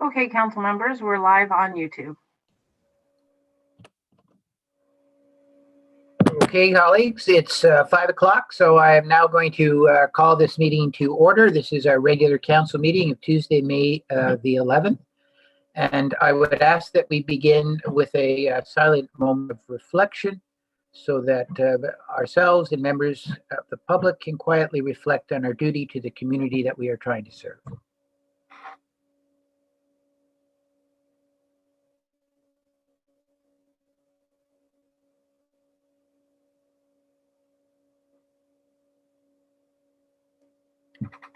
Okay, council members, we're live on YouTube. Okay, colleagues, it's 5 o'clock, so I am now going to call this meeting to order. This is our regular council meeting of Tuesday, May the 11th. And I would ask that we begin with a silent moment of reflection so that ourselves and members of the public can quietly reflect on our duty to the community that we are trying to serve.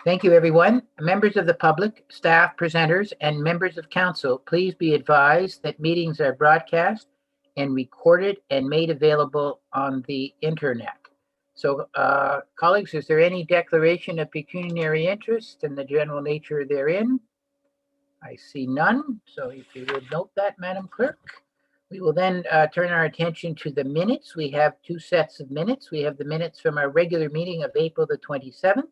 Thank you, everyone. Members of the public, staff, presenters, and members of council, please be advised that meetings are broadcast and recorded and made available on the internet. So, colleagues, is there any declaration of pecuniary interest and the general nature therein? I see none. So if you would note that, Madam Clerk. We will then turn our attention to the minutes. We have two sets of minutes. We have the minutes from our regular meeting of April the 27th.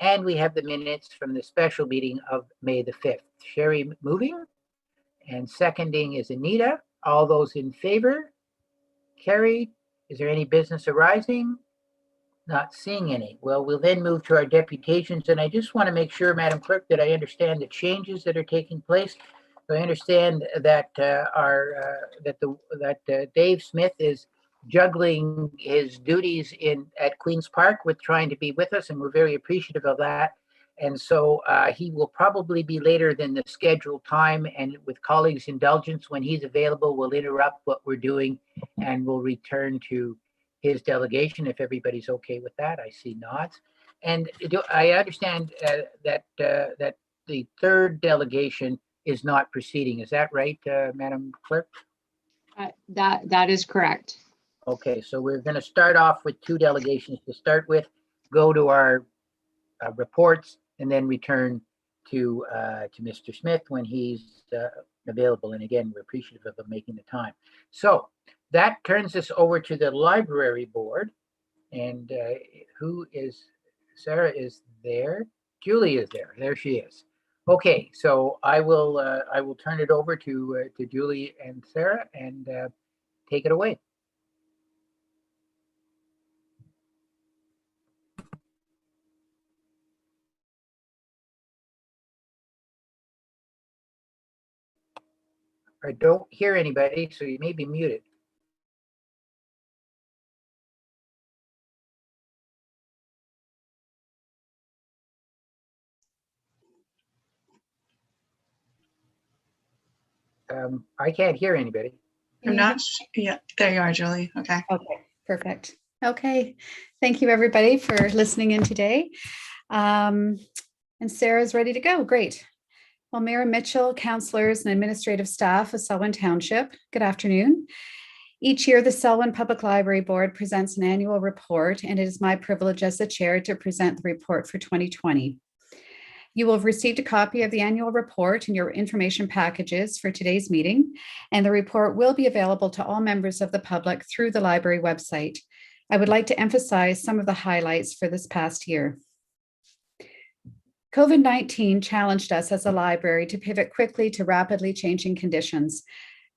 And we have the minutes from the special meeting of May the 5th. Sherry moving and seconding is Anita. All those in favor? Carried. Is there any business arising? Not seeing any. Well, we'll then move to our deputations. And I just want to make sure, Madam Clerk, that I understand the changes that are taking place. So I understand that Dave Smith is juggling his duties at Queen's Park with trying to be with us, and we're very appreciative of that. And so he will probably be later than the scheduled time, and with colleagues' indulgence, when he's available, we'll interrupt what we're doing and we'll return to his delegation if everybody's okay with that. I see nods. And I understand that the third delegation is not proceeding. Is that right, Madam Clerk? That is correct. Okay, so we're going to start off with two delegations to start with, go to our reports, and then return to Mr. Smith when he's available. And again, we're appreciative of him making the time. So that turns us over to the library board. And who is, Sarah is there. Julie is there. There she is. Okay, so I will turn it over to Julie and Sarah and take it away. I don't hear anybody, so you may be muted. I can't hear anybody. I'm not. Yeah, there you are, Julie. Okay. Okay, perfect. Okay, thank you everybody for listening in today. And Sarah's ready to go. Great. Well, Mayor Mitchell, councillors, and administrative staff of Selwyn Township, good afternoon. Each year, the Selwyn Public Library Board presents an annual report, and it is my privilege as the chair to present the report for 2020. You will have received a copy of the annual report in your information packages for today's meeting, and the report will be available to all members of the public through the library website. I would like to emphasize some of the highlights for this past year. COVID-19 challenged us as a library to pivot quickly to rapidly changing conditions,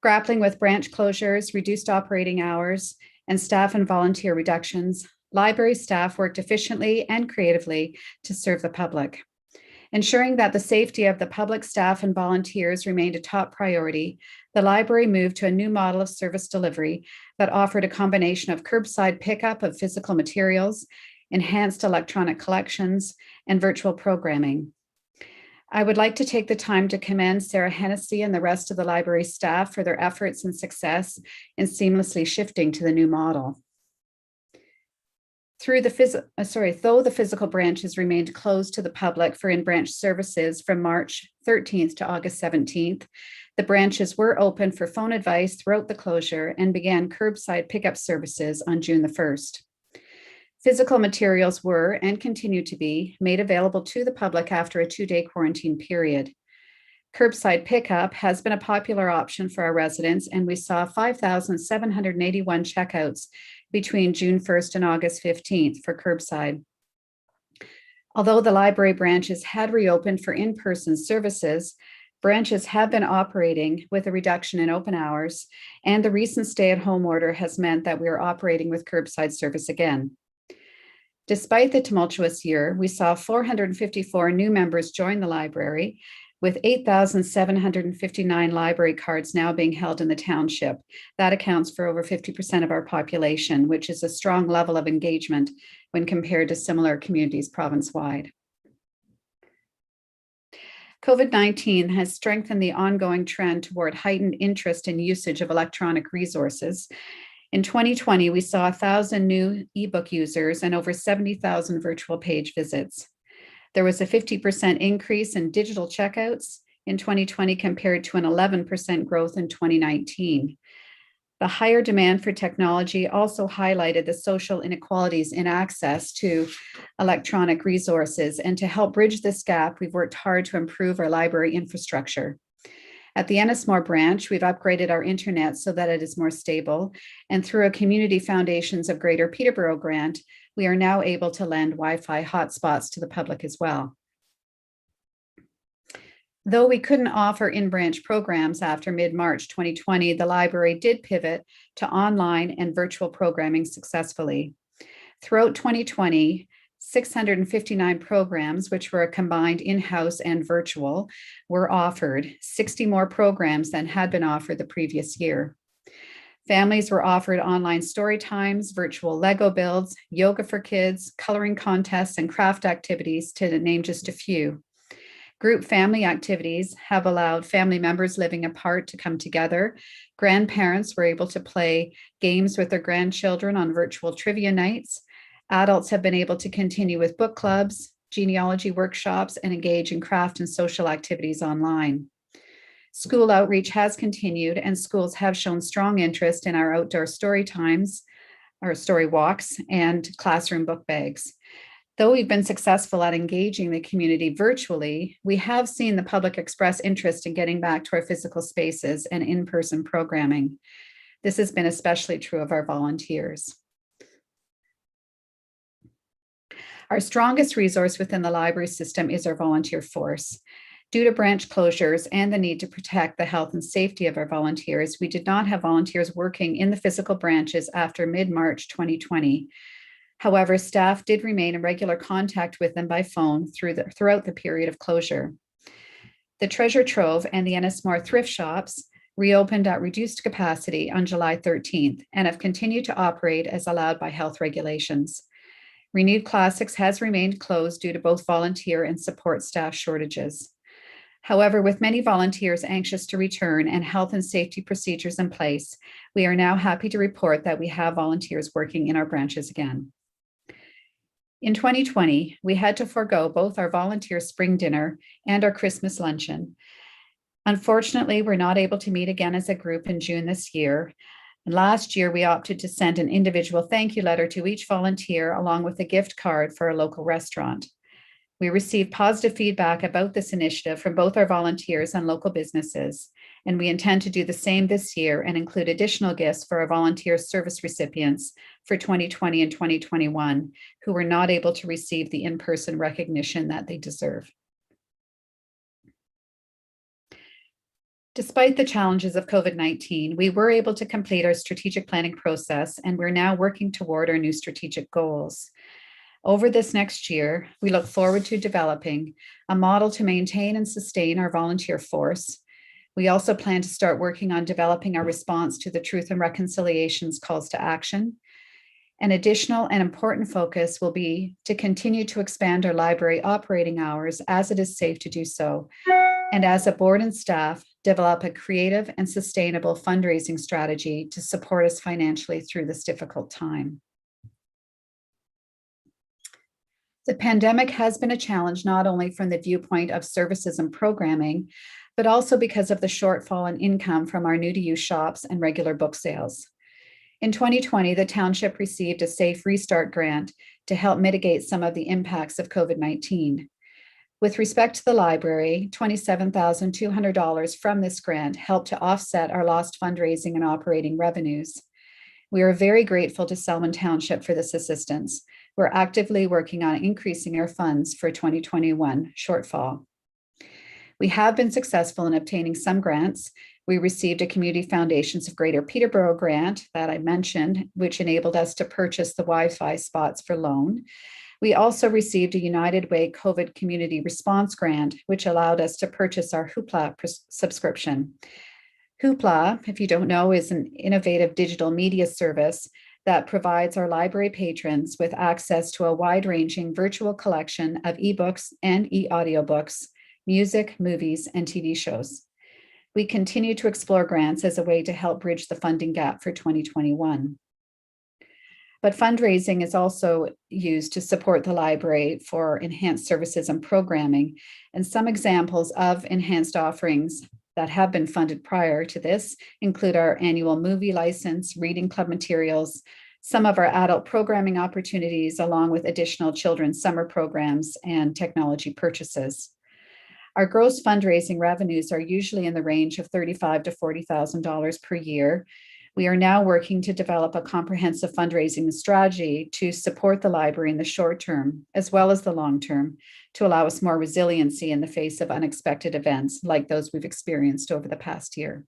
grappling with branch closures, reduced operating hours, and staff and volunteer reductions. Library staff worked efficiently and creatively to serve the public. Ensuring that the safety of the public staff and volunteers remained a top priority, the library moved to a new model of service delivery that offered a combination of curbside pickup of physical materials, enhanced electronic collections, and virtual programming. I would like to take the time to commend Sarah Hennessy and the rest of the library staff for their efforts and success in seamlessly shifting to the new model. Though the physical branches remained closed to the public for in-branch services from March 13th to August 17th, the branches were open for phone advice throughout the closure and began curbside pickup services on June the 1st. Physical materials were and continue to be made available to the public after a 2-day quarantine period. Curbside pickup has been a popular option for our residents, and we saw 5,781 checkouts between June 1st and August 15th for curbside. Although the library branches had reopened for in-person services, Branches have been operating with a reduction in open hours, and the recent stay-at-home order has meant that we are operating with curbside service again. Despite the tumultuous year, we saw 454 new members join the library, with 8,759 library cards now being held in the township. That accounts for over 50% of our population, which is a strong level of engagement when compared to similar communities province-wide. COVID-19 has strengthened the ongoing trend toward heightened interest in usage of electronic resources. In 2020, we saw 1,000 new ebook users and over 70,000 virtual page visits. There was a 50% increase in digital checkouts in 2020 compared to an 11% growth in 2019. The higher demand for technology also highlighted the social inequalities in access to electronic resources. And to help bridge this gap, we've worked hard to improve our library infrastructure. At the Ennismore branch, we've upgraded our internet so that it is more stable. And through a Community Foundations of Greater Peterborough grant, we are now able to lend Wi-Fi hotspots to the public as well. Though we couldn't offer in-branch programs after mid-March 2020, the library did pivot to online and virtual programming successfully. Throughout 2020, 659 programs, which were a combined in-house and virtual, were offered, 60 more programs than had been offered the previous year. Families were offered online story times, virtual Lego builds, yoga for kids, coloring contests, and craft activities, to name just a few. Group family activities have allowed family members living apart to come together. Grandparents were able to play games with their grandchildren on virtual trivia nights. Adults have been able to continue with book clubs, genealogy workshops, and engage in craft and social activities online. School outreach has continued, and schools have shown strong interest in our outdoor story times, our story walks, and classroom book bags. Though we've been successful at engaging the community virtually, we have seen the public express interest in getting back to our physical spaces and in-person programming. This has been especially true of our volunteers. Our strongest resource within the library system is our volunteer force. Due to branch closures and the need to protect the health and safety of our volunteers, we did not have volunteers working in the physical branches after mid-March 2020. However, staff did remain in regular contact with them by phone throughout the period of closure. The Treasure Trove and the Ennismore thrift shops reopened at reduced capacity on July 13th and have continued to operate as allowed by health regulations. Renewed Classics has remained closed due to both volunteer and support staff shortages. However, with many volunteers anxious to return and health and safety procedures in place, we are now happy to report that we have volunteers working in our branches again. In 2020, we had to forego both our volunteer spring dinner and our Christmas luncheon. Unfortunately, we're not able to meet again as a group in June this year. And last year, we opted to send an individual thank you letter to each volunteer along with a gift card for a local restaurant. We received positive feedback about this initiative from both our volunteers and local businesses, and we intend to do the same this year and include additional gifts for our volunteer service recipients for 2020 and 2021 who were not able to receive the in-person recognition that they deserve. Despite the challenges of COVID-19, we were able to complete our strategic planning process, and we're now working toward our new strategic goals. Over this next year, we look forward to developing a model to maintain and sustain our volunteer force. We also plan to start working on developing our response to the Truth and Reconciliation's calls to action. An additional and important focus will be to continue to expand our library operating hours as it is safe to do so, and as a board and staff, develop a creative and sustainable fundraising strategy to support us financially through this difficult time. The pandemic has been a challenge not only from the viewpoint of services and programming, but also because of the shortfall in income from our new-to-you shops and regular book sales. In 2020, the township received a Safe Restart grant to help mitigate some of the impacts of COVID-19. With respect to the library, $27,200 from this grant helped to offset our lost fundraising and operating revenues. We are very grateful to Selwyn Township for this assistance. We're actively working on increasing our funds for 2021 shortfall. We have been successful in obtaining some grants. We received a Community Foundations of Greater Peterborough grant that I mentioned, which enabled us to purchase the Wi-Fi spots for loan. We also received a United Way COVID Community Response Grant, which allowed us to purchase our Hoopla subscription. Hoopla, if you don't know, is an innovative digital media service that provides our library patrons with access to a wide-ranging virtual collection of ebooks and e-audiobooks, music, movies, and TV shows. We continue to explore grants as a way to help bridge the funding gap for 2021. But fundraising is also used to support the library for enhanced services and programming. And some examples of enhanced offerings that have been funded prior to this include our annual movie license, reading club materials, some of our adult programming opportunities, along with additional children's summer programs and technology purchases. Our gross fundraising revenues are usually in the range of $35,000 to $40,000 per year. We are now working to develop a comprehensive fundraising strategy to support the library in the short term, as well as the long term, to allow us more resiliency in the face of unexpected events like those we've experienced over the past year.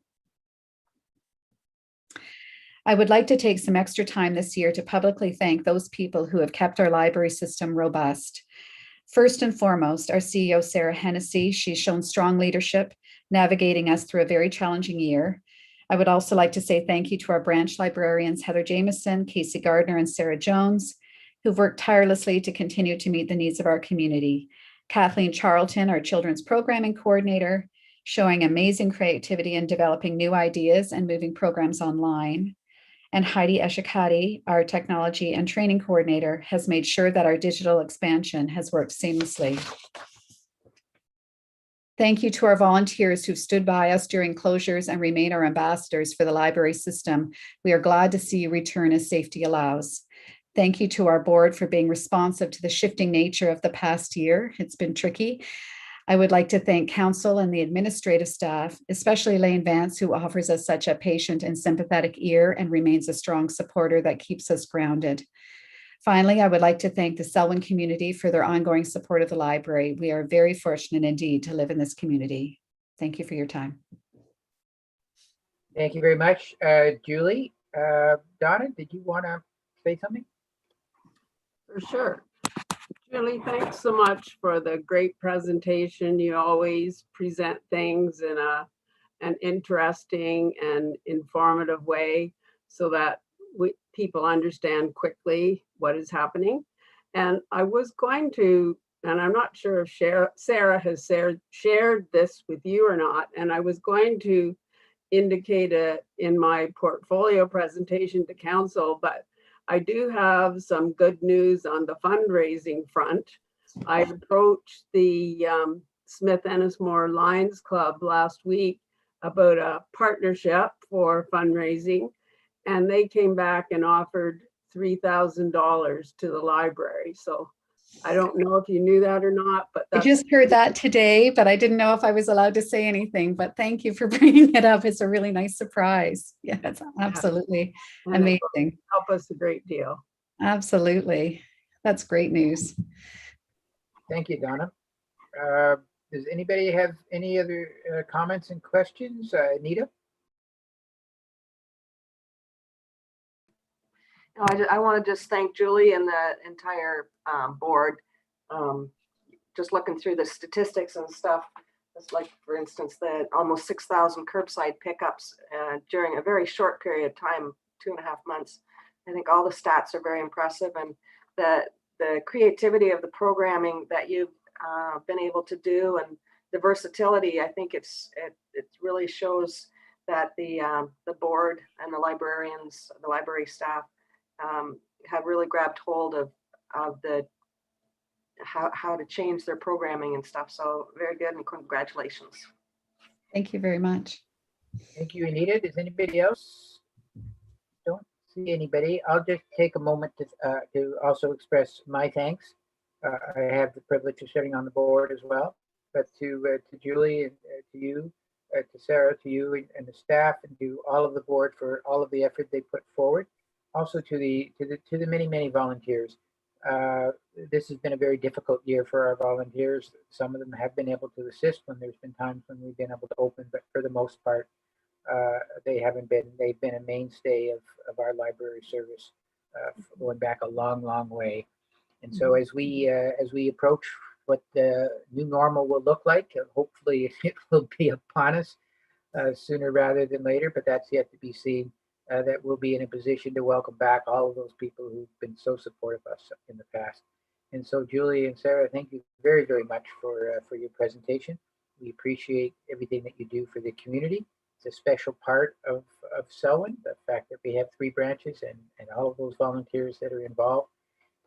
I would like to take some extra time this year to publicly thank those people who have kept our library system robust. First and foremost, our CEO, Sarah Hennessy. She's shown strong leadership, navigating us through a very challenging year. I would also like to say thank you to our branch librarians, Heather Jameson, Casey Gardner, and Sarah Jones, who've worked tirelessly to continue to meet the needs of our community. Kathleen Charlton, our children's programming coordinator, showing amazing creativity in developing new ideas and moving programs online. And Heidi Eshikati, our technology and training coordinator, has made sure that our digital expansion has worked seamlessly. Thank you to our volunteers who've stood by us during closures and remain our ambassadors for the library system. We are glad to see you return as safety allows. Thank you to our board for being responsive to the shifting nature of the past year. It's been tricky. I would like to thank council and the administrative staff, especially Elaine Vance, who offers us such a patient and sympathetic ear and remains a strong supporter that keeps us grounded. Finally, I would like to thank the Selwyn community for their ongoing support of the library. We are very fortunate indeed to live in this community. Thank you for your time. Thank you very much, Julie. Donna, did you want to say something? For sure. Julie, thanks so much for the great presentation. You always present things in an interesting and informative way so that people understand quickly what is happening. And I was going to, and I'm not sure if Sarah has shared this with you or not, and I was going to indicate it in my portfolio presentation to council, but I do have some good news on the fundraising front. I approached the Smith Ennismore Lions Club last week about a partnership for fundraising, and they came back and offered $3,000 to the library. So I don't know if you knew that or not, but I just heard that today, but I didn't know if I was allowed to say anything, but thank you for bringing it up. It's a really nice surprise. Yeah, it's absolutely amazing. Help us a great deal. Absolutely. That's great news. Thank you, Donna. Does anybody have any other comments and questions? Anita? I want to just thank Julie and the entire board. Just looking through the statistics and stuff, it's like, for instance, the almost 6,000 curbside pickups during a very short period of time, 2.5 months. I think all the stats are very impressive, and the creativity of the programming that you've been able to do, and the versatility. I think it really shows that the board and the librarians, the library staff, have really grabbed hold of the how to change their programming and stuff. So very good, and congratulations. Thank you very much. Thank you, Anita. Does anybody else? Don't see anybody. I'll just take a moment to also express my thanks. I have the privilege of sitting on the board as well, but to Julie and to you, to Sarah, to you and the staff, and to all of the board for all of the effort they put forward. Also to the many volunteers. This has been a very difficult year for our volunteers. Some of them have been able to assist when there's been times when we've been able to open, but for the most part, they haven't been. They've been a mainstay of our library service, going back a long, long way. And so as we approach what the new normal will look like, hopefully it will be upon us sooner rather than later, but that's yet to be seen. That we'll be in a position to welcome back all of those people who've been so supportive of us in the past. And so, Julie and Sarah, thank you very, very much for your presentation. We appreciate everything that you do for the community. It's a special part of Selwyn, the fact that we have 3 branches and all of those volunteers that are involved.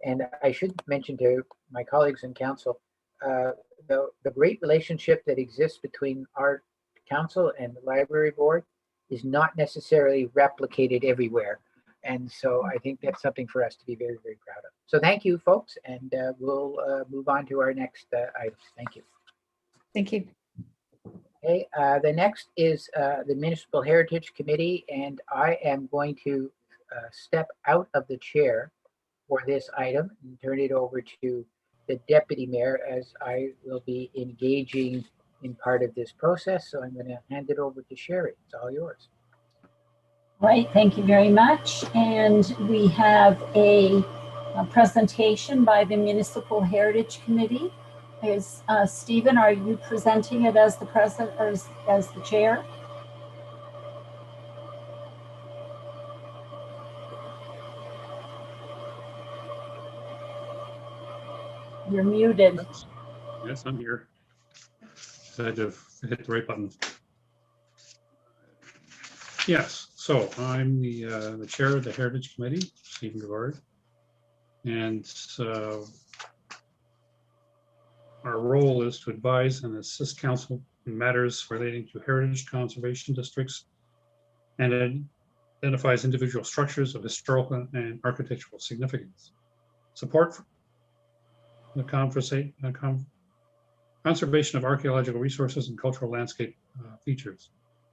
And I should mention to my colleagues in council, the great relationship that exists between our council and the library board is not necessarily replicated everywhere. And so I think that's something for us to be very, very proud of. So thank you, folks, and we'll move on to our next items. Thank you. Thank you. Okay, the next is the Municipal Heritage Committee, and I am going to step out of the chair for this item and turn it over to the Deputy Mayor, as I will be engaging in part of this process. So I'm going to hand it over to Sherry. It's all yours. Right, thank you very much. And we have a presentation by the Municipal Heritage Committee. Is Stephen, are you presenting it as the president or as the chair? You're muted. Yes, I'm here. So I had to hit the right button. Yes, so I'm the chair of the Heritage Committee, Stephen Gavard. And our role is to advise and assist council in matters relating to heritage conservation districts, and it identifies individual structures of historical and architectural significance. Support for the conservation of archaeological resources and cultural landscape features,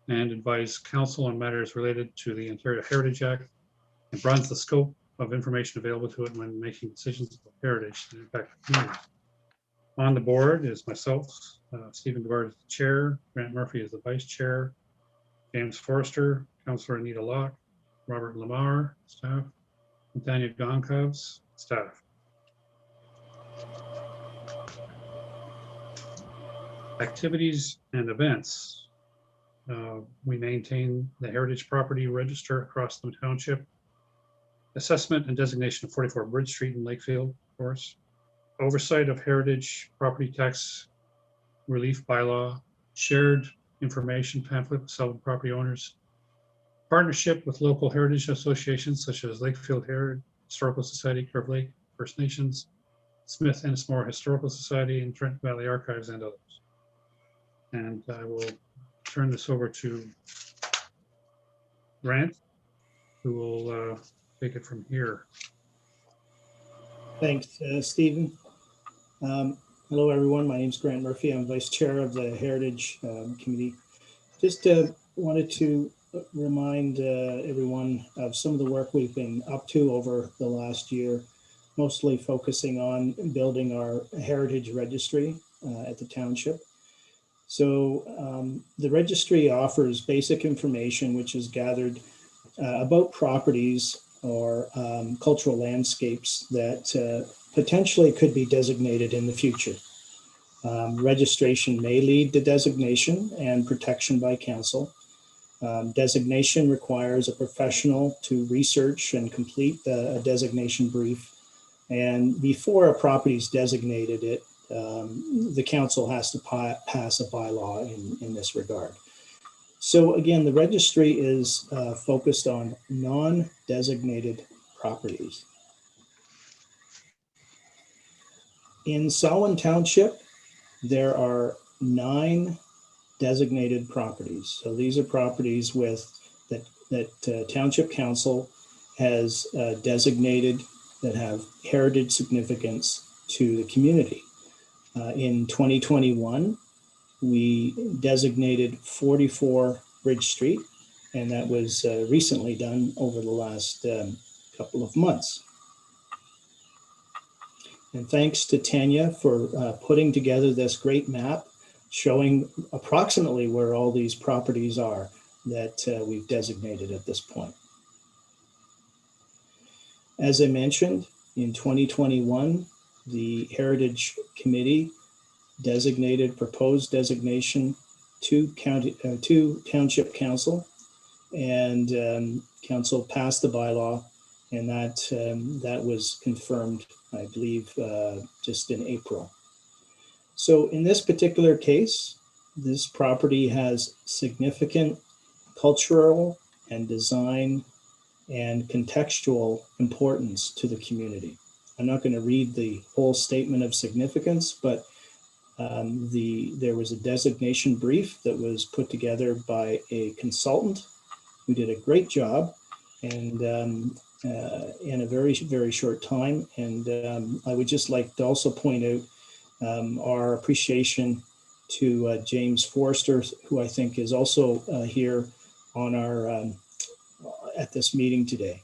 and advise council on matters related to the Ontario Heritage Act, and broadens the scope of information available to it when making decisions about heritage and impact communities. On the board is myself, Stephen Gavard is the chair, Grant Murphy is the vice chair, James Forrester, Councillor Anita Locke, Robert Lamar, staff, and Tanya Gonkovs, staff. Activities and events. We maintain the heritage property register across the township. Assessment and designation of 44 Bridge Street in Lakefield, of course. Oversight of heritage property tax relief bylaw. Shared information pamphlet with Selwyn property owners. Partnership with local heritage associations such as Lakefield Historical Society, Curve Lake, First Nations, Smith Ennismore Historical Society, and Trent Valley Archives, and others. And I will turn this over to Grant, who will take it from here. Thanks, Stephen. Hello, everyone. My name is Grant Murphy. I'm Vice Chair of the Heritage Committee. Just wanted to remind everyone of some of the work we've been up to over the last year, mostly focusing on building our heritage registry at the township. So the registry offers basic information which is gathered about properties or cultural landscapes that potentially could be designated in the future. Registration may lead to designation and protection by council. Designation requires a professional to research and complete a designation brief. And before a property is designated, the council has to pass a bylaw in this regard. So again, the registry is focused on non-designated properties. In Selwyn Township, there are 9 designated properties. So these are properties that Township Council has designated that have heritage significance to the community. In 2021, we designated 44 Bridge Street, and that was recently done over the last couple of months. And thanks to Tanya for putting together this great map showing approximately where all these properties are that we've designated at this point. As I mentioned, in 2021, the Heritage Committee proposed designation to Township Council, and Council passed the bylaw, and that was confirmed, I believe, just in April. So in this particular case, this property has significant cultural and design and contextual importance to the community. I'm not going to read the whole statement of significance, but there was a designation brief that was put together by a consultant who did a great job, and in a very, very short time. And I would just like to also point out our appreciation to James Forster, who I think is also here on our at this meeting today.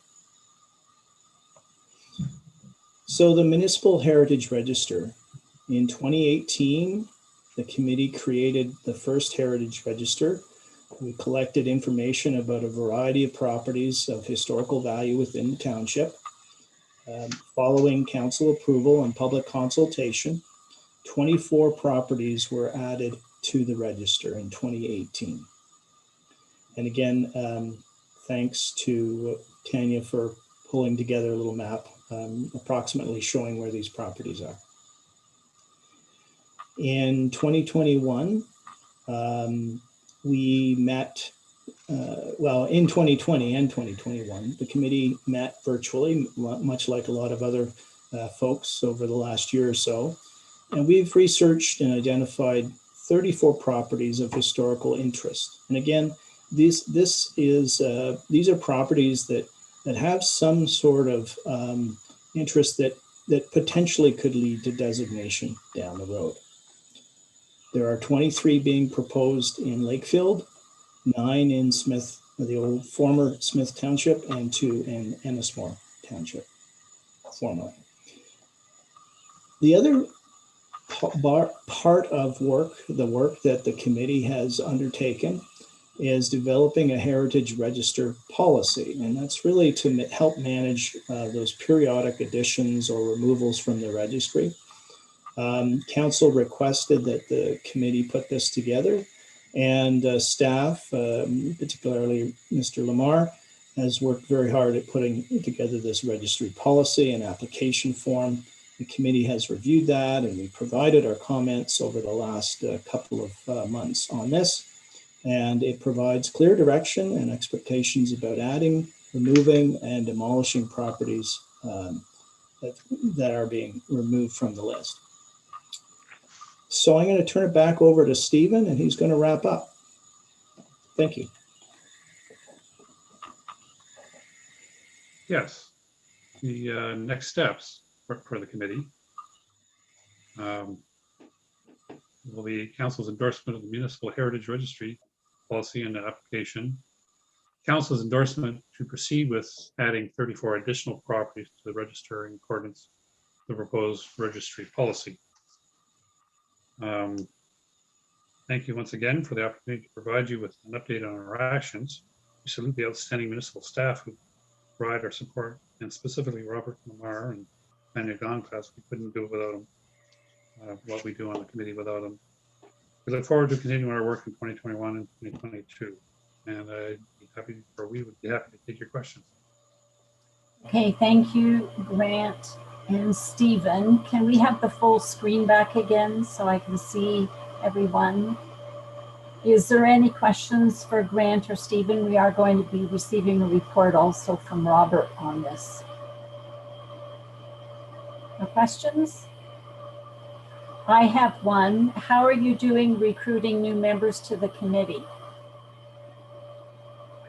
So the Municipal Heritage Register. In 2018, the committee created the first Heritage Register. We collected information about a variety of properties of historical value within the township. Following council approval and public consultation, 24 properties were added to the register in 2018. And again, thanks to Tanya for pulling together a little map approximately showing where these properties are. In 2021, we met, in 2020 and 2021, the committee met virtually, much like a lot of other folks over the last year or so. And we've researched and identified 34 properties of historical interest. And again, these are properties that have some sort of interest that potentially could lead to designation down the road. There are 23 being proposed in Lakefield, 9 in Smith, the old former Smith Township, and 2 in Ennismore Township, formerly. The other part of the work that the committee has undertaken is developing a heritage register policy. And that's really to help manage those periodic additions or removals from the registry. Council requested that the committee put this together, and staff, particularly Mr. Lamar, has worked very hard at putting together this registry policy and application form. The committee has reviewed that, and we provided our comments over the last couple of months on this. And it provides clear direction and expectations about adding, removing, and demolishing properties that are being removed from the list. So I'm going to turn it back over to Stephen, and he's going to wrap up. Thank you. Yes, the next steps for the committee will be council's endorsement of the Municipal Heritage Registry policy and application, council's endorsement to proceed with adding 34 additional properties to the register in accordance with the proposed registry policy. Thank you once again for the opportunity to provide you with an update on our actions. We salute the outstanding municipal staff who provide our support, and specifically Robert Lamar and Tanya Gonclass. We couldn't do it without them, what we do on the committee without them. We look forward to continuing our work in 2021 and 2022. And we would be happy to take your questions. Okay, thank you, Grant and Stephen. Can we have the full screen back again so I can see everyone? Is there any questions for Grant or Stephen? We are going to be receiving a report also from Robert on this. No questions? I have one. How are you doing recruiting new members to the committee?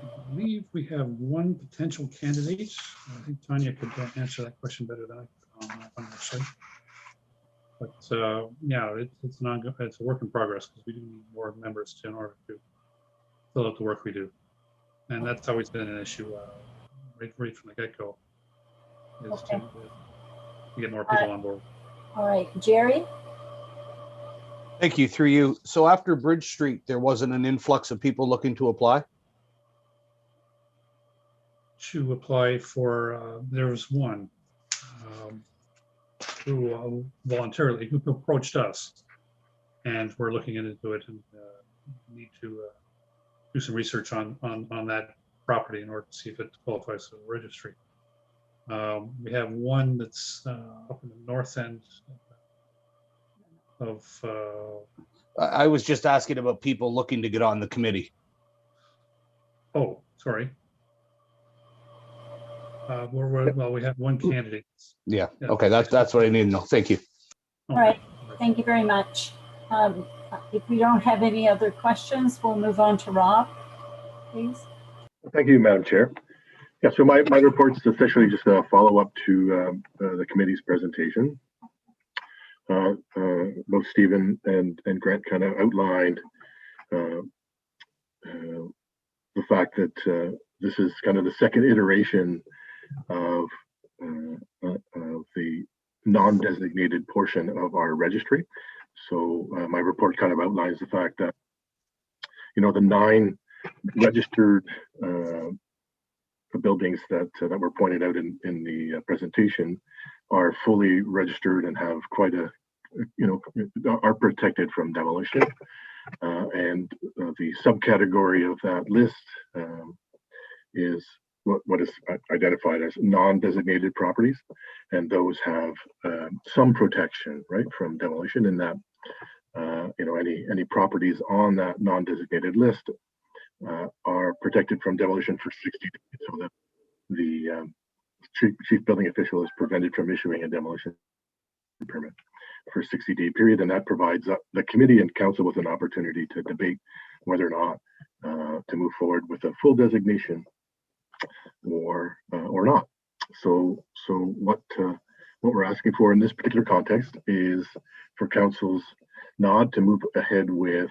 I believe we have one potential candidate. I think Tanya could answer that question better than I could on that one, actually. But yeah, it's a work in progress because we do need more members in order to fill out the work we do. And that's always been an issue right from the get-go, is to get more people on board. All right, Jerry? Thank you, through you. So after Bridge Street, there wasn't an influx of people looking to apply? To apply for, there was one who voluntarily, who approached us, and we're looking into it and need to do some research on that property in order to see if it qualifies for the registry. We have one that's up in the north end of, I was just asking about people looking to get on the committee. oh, sorry. Well, we have one candidate. Yeah, okay, that's what I need to know. Thank you. All right, thank you very much. If we don't have any other questions, we'll move on to Rob, please. Thank you, Madam Chair. Yeah, so my report is essentially just a follow-up to the committee's presentation. Both Stephen and Grant kind of outlined the fact that this is kind of the second iteration of the non-designated portion of our registry. So my report kind of outlines the fact that, you know, the 9 registered buildings that were pointed out in the presentation are fully registered and have quite a, you know, are protected from demolition. And the subcategory of that list is what is identified as non-designated properties, and those have some protection, right, from demolition. In that, you know, any properties on that non-designated list are protected from demolition for 60 days, so that the chief building official is prevented from issuing a demolition permit for a 60-day period, and that provides the committee and council with an opportunity to debate whether or not to move forward with a full designation or not. So what we're asking for in this particular context is for council's nod to move ahead with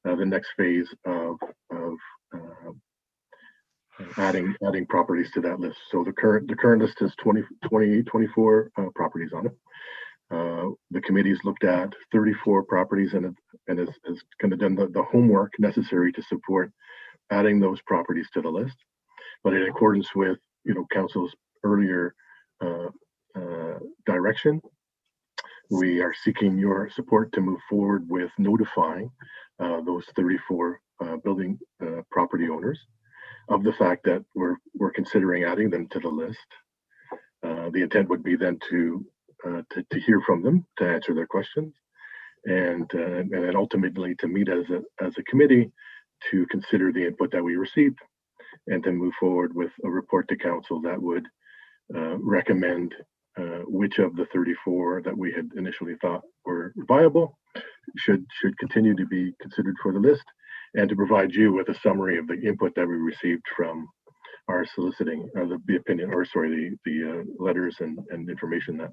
the next phase of adding properties to that list. So the current list has 24 properties on it. The committee's looked at 34 properties and has kind of done the homework necessary to support adding those properties to the list. But in accordance with, you know, council's earlier direction, we are seeking your support to move forward with notifying those 34 building property owners of the fact that we're considering adding them to the list. The intent would be then to hear from them, to answer their questions, and then ultimately to meet as a committee to consider the input that we received, and to move forward with a report to council that would recommend which of the 34 that we had initially thought were viable should continue to be considered for the list, and to provide you with a summary of the input that we received from our soliciting the opinion, or sorry, the letters and information that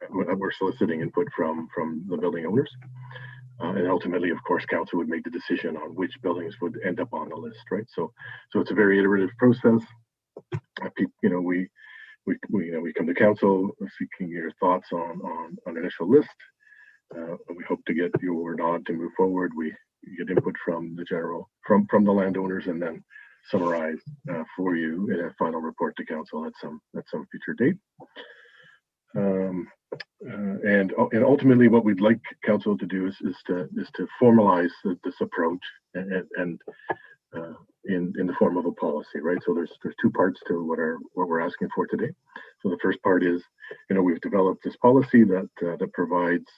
we're soliciting input from the building owners. And ultimately, of course, council would make the decision on which buildings would end up on the list, right? So it's a very iterative process. You know, we come to council seeking your thoughts on initial list. We hope to get your nod to move forward. We get input from the landowners, and then summarize for you in a final report to council at some future date. And ultimately, what we'd like council to do is to formalize this approach and in the form of a policy, right? So there's 2 parts to what we're asking for today. So the first part is, you know, we've developed this policy that provides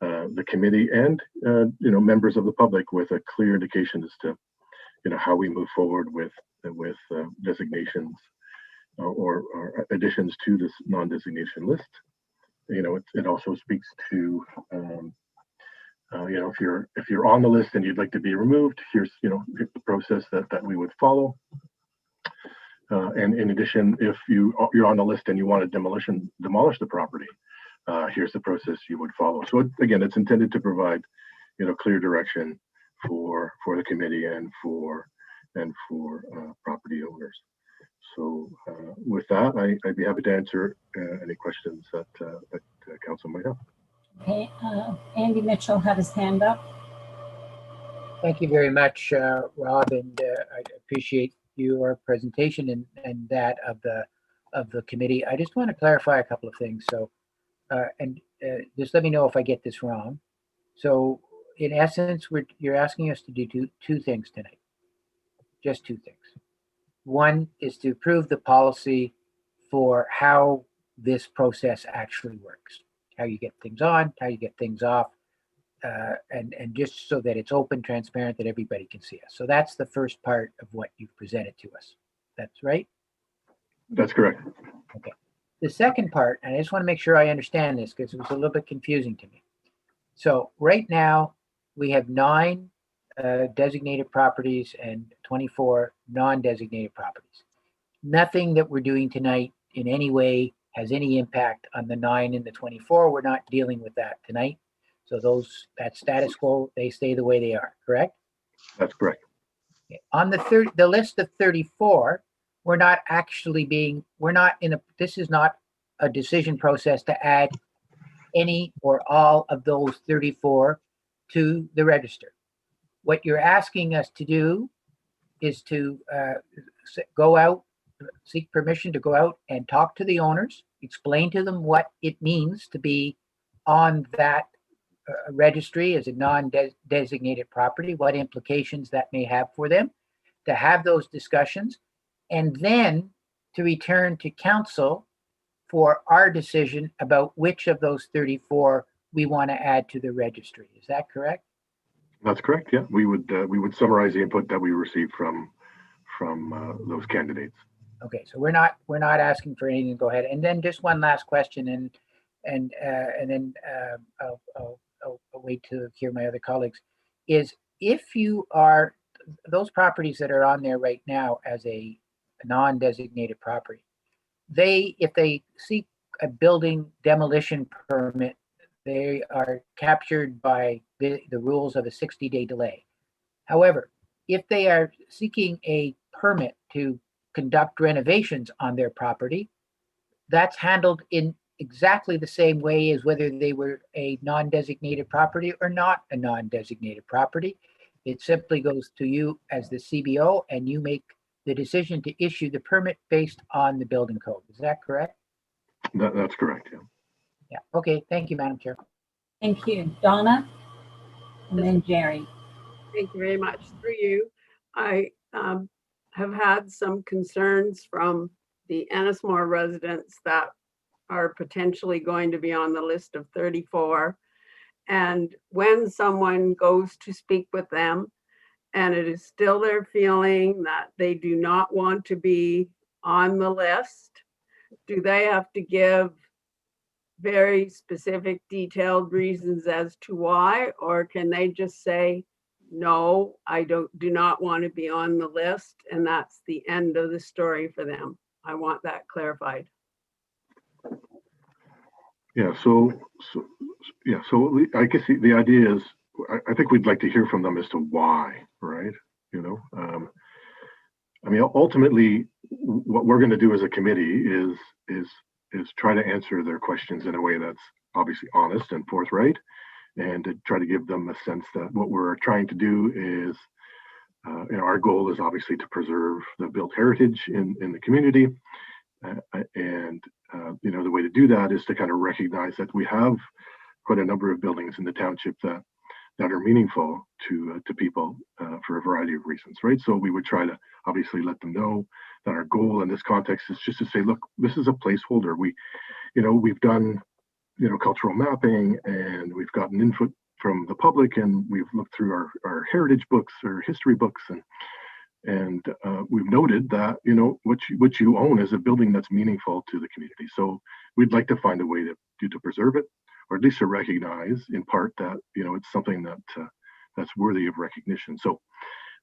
the committee and you know, members of the public with a clear indication as to, you know, how we move forward with designations or additions to this non-designation list. You know, it also speaks to, you know, if you're on the list and you'd like to be removed, here's the process that we would follow. And in addition, if you're on the list and you want to demolish the property, here's the process you would follow. So again, it's intended to provide, you know, clear direction for the committee and for property owners. So with that, I'd be happy to answer any questions that council might have. Okay, Andy Mitchell had his hand up. Thank you very much, Rob, and I appreciate your presentation and that of the committee. I just want to clarify a couple of things. So, just let me know if I get this wrong. So, in essence, you're asking us to do two things tonight. Just two things. One is to approve the policy for how this process actually works, how you get things on, how you get things off. And just so that it's open, transparent, that everybody can see us. So that's the first part of what you've presented to us. That's right? That's correct. Okay. The second part, and I just want to make sure I understand this because it was a little bit confusing to me. So right now we have 9 designated properties and 24 non-designated properties. Nothing that we're doing tonight in any way has any impact on the 9 and the 24. We're not dealing with that tonight. So that status quo, they stay the way they are, correct? That's correct. Okay. On the list of 34, this is not a decision process to add any or all of those 34 to the register. What you're asking us to do is to go out, seek permission to go out and talk to the owners, explain to them what it means to be on that registry as a non-designated property, what implications that may have for them, to have those discussions, and then to return to council for our decision about which of those 34 we want to add to the registry. Is that correct? That's correct. Yeah, we would summarize the input that we received from those candidates. Okay, so we're not asking for anything to go ahead. And then just one last question, and then I'll wait to hear my other colleagues, is if you are, those properties that are on there right now as a non-designated property, if they seek a building demolition permit, they are captured by the rules of a 60-day delay. However, if they are seeking a permit to conduct renovations on their property, that's handled in exactly the same way as whether they were a non-designated property or not a non-designated property. It simply goes to you as the CBO, and you make the decision to issue the permit based on the building code. Is that correct? That's correct. Yeah. Yeah. Okay. Thank you, Madam Chair. Thank you. Donna, and then Jerry. Thank you very much. Through you, I have had some concerns from the Ennismore residents that are potentially going to be on the list of 34. And when someone goes to speak with them, and it is still their feeling that they do not want to be on the list, do they have to give very specific, detailed reasons as to why, or can they just say, no, I do not want to be on the list, and that's the end of the story for them? I want that clarified. Yeah. So I guess the idea is, I think we'd like to hear from them as to why, right? I mean, ultimately, what we're going to do as a committee is try to answer their questions in a way that's obviously honest and forthright, and to try to give them a sense that what we're trying to do is, our goal is obviously to preserve the built heritage in the community, and the way to do that is to kind of recognize that we have quite a number of buildings in the township that are meaningful to people for a variety of reasons, right? So we would try to obviously let them know that our goal in this context is just to say, look, this is a placeholder. We've done cultural mapping, and we've gotten input from the public, and we've looked through our heritage books or history books, and we've noted that what you own is a building that's meaningful to the community. So we'd like to find a way to preserve it, or at least to recognize in part that it's something that's worthy of recognition. So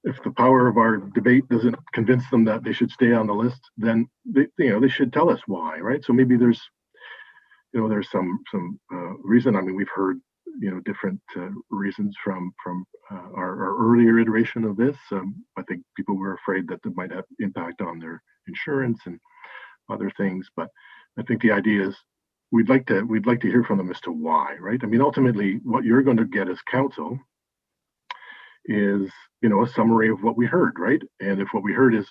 if the power of our debate doesn't convince them that they should stay on the list, then they should tell us why, right? So maybe there's some reason. I mean, we've heard different reasons from our earlier iteration of this. I think people were afraid that it might have impact on their insurance and other things, but I think the idea is we'd like to hear from them as to why, right? I mean, ultimately, what you're going to get as council is, a summary of what we heard, right? And if what we heard is,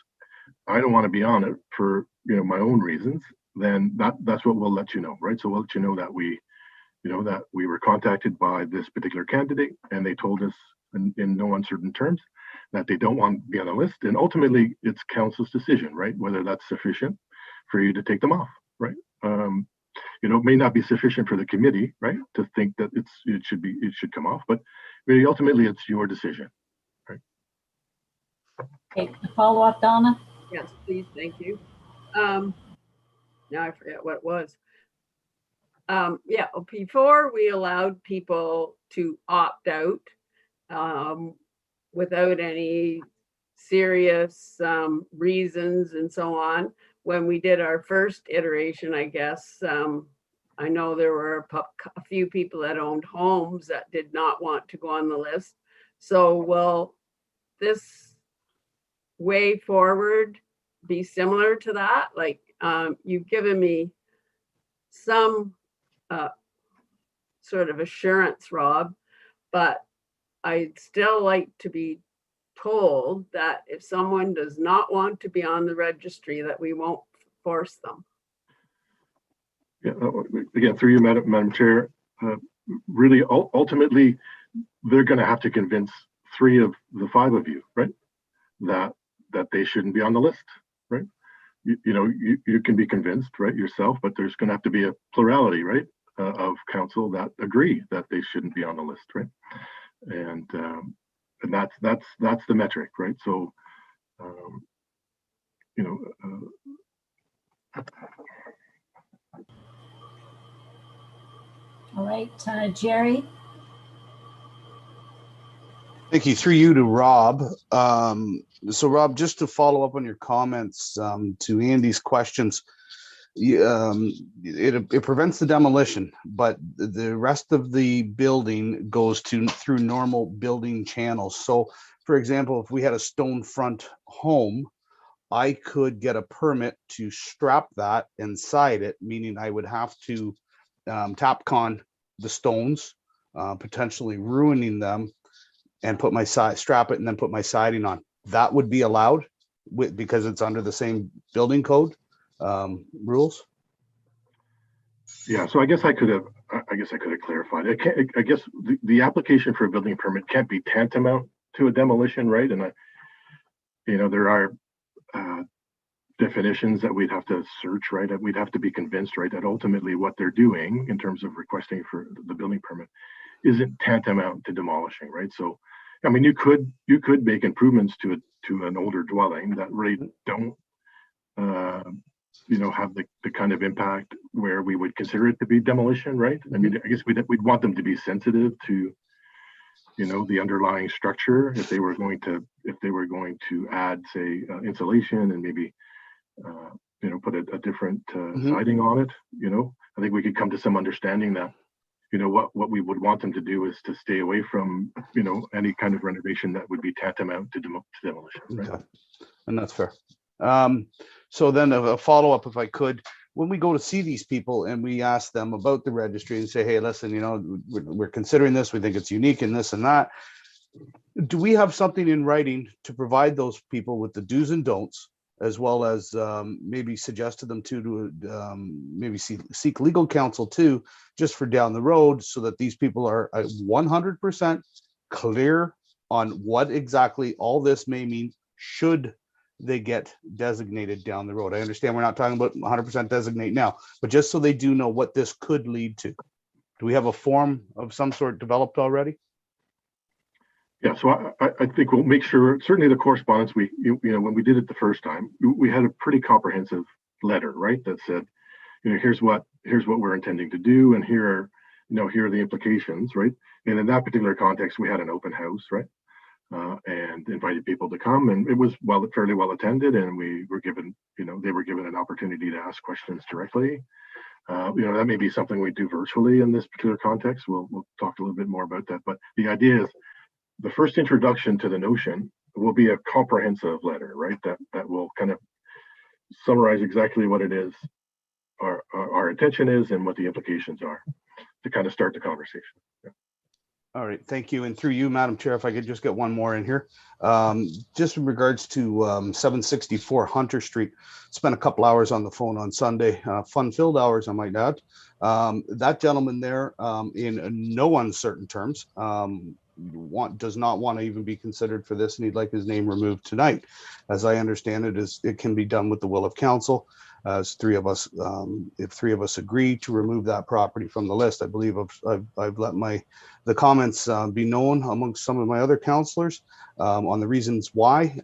I don't want to be on it for, my own reasons, then that's what we'll let you know, right? So we'll let you know that we were contacted by this particular candidate, and they told us in no uncertain terms that they don't want to be on the list. And ultimately, it's council's decision, right? Whether that's sufficient for you to take them off, right? It may not be sufficient for the committee, right, to think that it should come off, but really ultimately it's your decision, right? Okay, follow up, Donna? Yes, please, thank you. Now I forget what it was. Yeah, before we allowed people to opt out without any serious reasons and so on. When we did our first iteration, I guess, I know there were a few people that owned homes that did not want to go on the list. So will this way forward be similar to that? Like, you've given me some sort of assurance, Rob, but I'd still like to be told that if someone does not want to be on the registry, that we won't force them. Yeah, again, through you, Madam Chair, really ultimately, they're going to have to convince 3 of the 5 of you, right, that they shouldn't be on the list, right? You can be convinced, right, yourself, but there's going to have to be a plurality, right, of council that agree that they shouldn't be on the list, right? And that's the metric, right? So, All right, Jerry? Thank you. Through you to Rob. So Rob, just to follow up on your comments to Andy's questions, it prevents the demolition, but the rest of the building goes through normal building channels. So, for example, if we had a stone front home, I could get a permit to strap that inside it, meaning I would have to tapcon the stones, potentially ruining them, and put my strap it and then put my siding on. That would be allowed because it's under the same building code rules. Yeah, so I guess I could have clarified. I guess the application for a building permit can't be tantamount to a demolition, right? And there are definitions that we'd have to search, right? We'd have to be convinced, right, that ultimately what they're doing in terms of requesting for the building permit isn't tantamount to demolishing, right? So, I mean, you could make improvements to an older dwelling that really don't, have the kind of impact where we would consider it to be demolition, right? I mean, I guess we'd want them to be sensitive to, the underlying structure if they were going to add, say, insulation and maybe, put a different siding on it. I think we could come to some understanding that, what we would want them to do is to stay away from, any kind of renovation that would be tantamount to demolition. Right? Okay. And that's fair. So then a follow-up, if I could, when we go to see these people and we ask them about the registry and say, hey, listen, we're considering this, we think it's unique in this and that. Do we have something in writing to provide those people with the do's and don'ts, as well as maybe suggest to them to maybe seek legal counsel too, just for down the road, so that these people are 100% clear on what exactly all this may mean should they get designated down the road? I understand we're not talking about 100% designate now, but just so they do know what this could lead to. Do we have a form of some sort developed already? Yeah, so I think we'll make sure, certainly the correspondence when we did it the first time, we had a pretty comprehensive letter, right? That said, here's what we're intending to do, and here are the implications, right? And in that particular context, we had an open house, right? And invited people to come, and it was fairly well attended, and we were given, they were given an opportunity to ask questions directly. That may be something we do virtually in this particular context. We'll talk a little bit more about that, but the idea is the first introduction to the notion will be a comprehensive letter, right? That will kind of summarize exactly what it is our intention is and what the implications are to kind of start the conversation. Yeah. All right, thank you. And through you, Madam Chair, if I could just get one more in here. Just in regards to 764 Hunter Street, spent a couple hours on the phone on Sunday, fun-filled hours, I might add. That gentleman there, in no uncertain terms, does not want to even be considered for this, and he'd like his name removed tonight. As I understand it, it can be done with the will of council. As three of us, if three of us agree to remove that property from the list, I believe I've let the comments be known amongst some of my other councillors on the reasons why.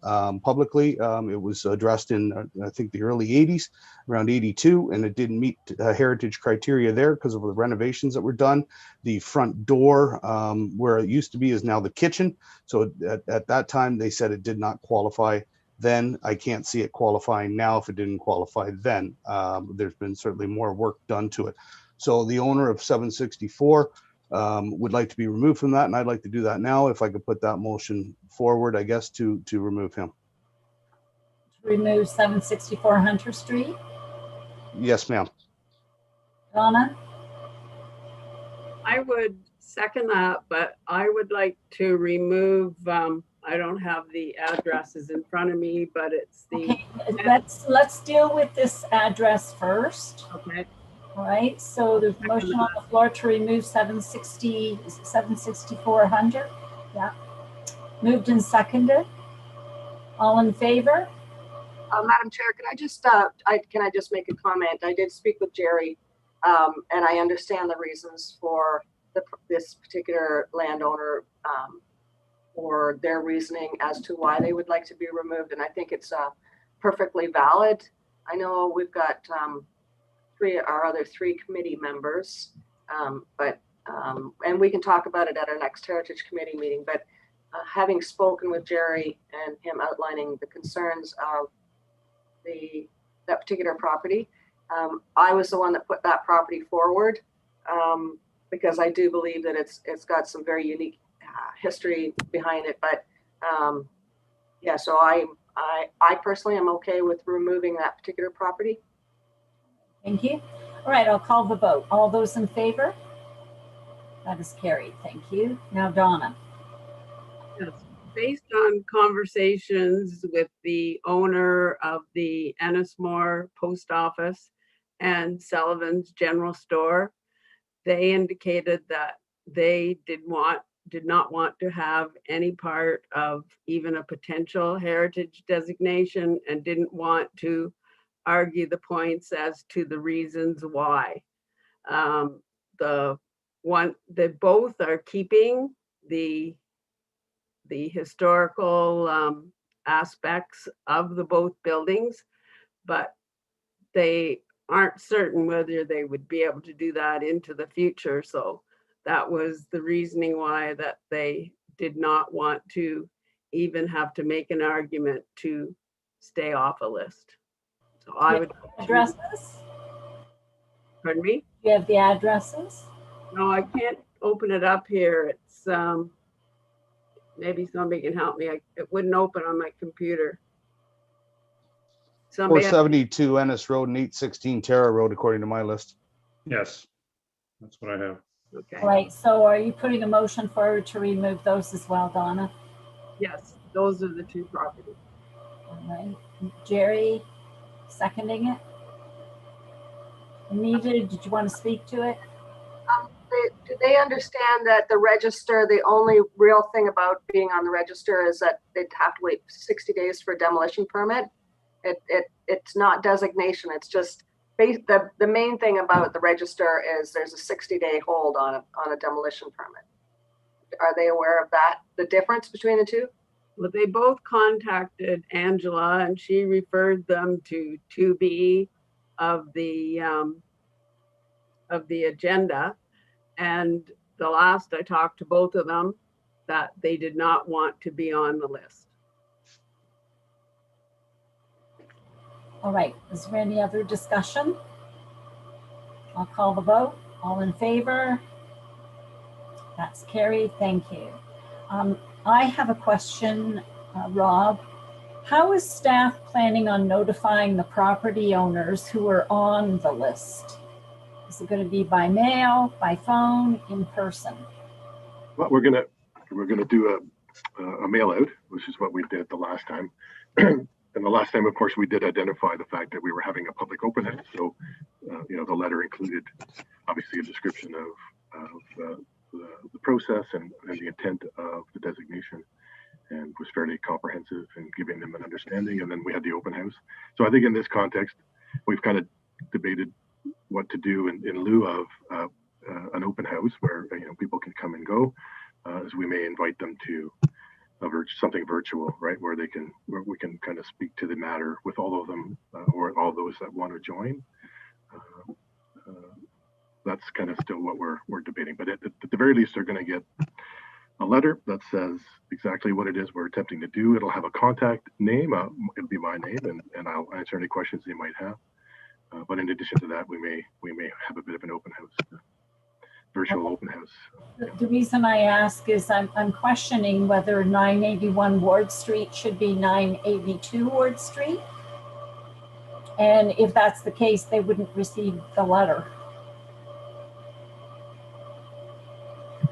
Publicly, it was addressed in I think the early 80s, around 82, and it didn't meet heritage criteria there because of the renovations that were done. The front door where it used to be is now the kitchen. So at that time, they said it did not qualify then. I can't see it qualifying now if it didn't qualify then. There's been certainly more work done to it. So the owner of 764 would like to be removed from that, and I'd like to do that now. If I could put that motion forward, I guess, to remove him. To remove 764 Hunter Street. Yes, ma'am. Donna? I would second that, but I would like to remove, I don't have the addresses in front of me, but it's the. Okay, let's deal with this address first. Okay. All right, so there's a motion on the floor to remove 764 Hunter. Yeah. Moved and seconded. All in favor? Madam Chair, can I just make a comment? I did speak with Jerry, and I understand the reasons for this particular landowner for their reasoning as to why they would like to be removed, and I think it's perfectly valid. I know we've got our other three committee members, and we can talk about it at our next Heritage Committee meeting. But having spoken with Jerry and him outlining the concerns of that particular property, I was the one that put that property forward because I do believe that it's got some very unique history behind it. But yeah, so I personally am okay with removing that particular property. Thank you. All right, I'll call the vote. All those in favor? That is carried. Thank you. Now, Donna. Yes. Based on conversations with the owner of the Ennismore Post Office and Sullivan's General Store, they indicated that they did not want to have any part of even a potential heritage designation and didn't want to argue the points as to the reasons why. They both are keeping the historical aspects of the both buildings, but they aren't certain whether they would be able to do that into the future. So that was the reasoning why that they did not want to even have to make an argument to stay off a list. So I would. Addresses? Pardon me? You have the addresses? No, I can't open it up here. It's maybe somebody can help me. It wouldn't open on my computer. 472 Ennis Road and 816 Terra Road, according to my list. Yes, that's what I have. Okay. All right, so are you putting a motion forward to remove those as well, Donna? Yes, those are the two properties. All right, Jerry, seconding it. Anita, did you want to speak to it? Do they understand that the register, the only real thing about being on the register is that they'd have to wait 60 days for a demolition permit? It's not designation. It's just the main thing about the register is there's a 60-day hold on a demolition permit. Are they aware of that? The difference between the two? Well, they both contacted Angela and she referred them to 2B of the agenda. And the last I talked to both of them, that they did not want to be on the list. All right, is there any other discussion? I'll call the vote. All in favor? That's carried. Thank you. I have a question, Rob. How is staff planning on notifying the property owners who are on the list? Is it going to be by mail, by phone, in person? Well, we're gonna do a mail out, which is what we did the last time. And the last time, of course, we did identify the fact that we were having a public open house. So, you know, the letter included obviously a description of the process and the intent of the designation, and was fairly comprehensive in giving them an understanding. And then we had the open house. So I think in this context, we've kind of debated what to do in lieu of an open house where, you know, people can come and go, as we may invite them to something virtual, right, where we can kind of speak to the matter with all of them, or all those that want to join. That's kind of still what we're debating, but at the very least, they're going to get a letter that says exactly what it is we're attempting to do. It'll have a contact name. It'll be my name, and I'll answer any questions they might have. But in addition to that, we may have a bit of an open house, virtual open house. The reason I ask is I'm questioning whether 981 Ward Street should be 982 Ward Street. And if that's the case, they wouldn't receive the letter.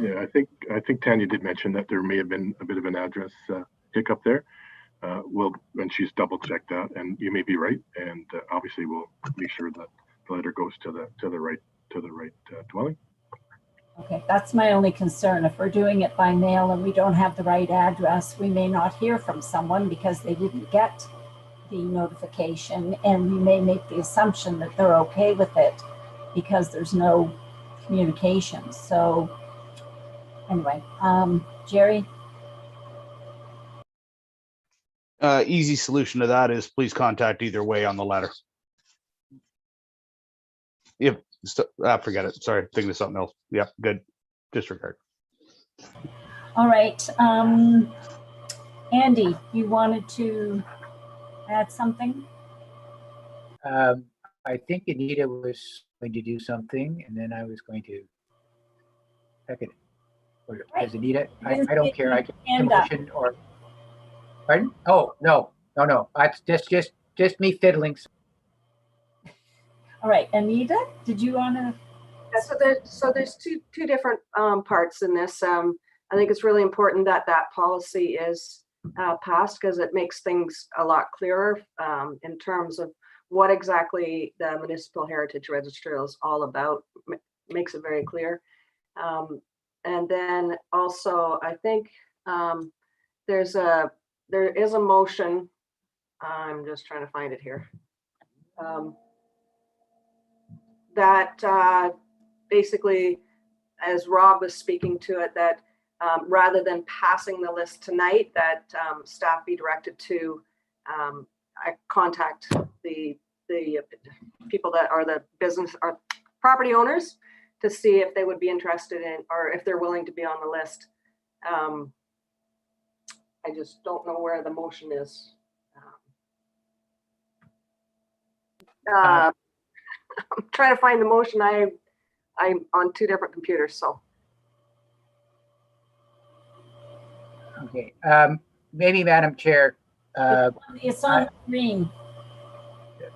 Yeah, I think Tanya did mention that there may have been a bit of an address hiccup there. And she's double checked that, and you may be right. And obviously, we'll make sure that the letter goes to the right dwelling. Okay, that's my only concern. If we're doing it by mail and we don't have the right address, we may not hear from someone because they didn't get the notification, and we may make the assumption that they're okay with it because there's no communication. So anyway, Jerry? Easy solution to that is please contact either way on the letter. Yep. Forget it. Sorry, thinking of something else. Yeah, good. Disregard. All right. Andy, you wanted to add something? I think Anita was going to do something, and then I was going to second it. Or as Anita, I don't care. I can motion or. Pardon? Oh, no. It's just me fiddling. All right, Anita, did you want to? Yeah, so there's two different parts in this. I think it's really important that policy is passed, because it makes things a lot clearer in terms of what exactly the Municipal Heritage Register is all about. Makes it very clear. And then also, I think there is a motion. I'm just trying to find it here. That basically, as Rob was speaking to it, that rather than passing the list tonight, that staff be directed to contact the people that are the business or property owners to see if they would be interested in, or if they're willing to be on the list. I just don't know where the motion is. I'm trying to find the motion. I'm on two different computers, so. Okay, maybe Madam Chair. It's on screen.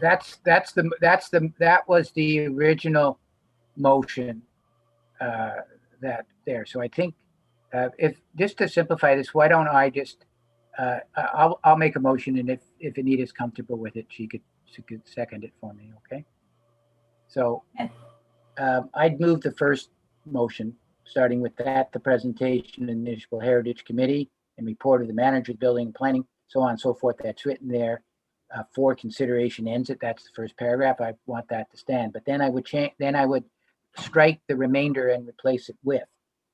That was the original motion that there. So I think if just to simplify this, why don't I just I'll make a motion, and if Anita's comfortable with it, she could second it for me. Okay. So I'd move the first motion, starting with that, the presentation in the Municipal Heritage Committee and report of the manager of building and planning, so on and so forth. That's written there. For consideration ends it. That's the first paragraph. I want that to stand. But then I would change. Then I would strike the remainder and replace it with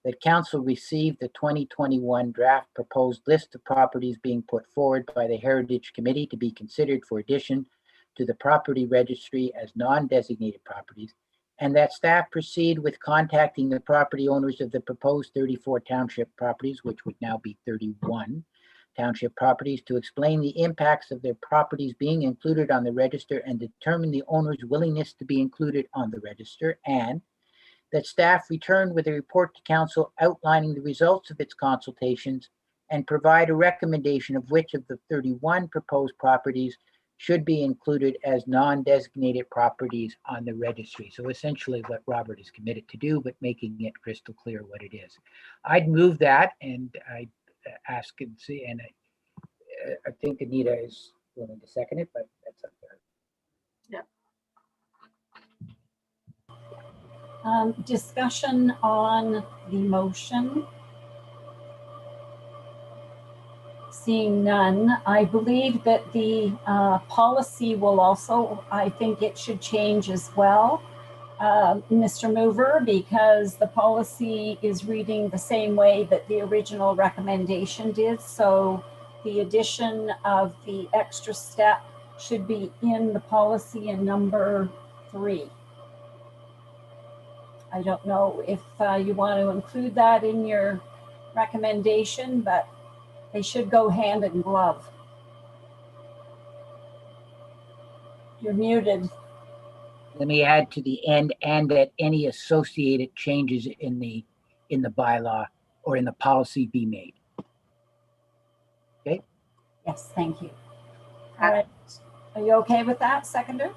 that council received the 2021 draft proposed list of properties being put forward by the Heritage Committee to be considered for addition to the property registry as non-designated properties, and that staff proceed with contacting the property owners of the proposed 34 township properties, which would now be 31 township properties, to explain the impacts of their properties being included on the register and determine the owner's willingness to be included on the register, and that staff return with a report to council outlining the results of its consultations and provide a recommendation of which of the 31 proposed properties should be included as non-designated properties on the registry. So essentially what Robert is committed to do, but making it crystal clear what it is. I'd move that, and I ask and see, and I think Anita is willing to second it, but that's up there. Discussion on the motion. Seeing none, I believe that the policy will also, I think it should change as well, Mr. Mover, because the policy is reading the same way that the original recommendation did. So the addition of the extra step should be in the policy in number 3. I don't know if you want to include that in your recommendation, but they should go hand in glove. You're muted. Let me add to the end, and that any associated changes in the bylaw or in the policy be made. Okay. Yes, thank you. All right. Are you okay with that, seconder?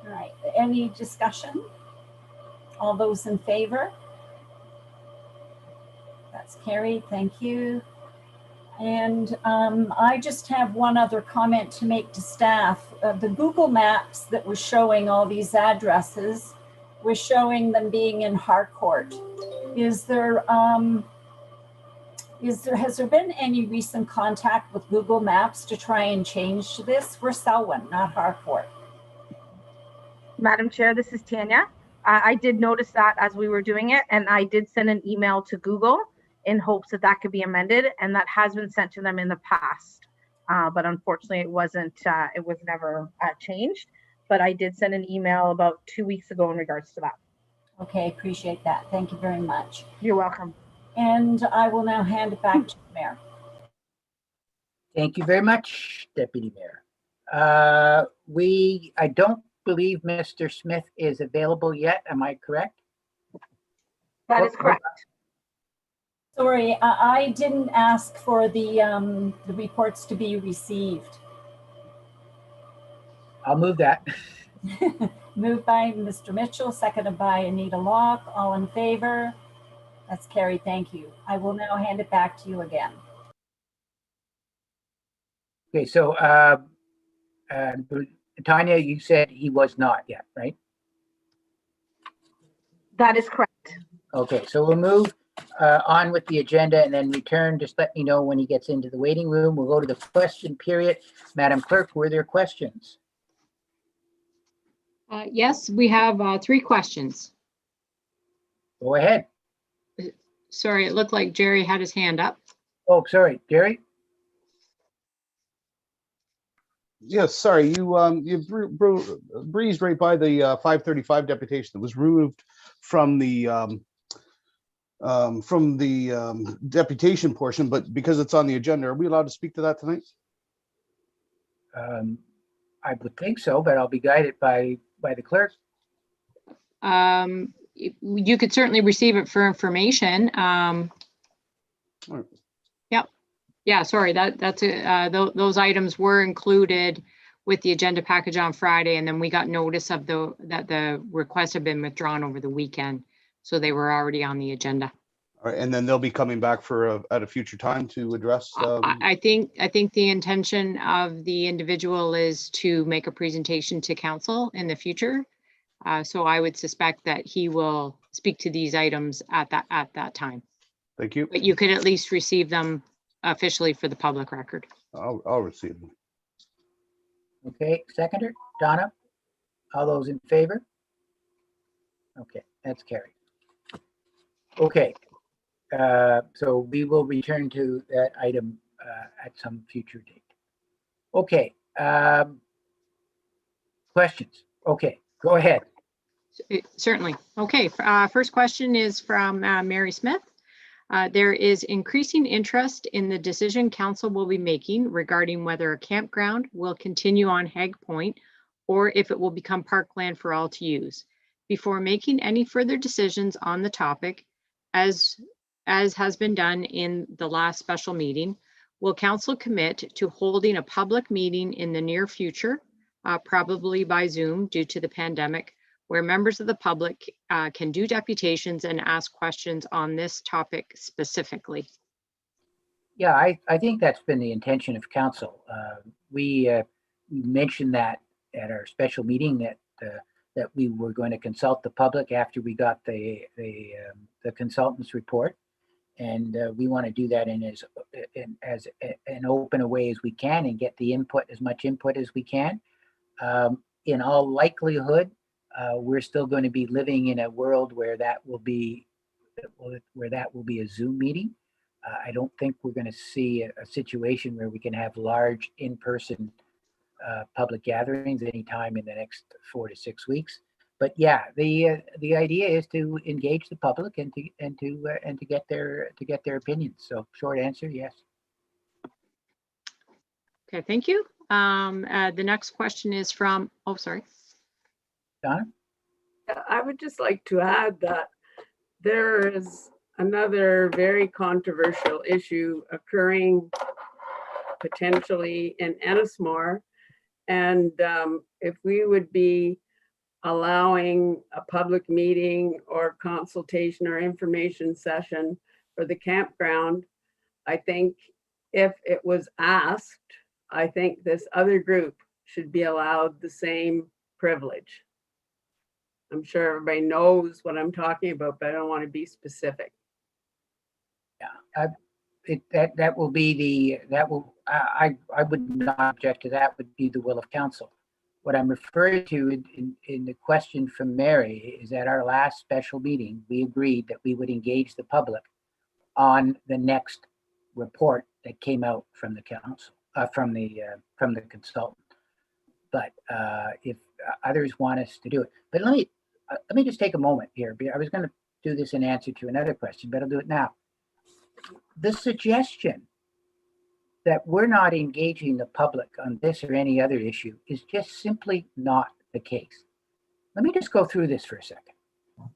All right. Any discussion? All those in favor? That's carried. Thank you. And I just have one other comment to make to staff. The Google Maps that was showing all these addresses was showing them being in Harcourt. Has there been any recent contact with Google Maps to try and change this? We're Selwyn, not Harcourt. Madam Chair, this is Tanya. I did notice that as we were doing it, and I did send an email to Google in hopes that that could be amended, and that has been sent to them in the past. But unfortunately, it was never changed. But I did send an email about 2 weeks ago in regards to that. Okay, appreciate that. Thank you very much. You're welcome. And I will now hand it back to the Mayor. Thank you very much, Deputy Mayor. I don't believe Mr. Smith is available yet. Am I correct? That is correct. Sorry, I didn't ask for the reports to be received. I'll move that. Moved by Mr. Mitchell, seconded by Anita Locke. All in favor? That's carried. Thank you. I will now hand it back to you again. Okay, so Tanya, you said he was not yet, right? That is correct. Okay, so we'll move on with the agenda and then return. Just let me know when he gets into the waiting room. We'll go to the question period. Madam Clerk, were there questions? Yes, we have 3 questions. Go ahead. Sorry, it looked like Jerry had his hand up. Oh, sorry, Jerry? Yes, sorry, you breezed right by the 535 deputation that was removed from the deputation portion, but because it's on the agenda, are we allowed to speak to that tonight? I would think so, but I'll be guided by the clerk. You could certainly receive it for information. Right. Yep. Yeah, sorry, those items were included with the agenda package on Friday, and then we got notice of that the requests have been withdrawn over the weekend, so they were already on the agenda. All right, and then they'll be coming back at a future time to address. I think the intention of the individual is to make a presentation to council in the future. So I would suspect that he will speak to these items at that time. Thank you. But you could at least receive them officially for the public record. I'll receive them. Okay, seconder, Donna, all those in favor? Okay, that's carried. Okay, so we will return to that item at some future date. Okay, questions? Okay, go ahead. Certainly. Okay, first question is from Mary Smith. There is increasing interest in the decision council will be making regarding whether a campground will continue on Hague Point or if it will become parkland for all to use. Before making any further decisions on the topic, as has been done in the last special meeting, Will council commit to holding a public meeting in the near future, probably by Zoom due to the pandemic, where members of the public can do deputations and ask questions on this topic specifically? Yeah, I think that's been the intention of council. We mentioned that at our special meeting that we were going to consult the public after we got the consultant's report, and we want to do that in as an open a way as we can and get the input, as much input as we can. In all likelihood, we're still going to be living in a world where that will be a Zoom meeting. I don't think we're going to see a situation where we can have large in-person public gatherings anytime in the next 4 to 6 weeks. But yeah, the idea is to engage the public and to get their opinions. So short answer, yes. Okay, thank you. The next question is from, oh, sorry. Donna? I would just like to add that there is another very controversial issue occurring potentially in Ennismore. And if we would be allowing a public meeting or consultation or information session for the campground, I think if it was asked, I think this other group should be allowed the same privilege. I'm sure everybody knows what I'm talking about, but I don't want to be specific. Yeah, that will be I would not object to that. Would be the will of council. What I'm referring to in the question from Mary is at our last special meeting, we agreed that we would engage the public on the next report that came out from the council, from the consultant. But if others want us to do it, but let me just take a moment here. I was going to do this in answer to another question, but I'll do it now. The suggestion that we're not engaging the public on this or any other issue is just simply not the case. Let me just go through this for a second.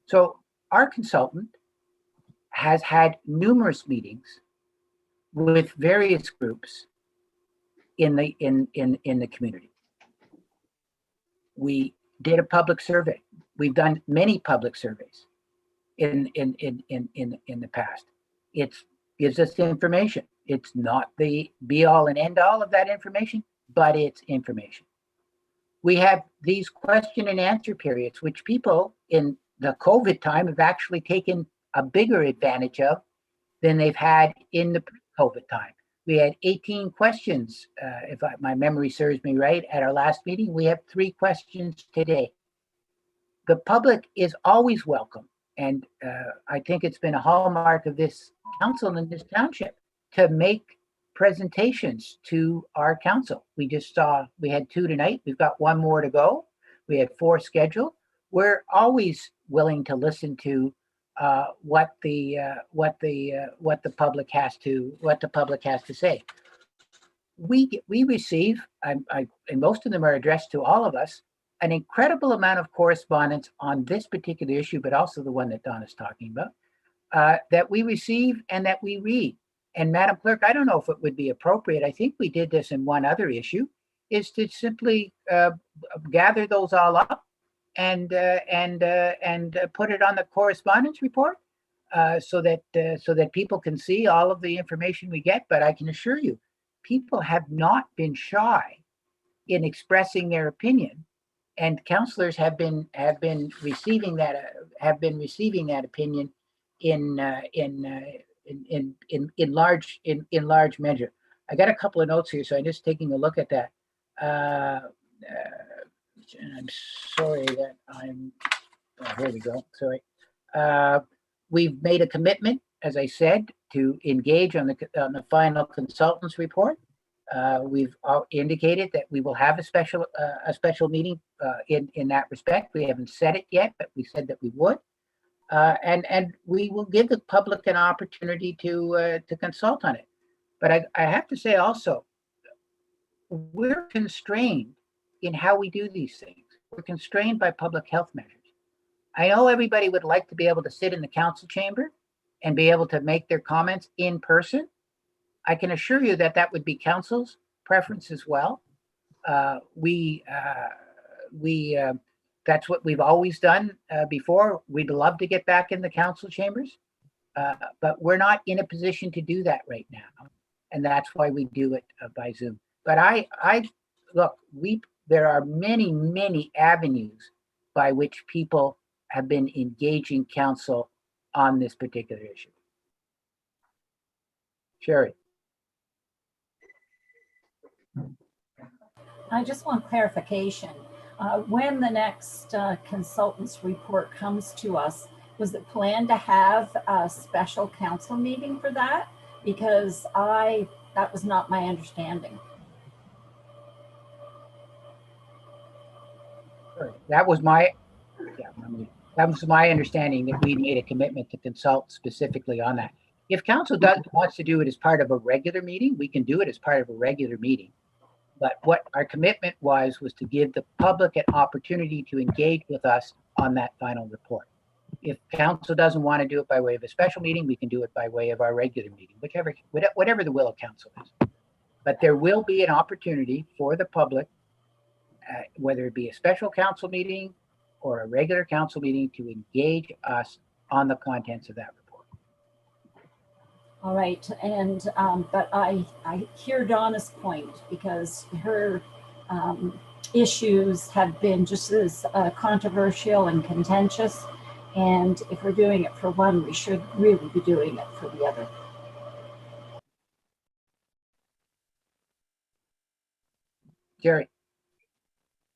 So our consultant has had numerous meetings with various groups in the community. We did a public survey. We've done many public surveys in the past. It gives us information. It's not the be all and end all of that information, but it's information. We have these question and answer periods, which people in the COVID time have actually taken a bigger advantage of than they've had in the pre-COVID time. We had 18 questions, if my memory serves me right, at our last meeting. We have 3 questions today. The public is always welcome. And I think it's been a hallmark of this council and this township to make presentations to our council. We had 2 tonight. We've got 1 more to go. We had 4 scheduled. We're always willing to listen to what the public has to say. We receive, and most of them are addressed to all of us, an incredible amount of correspondence on this particular issue, but also the one that Donna's talking about, that we receive and that we read. And Madam Clerk, I don't know if it would be appropriate. I think we did this in one other issue, is to simply gather those all up and put it on the correspondence report, so that people can see all of the information we get. But I can assure you, people have not been shy in expressing their opinion, and councillors have been receiving that opinion in large measure. I got a couple of notes here, so I'm just taking a look at that. And I'm sorry that here we go. Sorry. We've made a commitment, as I said, to engage on the final consultant's report. We've indicated that we will have a special meeting in that respect. We haven't said it yet, but we said that we would. And we will give the public an opportunity to consult on it. But I have to say also, we're constrained in how we do these things. We're constrained by public health measures. I know everybody would like to be able to sit in the council chamber and be able to make their comments in person, I can assure you that that would be council's preference as well. That's what we've always done before. We'd love to get back in the council chambers, but we're not in a position to do that right now. And that's why we do it by Zoom. But look, there are many, many avenues by which people have been engaging council on this particular issue. Sherry. I just want clarification. When the next consultant's report comes to us, was it planned to have a special council meeting for that? Because that was not my understanding. That was my understanding, that we made a commitment to consult specifically on that. If council wants to do it as part of a regular meeting, we can do it as part of a regular meeting. But what our commitment was to give the public an opportunity to engage with us on that final report. If council doesn't want to do it by way of a special meeting, we can do it by way of our regular meeting, whatever the will of council is. But there will be an opportunity for the public, whether it be a special council meeting or a regular council meeting, to engage us on the contents of that report. All right, and but I hear Donna's point, because her issues have been just as controversial and contentious. And if we're doing it for one, we should really be doing it for the other. Jerry.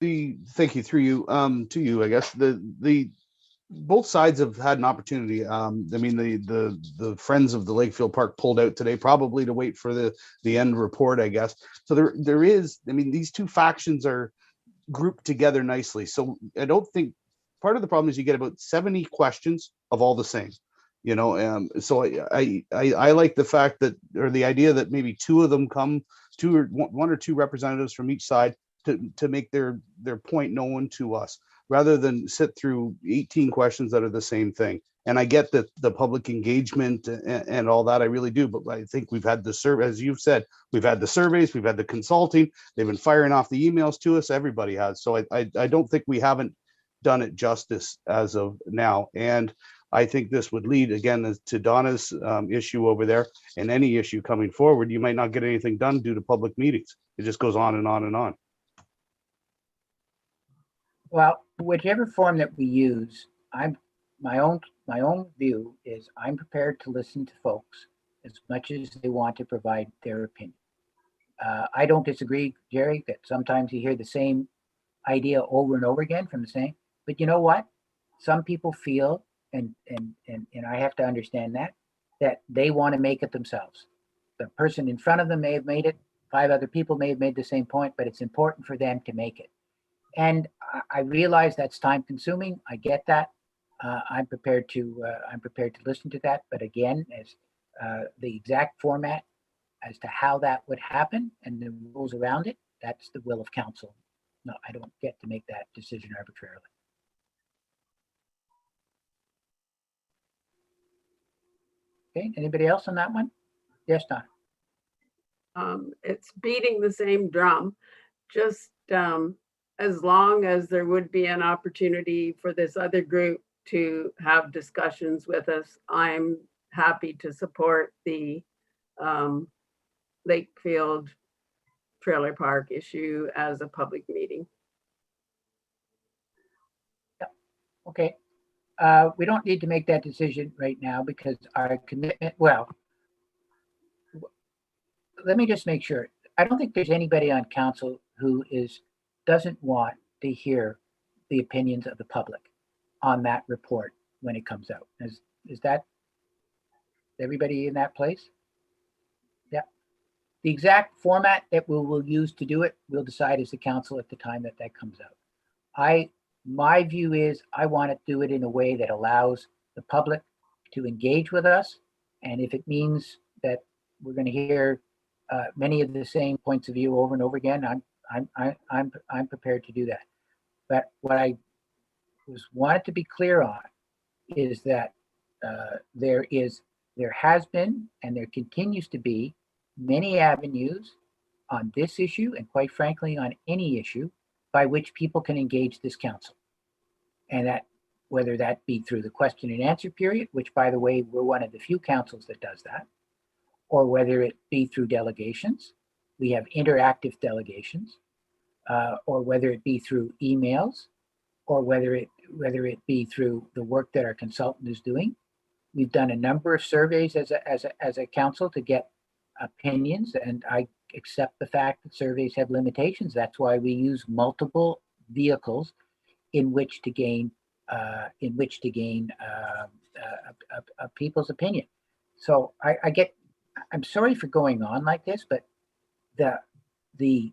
Thank you, through you, to you, I guess. Both sides have had an opportunity. I mean, the Friends of the Lakefield Park pulled out today, probably to wait for the end report, I guess. So there is, I mean, these two factions are grouped together nicely. So I don't think, part of the problem is you get about 70 questions of all the same, you know. So I like the fact that, or the idea that maybe two of them come, one or two representatives from each side to make their point known to us, rather than sit through 18 questions that are the same thing. And I get that the public engagement and all that, I really do. But I think we've had the survey, as you've said, we've had the surveys, we've had the consulting, they've been firing off the emails to us, everybody has. So I don't think we haven't done it justice as of now. And I think this would lead, again, to Donna's issue over there, and any issue coming forward, you might not get anything done due to public meetings. It just goes on and on and on. Well, whichever form that we use, my own view is I'm prepared to listen to folks as much as they want to provide their opinion. I don't disagree, Jerry, that sometimes you hear the same idea over and over again from the same, but you know what? Some people feel, and I have to understand that they want to make it themselves. The person in front of them may have made it, 5 other people may have made the same point, but it's important for them to make it. And I realize that's time consuming. I get that. I'm prepared to listen to that. But again, as the exact format as to how that would happen and the rules around it, that's the will of council. No, I don't get to make that decision arbitrarily. Okay, anybody else on that one? Yes, Don. It's beating the same drum, just as long as there would be an opportunity for this other group to have discussions with us, I'm happy to support the Lakefield Trailer Park issue as a public meeting. Yeah. Okay. We don't need to make that decision right now because our commitment, well, let me just make sure. I don't think there's anybody on council who doesn't want to hear the opinions of the public on that report when it comes out. Is that everybody in that place? Yeah. The exact format that we will use to do it, we'll decide as the council at the time that comes out. My view is I want to do it in a way that allows the public to engage with us. And if it means that we're going to hear many of the same points of view over and over again, I'm prepared to do that. But what I wanted to be clear on is that there has been and there continues to be many avenues on this issue and quite frankly on any issue by which people can engage this council. And that whether that be through the question and answer period, which by the way, we're one of the few councils that does that, or whether it be through delegations. We have interactive delegations, or whether it be through emails, or whether it be through the work that our consultant is doing. We've done a number of surveys as a council to get opinions, and I accept the fact that surveys have limitations. That's why we use multiple vehicles in which to gain people's opinion. So I'm sorry for going on like this, but the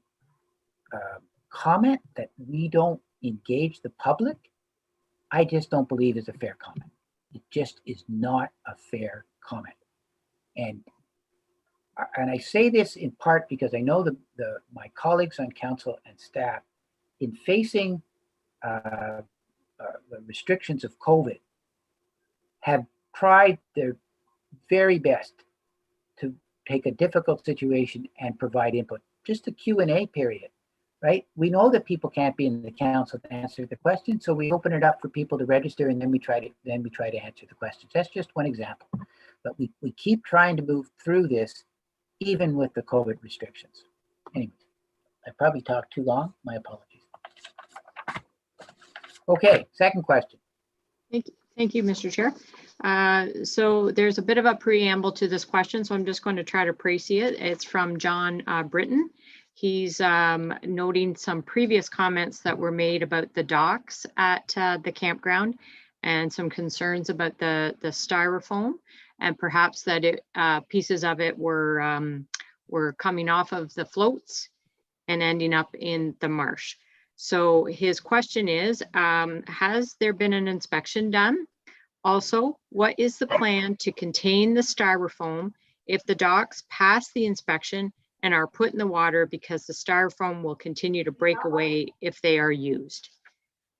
comment that we don't engage the public, I just don't believe is a fair comment. It just is not a fair comment. And I say this in part because I know my colleagues on council and staff, in facing the restrictions of COVID, have tried their very best to take a difficult situation and provide input. Just a Q&A period, right? We know that people can't be in the council to answer the question, so we open it up for people to register, and then we try to answer the questions. That's just one example. But we keep trying to move through this, even with the COVID restrictions. Anyway, I probably talked too long. My apologies. Okay, second question. Thank you, Mr. Chair. So there's a bit of a preamble to this question, so I'm just going to try to pre-see it. It's from John Britton. He's noting some previous comments that were made about the docks at the campground and some concerns about the styrofoam, and perhaps that pieces of it were coming off of the floats and ending up in the marsh. So his question is, has there been an inspection done? Also, what is the plan to contain the styrofoam if the docks pass the inspection and are put in the water, because the styrofoam will continue to break away if they are used?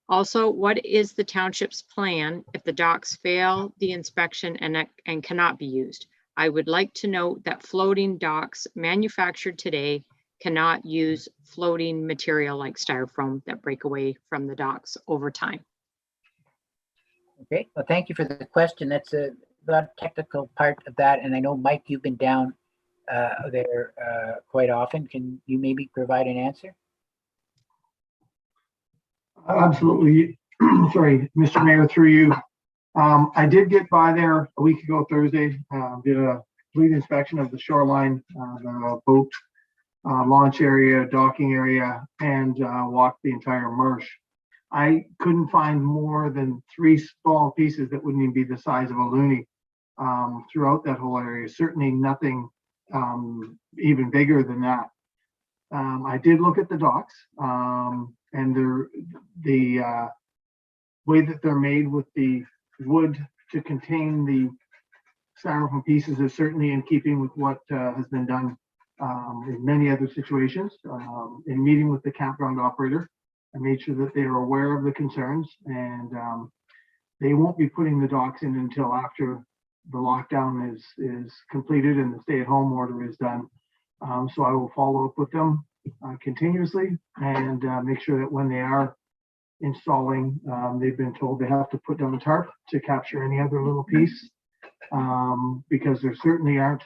Also, what is the township's plan if the docks fail the inspection and cannot be used? I would like to note that floating docks manufactured today cannot use floating material like styrofoam that break away from the docks over time. Okay, well, thank you for the question. That's a technical part of that. And I know, Mike, you've been down there quite often. Can you maybe provide an answer? Absolutely. Sorry, Mr. Mayor, through you. I did get by there a week ago Thursday, did a complete inspection of the shoreline, the boat launch area, docking area, and walked the entire marsh. I couldn't find more than 3 small pieces that wouldn't even be the size of a loonie throughout that whole area. Certainly nothing even bigger than that. I did look at the docks, and the way that they're made with the wood to contain the styrofoam pieces is certainly in keeping with what has been done in many other situations. In meeting with the campground operator, I made sure that they are aware of the concerns, and they won't be putting the docks in until after the lockdown is completed and the stay-at-home order is done. So I will follow up with them continuously and make sure that when they are installing, they've been told they have to put down a tarp to capture any other little piece, because there certainly aren't.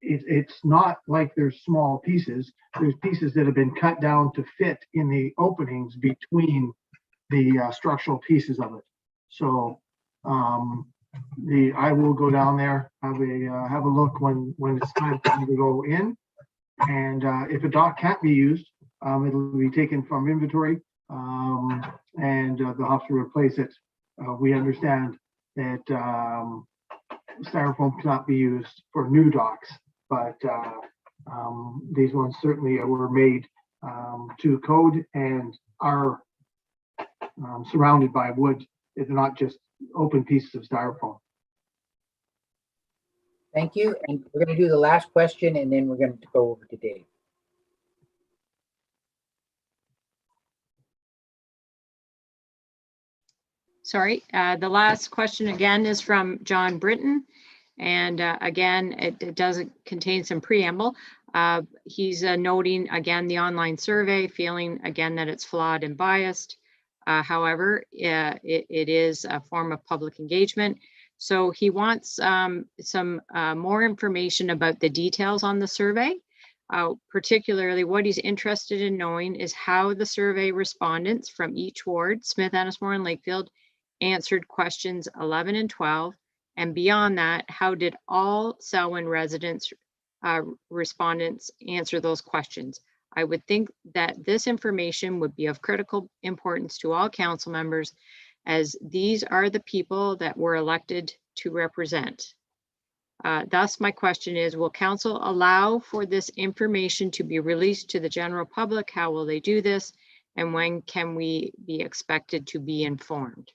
It's not like there's small pieces. There's pieces that have been cut down to fit in the openings between the structural pieces of it. So I will go down there, have a look when it's time for me to go in, and if a dock can't be used, it'll be taken from inventory, and they'll have to replace it. We understand that styrofoam cannot be used for new docks, but these ones certainly were made to code and are surrounded by wood. They're not just open pieces of styrofoam. Thank you. And we're going to do the last question, and then we're going to go over to Dave. Sorry, the last question again is from John Britton. And again, it does contain some preamble. He's noting again the online survey, feeling again that it's flawed and biased. However, it is a form of public engagement. So he wants some more information about the details on the survey. Particularly what he's interested in knowing is how the survey respondents from each ward, Smith, Ennismore, and Lakefield, answered questions 11 and 12. And beyond that, how did all Selwyn residents respondents answer those questions? I would think that this information would be of critical importance to all council members, as these are the people that were elected to represent. Thus, my question is, will council allow for this information to be released to the general public? How will they do this? And when can we be expected to be informed?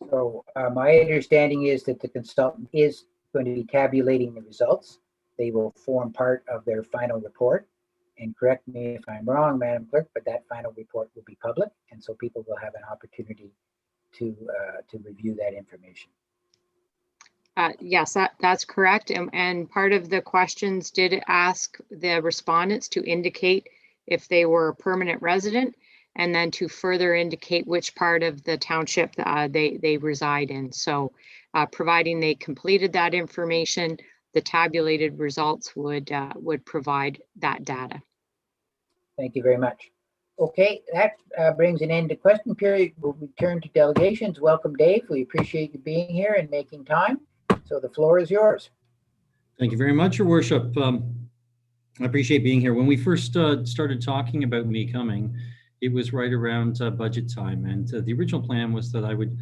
So my understanding is that the consultant is going to be tabulating the results. They will form part of their final report. And correct me if I'm wrong, Madam Clerk, but that final report will be public. And so people will have an opportunity to review that information. Yes, that's correct. And part of the questions did ask the respondents to indicate if they were a permanent resident, and then to further indicate which part of the township they reside in. So providing they completed that information, the tabulated results would provide that data. Thank you very much. Okay, that brings an end to question period. We'll return to delegations. Welcome, Dave. We appreciate you being here and making time. So the floor is yours. Thank you very much, Your Worship. I appreciate being here. When we first started talking about me coming, it was right around budget time. And the original plan was that I would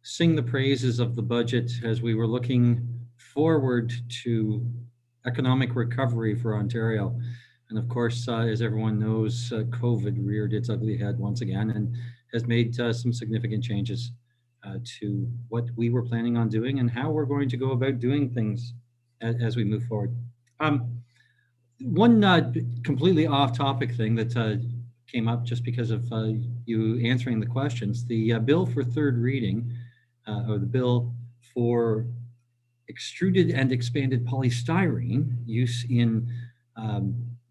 sing the praises of the budget as we were looking forward to economic recovery for Ontario. And of course, as everyone knows, COVID reared its ugly head once again and has made some significant changes to what we were planning on doing and how we're going to go about doing things as we move forward. One completely off-topic thing that came up just because of you answering the questions, the bill for third reading, or the bill for extruded and expanded polystyrene use in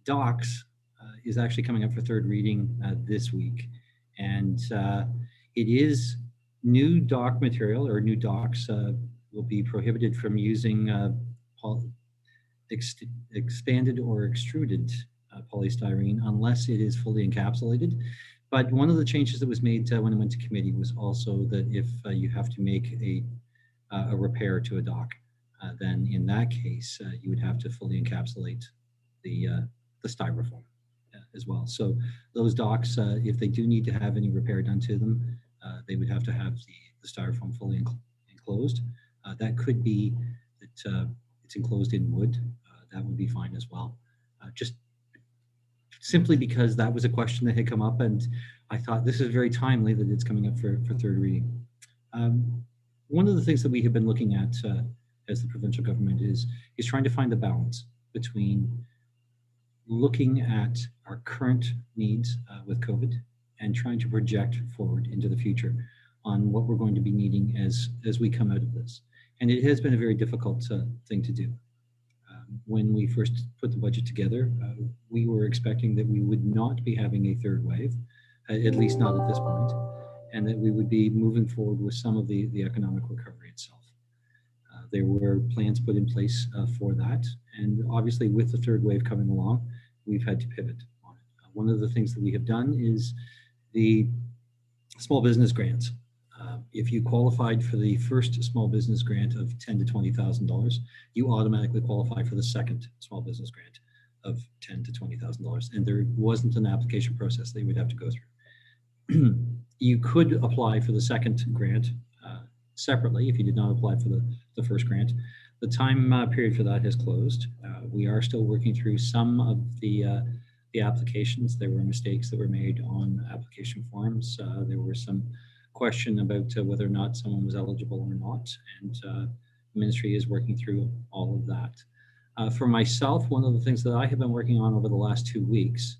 docks is actually coming up for third reading this week. And it is new dock material, or new docks will be prohibited from using expanded or extruded polystyrene unless it is fully encapsulated. But one of the changes that was made when it went to committee was also that if you have to make a repair to a dock, then in that case, you would have to fully encapsulate the styrofoam as well. So those docks, if they do need to have any repair done to them, they would have to have the styrofoam fully enclosed. That could be that it's enclosed in wood. That would be fine as well. Just simply because that was a question that had come up, and I thought this is very timely that it's coming up for third reading. One of the things that we have been looking at as the provincial government is trying to find the balance between looking at our current needs with COVID and trying to project forward into the future on what we're going to be needing as we come out of this. And it has been a very difficult thing to do. When we first put the budget together, we were expecting that we would not be having a third wave, at least not at this point, and that we would be moving forward with some of the economic recovery itself. There were plans put in place for that, and obviously with the third wave coming along, we've had to pivot on it. One of the things that we have done is the small business grants. If you qualified for the first small business grant of $10,000 to $20,000, you automatically qualify for the second small business grant of $10,000 to $20,000, and there wasn't an application process that you would have to go through. You could apply for the second grant separately if you did not apply for the first grant. The time period for that has closed. We are still working through some of the applications. There were mistakes that were made on application forms. There were some question about whether or not someone was eligible or not, and the ministry is working through all of that. For myself, one of the things that I have been working on over the last 2 weeks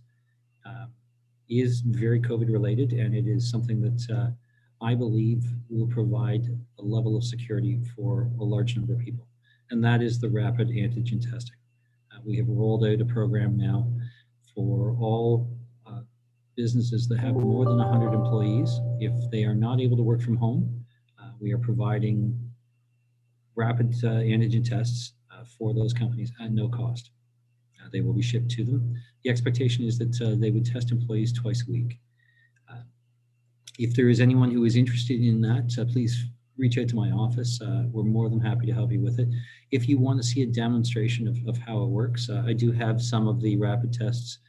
is very COVID related, and it is something that I believe will provide a level of security for a large number of people. and that is the rapid antigen testing. We have rolled out a program now for all businesses that have more than 100 employees. If they are not able to work from home, we are providing rapid antigen tests for those companies at no cost. They will be shipped to them. The expectation is that they would test employees twice a week. If there is anyone who is interested in that, please reach out to my office. We're more than happy to help you with it. If you want to see a demonstration of how it works, I do have some of the rapid tests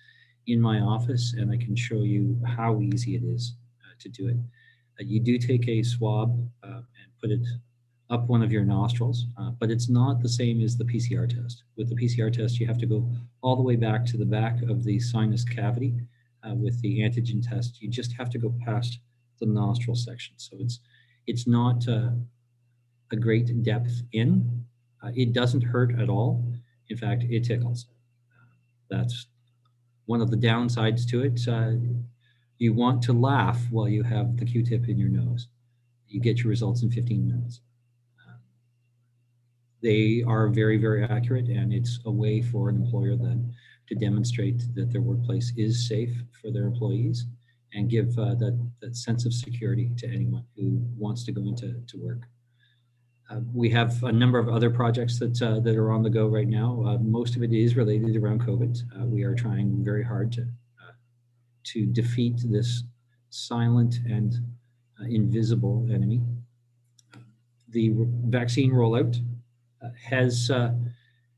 in my office, and I can show you how easy it is to do it. You do take a swab and put it up one of your nostrils, but it's not the same as the PCR test. With the PCR test, you have to go all the way back to the back of the sinus cavity. With the antigen test, you just have to go past the nostril section. So it's not a great depth in. It doesn't hurt at all. In fact, it tickles. That's one of the downsides to it. You want to laugh while you have the Q-tip in your nose. You get your results in 15 minutes. They are very, very accurate, and it's a way for an employer then to demonstrate that their workplace is safe for their employees and give that sense of security to anyone who wants to go into work. We have a number of other projects that are on the go right now. Most of it is related around COVID. We are trying very hard to defeat this silent and invisible enemy. The vaccine rollout has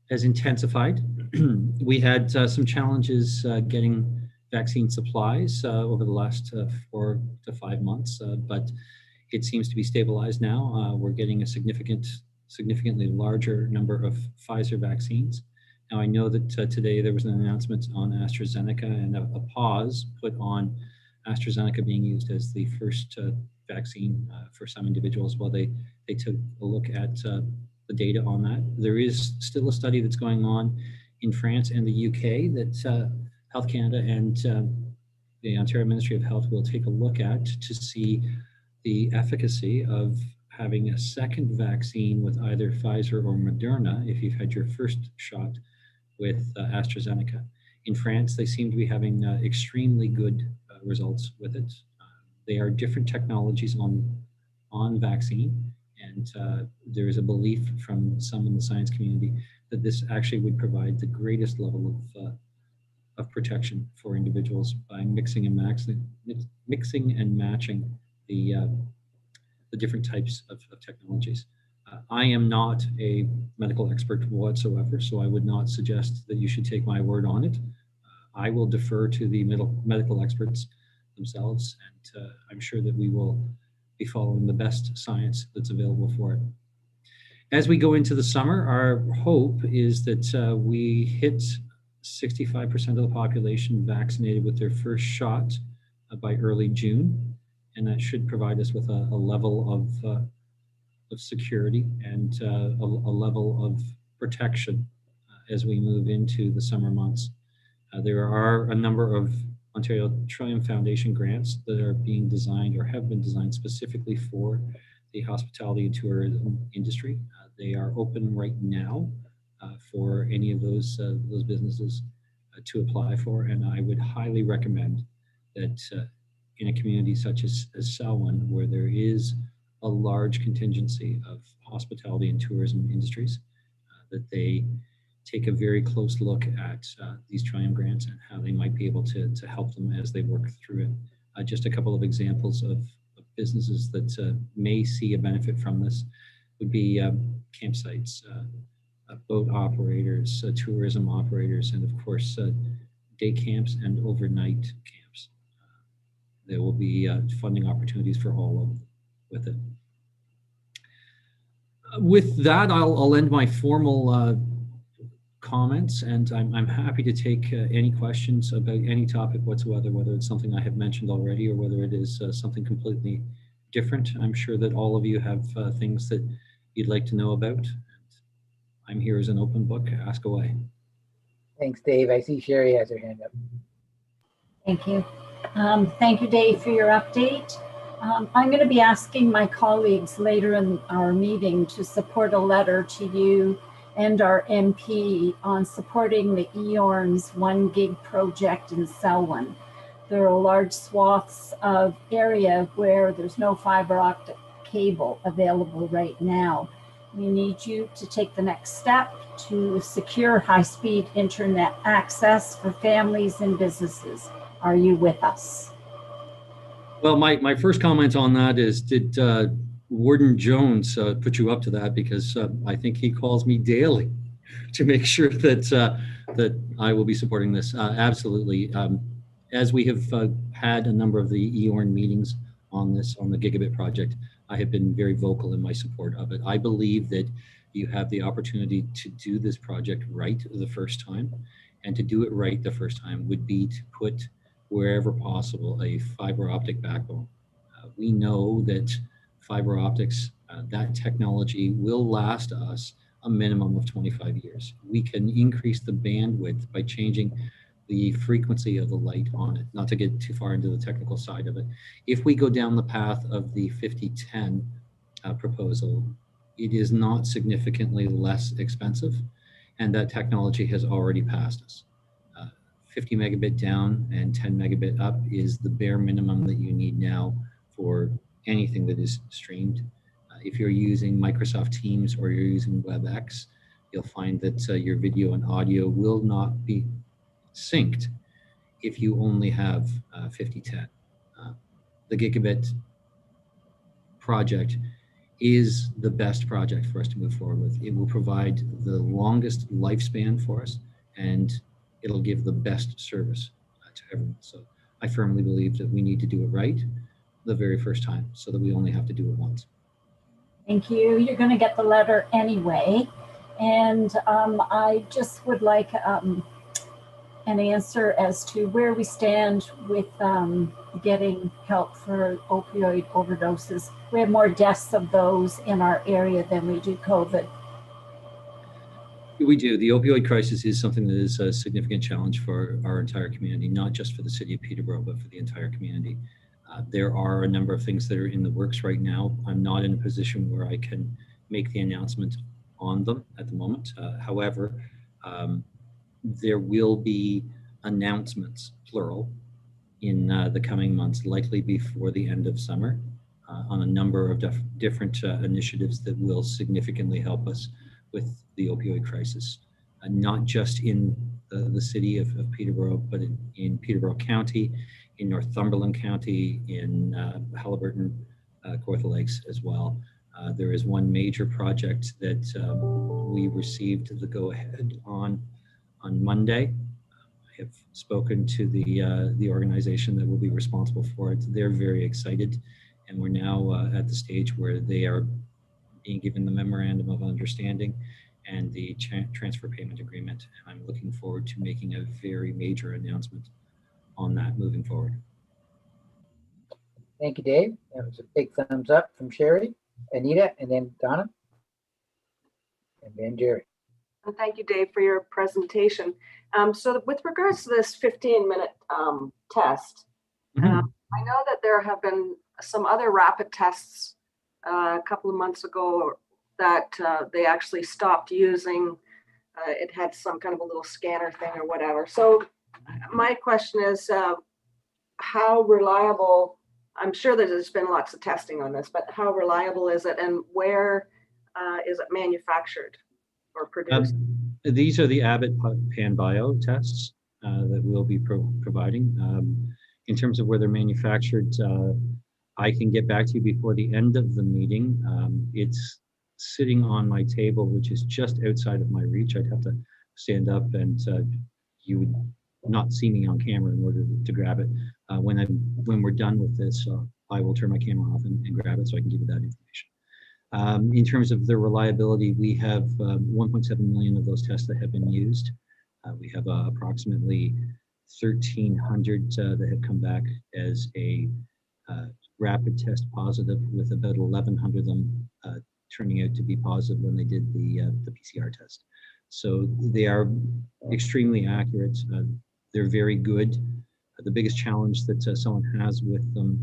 intensified. We had some challenges getting vaccine supplies over the last 4 to 5 months, but it seems to be stabilized now. We're getting a significantly larger number of Pfizer vaccines. Now, I know that today there was an announcement on AstraZeneca and a pause put on AstraZeneca being used as the first vaccine for some individuals while they took a look at the data on that. There is still a study that's going on in France and the UK that Health Canada and the Ontario Ministry of Health will take a look at to see the efficacy of having a second vaccine with either Pfizer or Moderna if you've had your first shot with AstraZeneca. In France, they seem to be having extremely good results with it. They are different technologies on vaccine, and there is a belief from some in the science community that this actually would provide the greatest level of protection for individuals by mixing and matching the different types of technologies. I am not a medical expert whatsoever, so I would not suggest that you should take my word on it. I will defer to the medical experts themselves, and I'm sure that we will be following the best science that's available for it. As we go into the summer, our hope is that we hit 65% of the population vaccinated with their first shot by early June, and that should provide us with a level of security and a level of protection as we move into the summer months. There are a number of Ontario Trillium Foundation grants that are being designed or have been designed specifically for the hospitality and tourism industry. They are open right now for any of those businesses to apply for, and I would highly recommend that in a community such as Selwyn, where there is a large contingency of hospitality and tourism industries, that they take a very close look at these Trillium grants and how they might be able to help them as they work through it. Just a couple of examples of businesses that may see a benefit from this would be campsites, boat operators, tourism operators, and of course, day camps and overnight camps. There will be funding opportunities for all of them with it. With that, I'll end my formal comments, and I'm happy to take any questions about any topic whatsoever, whether it's something I have mentioned already or whether it is something completely different. I'm sure that all of you have things that you'd like to know about. I'm here as an open book. Ask away. Thanks, Dave. I see Sherry has her hand up. Thank you. Thank you, Dave, for your update. I'm going to be asking my colleagues later in our meeting to support a letter to you and our MP on supporting the EORN's 1 gig project in Selwyn. There are large swaths of area where there's no fiber optic cable available right now. We need you to take the next step to secure high-speed internet access for families and businesses. Are you with us? Well, my first comment on that is, did Warden Jones put you up to that? Because I think he calls me daily to make sure that that I will be supporting this. Absolutely. As we have had a number of the EORN meetings on this, on the Gigabit project, I have been very vocal in my support of it. I believe that you have the opportunity to do this project right the first time, and to do it right the first time would be to put wherever possible a fiber optic backbone. We know that fiber optics, that technology will last us a minimum of 25 years. We can increase the bandwidth by changing the frequency of the light on it, not to get too far into the technical side of it. If we go down the path of the 5010 proposal, it is not significantly less expensive, and that technology has already passed us. 50 megabit down and 10 megabit up is the bare minimum that you need now for anything that is streamed. If you're using Microsoft Teams or you're using WebEx, you'll find that your video and audio will not be synced if you only have 5010. The Gigabit project is the best project for us to move forward with. It will provide the longest lifespan for us, and it'll give the best service to everyone. So I firmly believe that we need to do it right the very first time, so that we only have to do it once. Thank you. You're going to get the letter anyway. And I just would like an answer as to where we stand with getting help for opioid overdoses. We have more deaths of those in our area than we do COVID. We do. The opioid crisis is something that is a significant challenge for our entire community, not just for the city of Peterborough, but for the entire community. There are a number of things that are in the works right now. I'm not in a position where I can make the announcement on them at the moment. However, there will be announcements, plural, in the coming months, likely before the end of summer, on a number of different initiatives that will significantly help us with the opioid crisis, not just in the city of Peterborough, but in Peterborough County, in Northumberland County, in Halliburton, Kawartha Lakes as well. There is one major project that we received the go-ahead on Monday. I have spoken to the organization that will be responsible for it. They're very excited, and we're now at the stage where they are being given the memorandum of understanding and the transfer payment agreement. And I'm looking forward to making a very major announcement on that moving forward. Thank you, Dave. That was a big thumbs up from Sherry, Anita, and then Donna, and then Jerry. And thank you, Dave, for your presentation. So with regards to this 15-minute test, I know that there have been some other rapid tests a couple of months ago that they actually stopped using. It had some kind of a little scanner thing or whatever. So my question is, how reliable, I'm sure that there's been lots of testing on this, but how reliable is it, and where is it manufactured or produced? These are the Abbott PanBio tests that we'll be providing. In terms of where they're manufactured, I can get back to you before the end of the meeting. It's sitting on my table, which is just outside of my reach. I'd have to stand up, and you would not see me on camera in order to grab it. When we're done with this, I will turn my camera off and grab it so I can give you that information. In terms of the reliability, we have 1.7 million of those tests that have been used. We have approximately 1,300 that have come back as a rapid test positive, with about 1,100 of them turning out to be positive when they did the PCR test. So they are extremely accurate. They're very good. The biggest challenge that someone has with them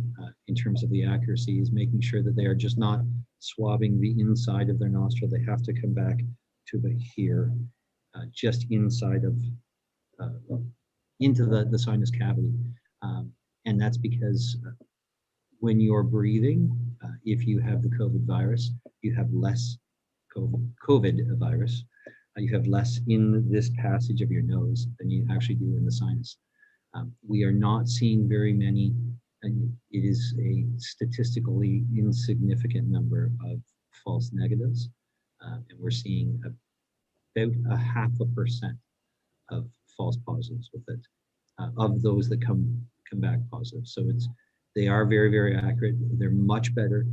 in terms of the accuracy is making sure that they are just not swabbing the inside of their nostril. They have to come back about here, just inside of, well, into the sinus cavity. And that's because when you're breathing, if you have the COVID virus, you have less COVID virus. You have less in this passage of your nose than you actually do in the sinus. We are not seeing very many, and it is a statistically insignificant number of false negatives. And we're seeing about 0.5% of false positives with it, of those that come back positive. So they are very, very accurate. They're much better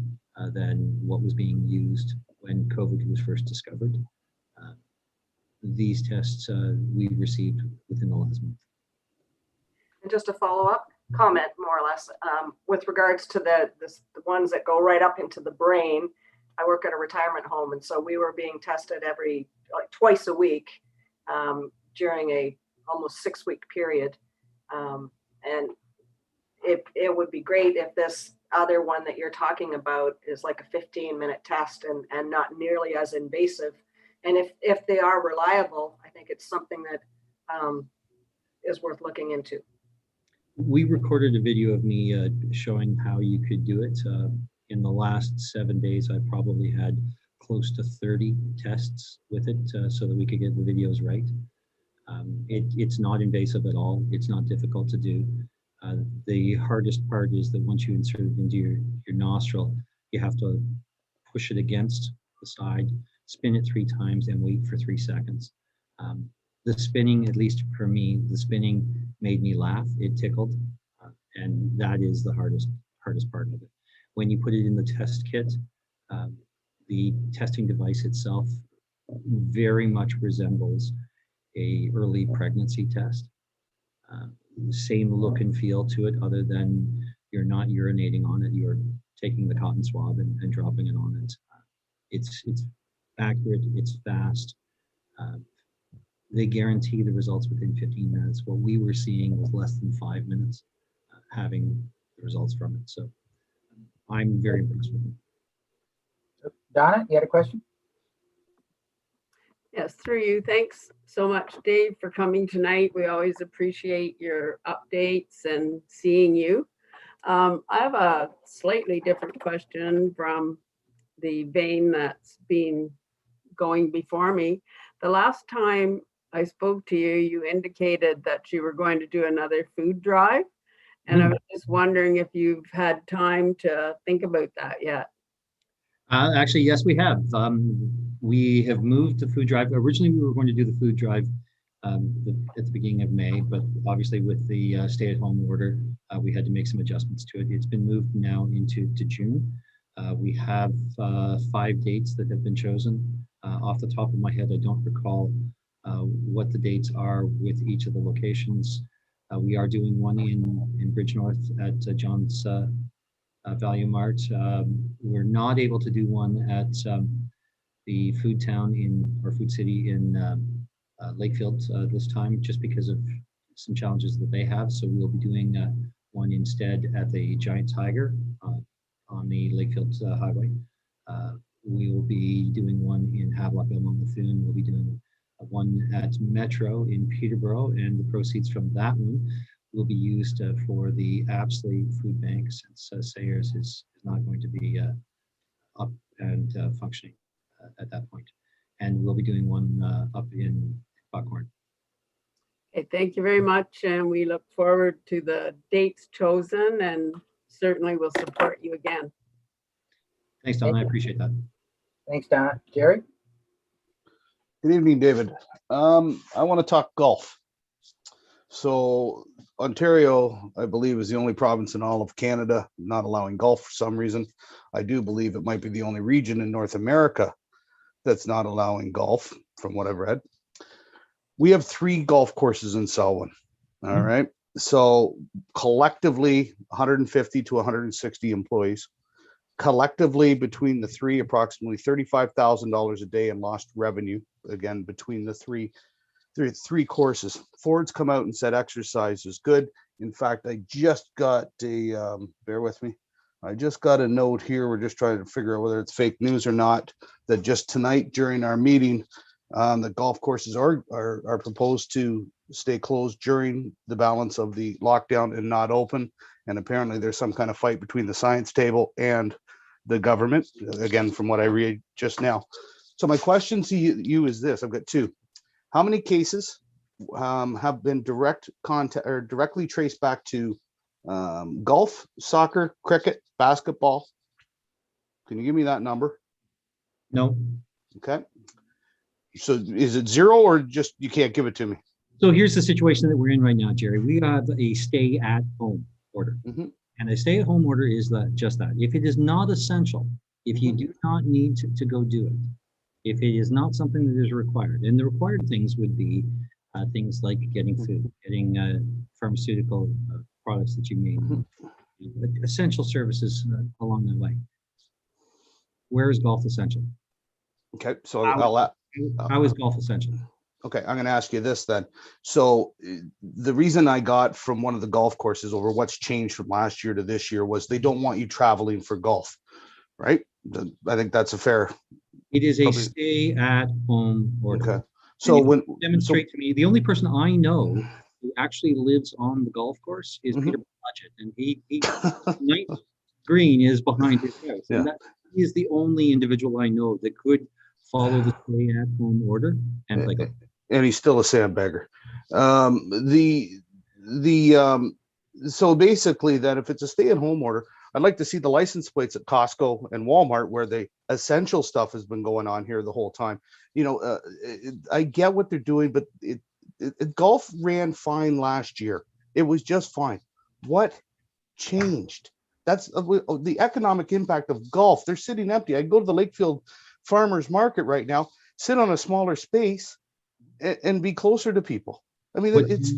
than what was being used when COVID was first discovered. These tests we received within the last month. And just a follow-up comment, more or less, with regards to the ones that go right up into the brain. I work at a retirement home, and so we were being tested twice a week during a almost 6-week period. And it would be great if this other one that you're talking about is like a 15-minute test and not nearly as invasive. And if they are reliable, I think it's something that is worth looking into. We recorded a video of me showing how you could do it. In the last 7 days, I probably had close to 30 tests with it so that we could get the videos right. It's not invasive at all. It's not difficult to do. The hardest part is that once you insert it into your nostril, you have to push it against the side, spin it 3 times, and wait for 3 seconds. The spinning, at least for me, the spinning made me laugh. It tickled, and that is the hardest part of it. When you put it in the test kit, the testing device itself very much resembles a early pregnancy test. Same look and feel to it, other than you're not urinating on it. You're taking the cotton swab and dropping it on it. It's accurate. It's fast. They guarantee the results within 15 minutes. What we were seeing was less than 5 minutes having the results from it. So I'm very impressed with it. Donna, you had a question? Yes, through you. Thanks so much, Dave, for coming tonight. We always appreciate your updates and seeing you. I have a slightly different question from the vein that's been going before me. The last time I spoke to you, you indicated that you were going to do another food drive. And I was just wondering if you've had time to think about that yet. Actually, yes, we have. We have moved the food drive. Originally, we were going to do the food drive at the beginning of May, but obviously with the stay-at-home order, we had to make some adjustments to it. It's been moved now into June. We have 5 dates that have been chosen. Off the top of my head, I don't recall what the dates are with each of the locations. We are doing one in Bridgenorth at John's Value Mart. We're not able to do one at the Food Town or Food City in Lakefield this time, just because of some challenges that they have. So we'll be doing one instead at the Giant Tiger on the Lakefield Highway. We will be doing one in Havelock Belmont Methuen. We'll be doing one at Metro in Peterborough, and the proceeds from that one will be used for the Apsley Food Bank, since Sayers is not going to be up and functioning at that point. And we'll be doing one up in Buckhorn. Okay, thank you very much. And we look forward to the dates chosen, and certainly will support you again. Thanks, Donna. I appreciate that. Thanks, Donna. Jerry? Good evening, David. I want to talk golf. So Ontario, I believe, is the only province in all of Canada not allowing golf for some reason. I do believe it might be the only region in North America that's not allowing golf, from what I've read. We have 3 golf courses in Selwyn. All right. So collectively, 150 to 160 employees. Collectively, between the 3, approximately $35,000 a day in lost revenue. Again, between the three courses. Ford's come out and said exercise is good. In fact, I just got a, bear with me. I just got a note here. We're just trying to figure out whether it's fake news or not, that just tonight during our meeting, The golf courses are proposed to stay closed during the balance of the lockdown and not open. And apparently there's some kind of fight between the science table and the government, again, from what I read just now. So my question to you is this: I've got two. How many cases have been direct contact or directly traced back to golf, soccer, cricket, basketball? Can you give me that number? No. Okay. So is it zero, or just you can't give it to me? So here's the situation that we're in right now, Jerry. We have a stay-at-home order. Mhm. And a stay-at-home order is just that. If it is not essential, if you do not need to go do it, if it is not something that is required, and the required things would be things like getting food, getting pharmaceutical products that you need, essential services along that way. Where is golf essential? Okay, so how is golf essential? Okay, I'm going to ask you this then. So the reason I got from one of the golf courses over what's changed from last year to this year was they don't want you traveling for golf, right? I think that's a fair. It is a stay-at-home order. Okay. So when demonstrate to me, the only person I know who actually lives on the golf course is Peter Blodgett, and he Ninth Green is behind his house. Yeah. And that is the only individual I know that could follow the stay-at-home order and play golf. And he's still a sandbagger. So basically, that if it's a stay-at-home order, I'd like to see the license plates at Costco and Walmart where the essential stuff has been going on here the whole time. You know, I get what they're doing, but golf ran fine last year. It was just fine. What changed? That's the economic impact of golf. They're sitting empty. I go to the Lakefield Farmers Market right now, sit on a smaller space, and be closer to people. I mean, it's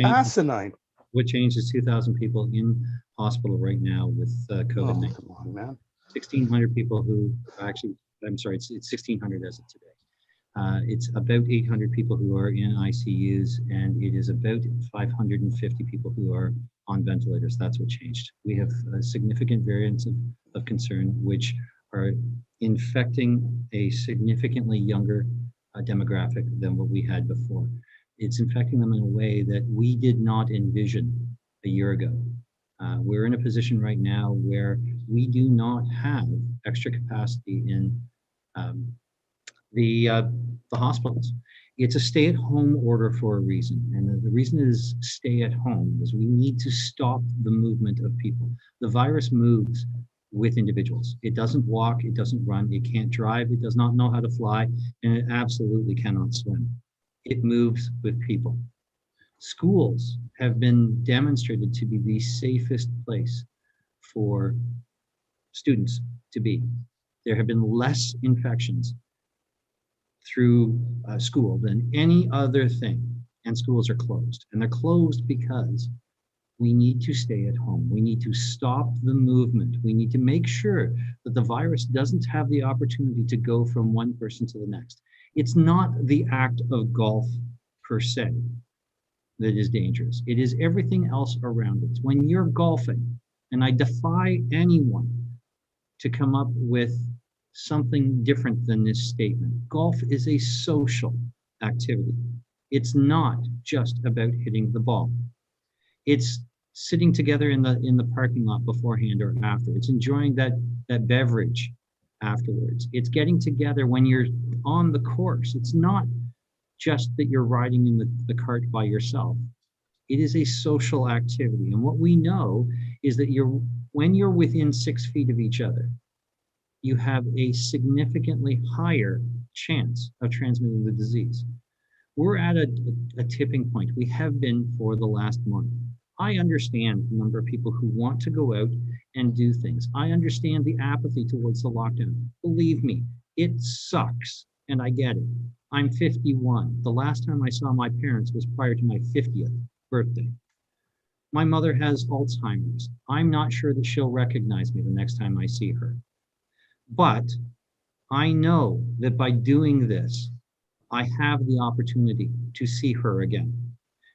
asinine. What changed is 2,000 people in hospital right now with COVID-19. Oh, come on, man. 1,600 people who actually, I'm sorry, it's 1,600 as of today. It's about 800 people who are in ICUs, and it is about 550 people who are on ventilators. That's what changed. We have a significant variants of concern, which are infecting a significantly younger demographic than what we had before. It's infecting them in a way that we did not envision a year ago. We're in a position right now where we do not have extra capacity in the hospitals. It's a stay-at-home order for a reason, and the reason is stay at home is we need to stop the movement of people. The virus moves with individuals. It doesn't walk, it doesn't run, it can't drive, it does not know how to fly, and it absolutely cannot swim. It moves with people. Schools have been demonstrated to be the safest place for students to be. There have been less infections through school than any other thing, and schools are closed. And they're closed because we need to stay at home. We need to stop the movement. We need to make sure that the virus doesn't have the opportunity to go from one person to the next. It's not the act of golf per se that is dangerous. It is everything else around it. When you're golfing, and I defy anyone to come up with something different than this statement. Golf is a social activity. It's not just about hitting the ball. It's sitting together in the parking lot beforehand or after. It's enjoying that beverage afterwards. It's getting together when you're on the course. It's not just that you're riding in the cart by yourself. It is a social activity. And what we know is that when you're within 6 feet of each other, you have a significantly higher chance of transmitting the disease. We're at a tipping point. We have been for the last month. I understand the number of people who want to go out and do things. I understand the apathy towards the lockdown. Believe me, it sucks, and I get it. I'm 51. The last time I saw my parents was prior to my 50th birthday. My mother has Alzheimer's. I'm not sure that she'll recognize me the next time I see her. But I know that by doing this, I have the opportunity to see her again.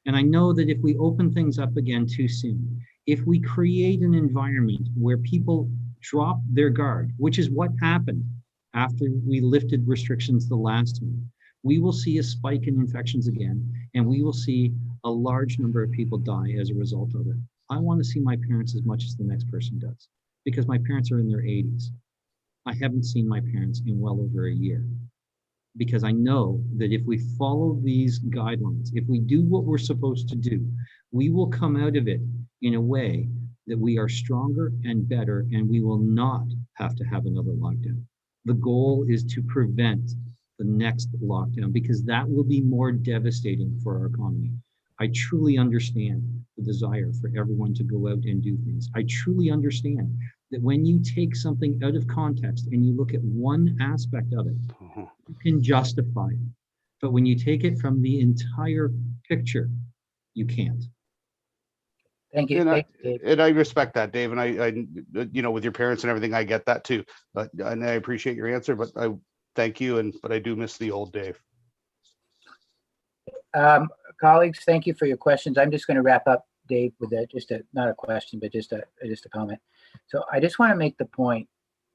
And I know that if we open things up again too soon, if we create an environment where people drop their guard, which is what happened after we lifted restrictions the last time, we will see a spike in infections again, and we will see a large number of people die as a result of it. I want to see my parents as much as the next person does, because my parents are in their 80s. I haven't seen my parents in well over a year, because I know that if we follow these guidelines, if we do what we're supposed to do, we will come out of it in a way that we are stronger and better, and we will not have to have another lockdown. The goal is to prevent the next lockdown, because that will be more devastating for our economy. I truly understand the desire for everyone to go out and do things. I truly understand that when you take something out of context and you look at one aspect of it, you can justify it. But when you take it from the entire picture, you can't. Thank you. And Thank you, Dave. I respect that, Dave. And I, you know, with your parents and everything, I get that too. But and I appreciate your answer. But I thank you. But I do miss the old Dave. Colleagues, thank you for your questions. I'm just going to wrap up, Dave, with not a question, but just a comment. So I just want to make the point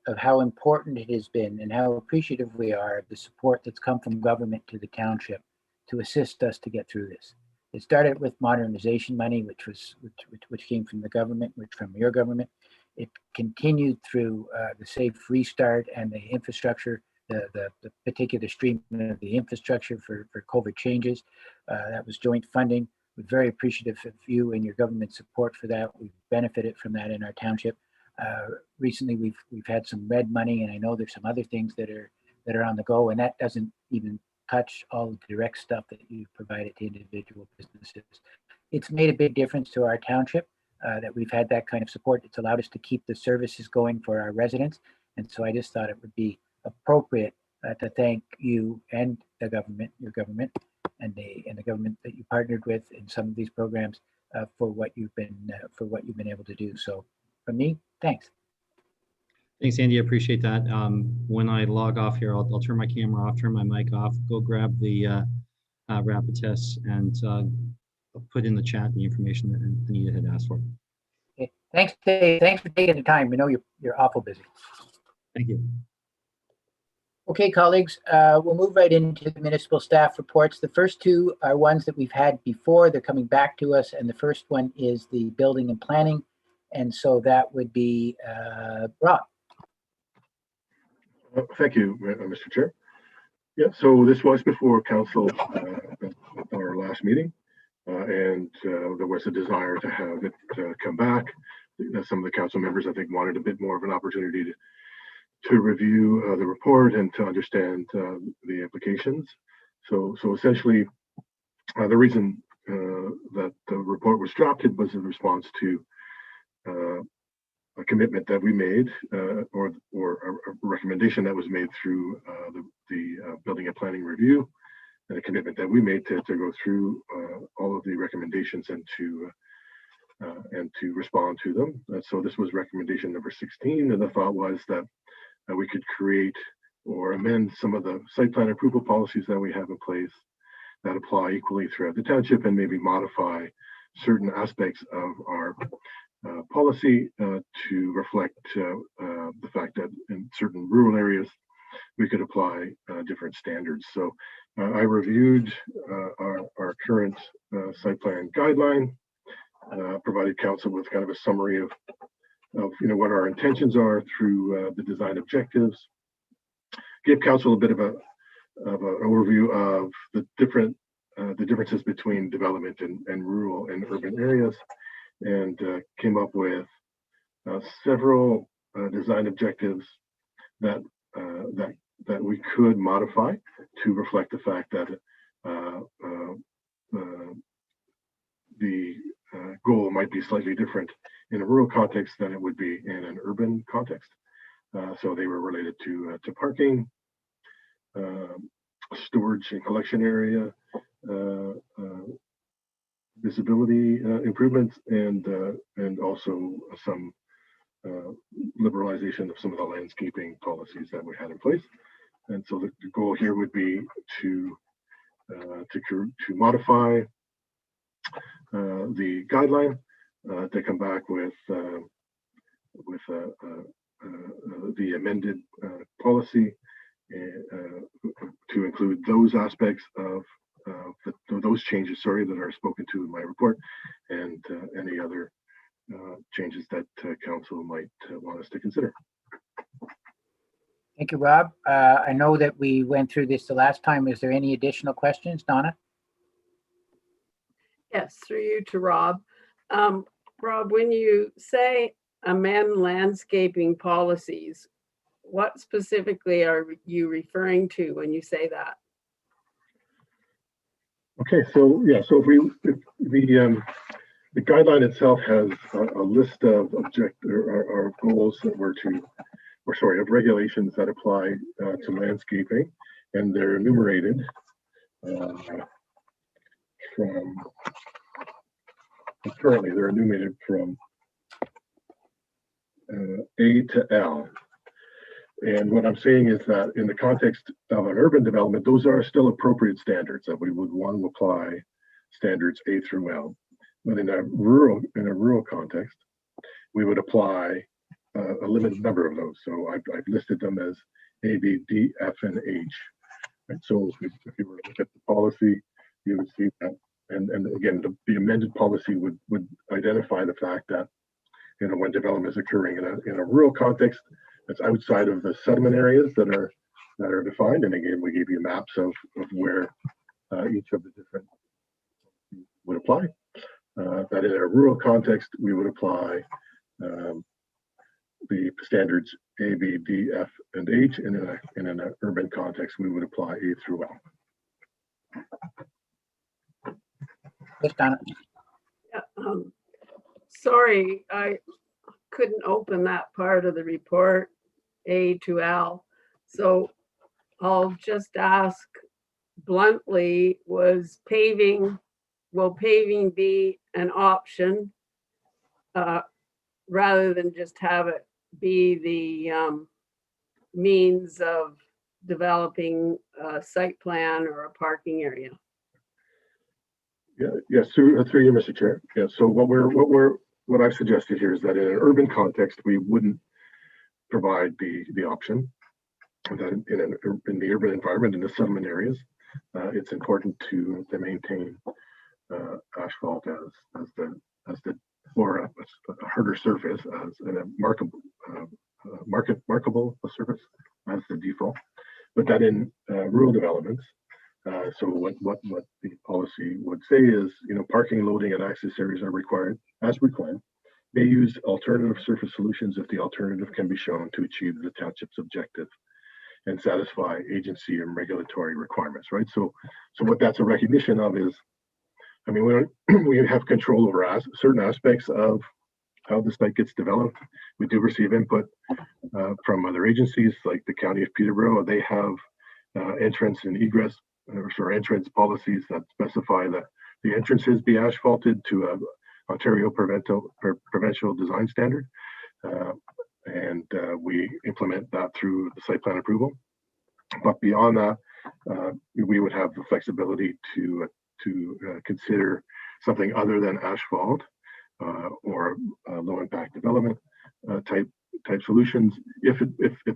of how important it has been and how appreciative we are of the support that's come from government to the township to assist us to get through this. It started with modernization money, which came from the government, from your government. It continued through the safe restart and the infrastructure, the particular stream of the infrastructure for COVID changes. That was joint funding. We're very appreciative of you and your government support for that. We've benefited from that in our township. Recently, we've had some red money, and I know there's some other things that are on the go, and that doesn't even touch all the direct stuff that you've provided to individual businesses. It's made a big difference to our township that we've had that kind of support. It's allowed us to keep the services going for our residents, and so I just thought it would be appropriate to thank you and the government, your government, and the government that you partnered with in some of these programs for what you've been able to do. So, from me, thanks. Thanks, Andy. I appreciate that. When I log off here, I'll turn my camera off, turn my mic off, go grab the rapid tests, and put in the chat the information that Anita had asked for. Okay. Thanks, Dave. Thanks for taking the time. We know you're awful busy. Thank you. Okay, colleagues, we'll move right into the municipal staff reports. The first two are ones that we've had before. They're coming back to us, and the first one is the building and planning, and so that would be Rob. Thank you, Mr. Chair. Yeah, so this was before council at our last meeting, and there was a desire to have it come back. Some of the council members, I think, wanted a bit more of an opportunity to review the report and to understand the implications. So essentially, the reason that the report was dropped was in response to a commitment that we made, or a recommendation that was made through the building and planning review, and a commitment that we made to go through all of the recommendations and to respond to them. So this was recommendation number 16, and the thought was that we could create or amend some of the site plan approval policies that we have in place that apply equally throughout the township, and maybe modify certain aspects of our policy to reflect the fact that in certain rural areas we could apply different standards. So I reviewed our current site plan guideline, provided council with kind of a summary of what our intentions are through the design objectives, give council a bit of an overview of the differences between development and rural and urban areas, and came up with several design objectives that we could modify to reflect the fact that the goal might be slightly different in a rural context than it would be in an urban context. So they were related to parking, storage and collection area, visibility improvements, and also some liberalization of some of the landscaping policies that we had in place. And so the goal here would be to modify the guideline, to come back with the amended policy, to include those aspects of those changes, sorry, that are spoken to in my report, and any other changes that council might want us to consider. Thank you, Rob. I know that we went through this the last time. Is there any additional questions, Donna? Yes, through you to Rob. Rob, when you say amend landscaping policies, what specifically are you referring to when you say that? Okay, so yeah, so if the guideline itself has a list of or goals that were of regulations that apply to landscaping, and they're enumerated currently they're enumerated from A to L. And what I'm saying is that in the context of an urban development, those are still appropriate standards that we would want to apply standards A through L. But in a rural context, we would apply a limited number of those. So I've listed them as A, B, D, F, and H. Right? So if you were to look at the policy, you would see that, and again, the amended policy would identify the fact that, you know, when development is occurring in a rural context, that's outside of the settlement areas that are defined. And again, we gave you maps of where each of the different would apply. That in a rural context, we would apply the standards A, B, D, F, and H, and in an urban context, we would apply A through L. Yes, Donna. Yeah, sorry, I couldn't open that part of the report, A to L. So I'll just ask bluntly, will paving be an option rather than just have it be the means of developing a site plan or a parking area? Yeah, yes, through you, Mr. Chair. Yeah, so what I've suggested here is that in an urban context, we wouldn't provide the option that in the urban environment, in the settlement areas, it's important to maintain asphalt as the or a harder surface as a markable surface as the default, but that in rural developments. So what the policy would say is, you know, parking, loading, and access areas are required as required. May use alternative surface solutions if the alternative can be shown to achieve the township's objective and satisfy agency and regulatory requirements, right? So what that's a recognition of is, I mean, we have control over certain aspects of how the site gets developed. We do receive input from other agencies like the County of Peterborough. They have entrance and egress, entrance policies that specify that the entrances be asphalted to a Ontario provincial design standard, and we implement that through the site plan approval. But beyond that, we would have the flexibility to consider something other than asphalt or low impact development type solutions if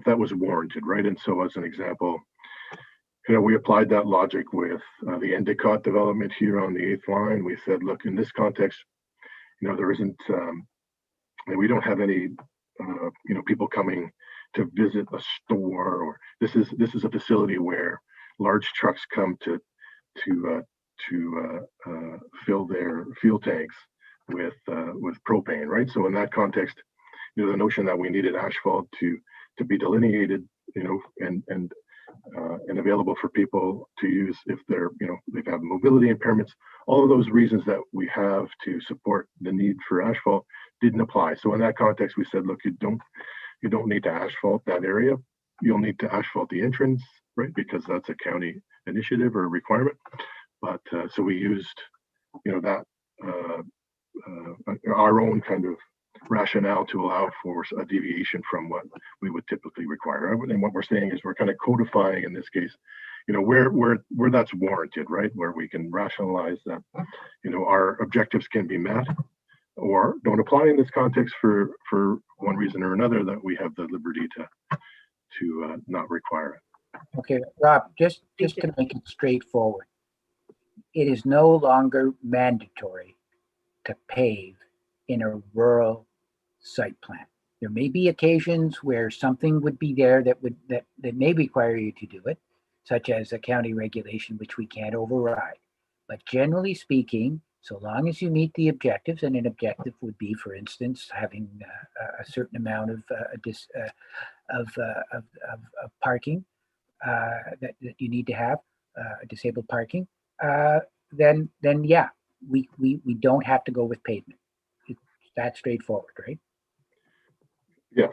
that was warranted, right? And so, as an example, you know, we applied that logic with the Endicott development here on the 8th line. We said, look, in this context, you know, there isn't, we don't have any, you know, people coming to visit a store, or this is a facility where large trucks come to fill their fuel tanks with propane, right? So in that context, you know, the notion that we needed asphalt to be delineated, you know, and available for people to use if they're, you know, they've had mobility impairments, all of those reasons that we have to support the need for asphalt didn't apply. So in that context, we said, look, you don't need to asphalt that area. You'll need to asphalt the entrance, right? Because that's a county initiative or requirement. But so we used, you know, that our own kind of rationale to allow for a deviation from what we would typically require. And what we're saying is we're kind of codifying in this case, you know, where that's warranted, right? Where we can rationalize that, you know, our objectives can be met or don't apply in this context for one reason or another, that we have the liberty to not require it. Okay, Rob, just Thank to make it straightforward, it is no longer mandatory to pave in a rural site plan. There may be occasions where something would be there that may require you to do it, such as a county regulation, which we can't override. But generally speaking, so long as you meet the objectives, and an objective would be, for instance, having a certain amount of parking that you need to have, disabled parking, then yeah, we don't have to go with pavement. It's that straightforward, right? Yes.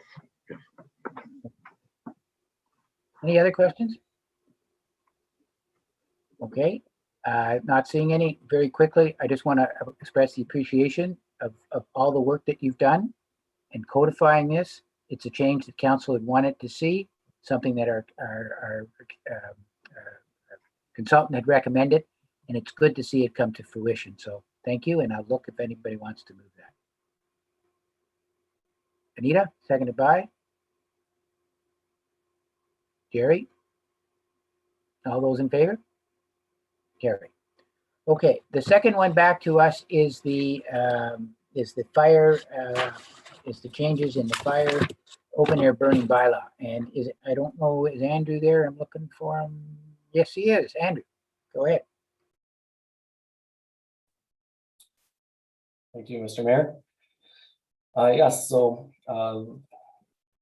Any other questions? Okay, not seeing any. Very quickly, I just want to express the appreciation of all the work that you've done in codifying this. It's a change that council had wanted to see, something that our consultant had recommended, and it's good to see it come to fruition. So thank you, and I'll look if anybody wants to move that. Anita, seconded by Jerry. All those in favor? Carry. Okay, the second one back to us is the fire, is the changes in the fire open air burning bylaw. And is it, I don't know, is Andrew there? I'm looking for him. Yes, he is. Andrew, go ahead. Thank you, Mr. Mayor. Yes, so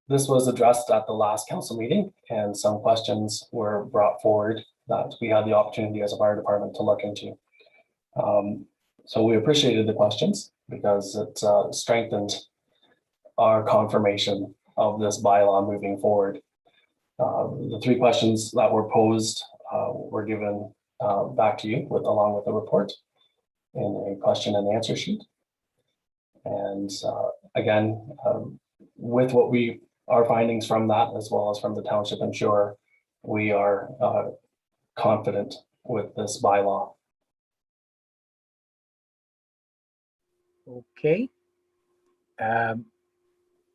this was addressed at the last council meeting, and some questions were brought forward that we had the opportunity as a fire department to look into. So we appreciated the questions because it strengthened our confirmation of this bylaw moving forward. The three questions that were posed were given back to you along with the report in a question and answer sheet. And again, with what our findings from that, as well as from the township and shore, we are confident with this bylaw. Okay.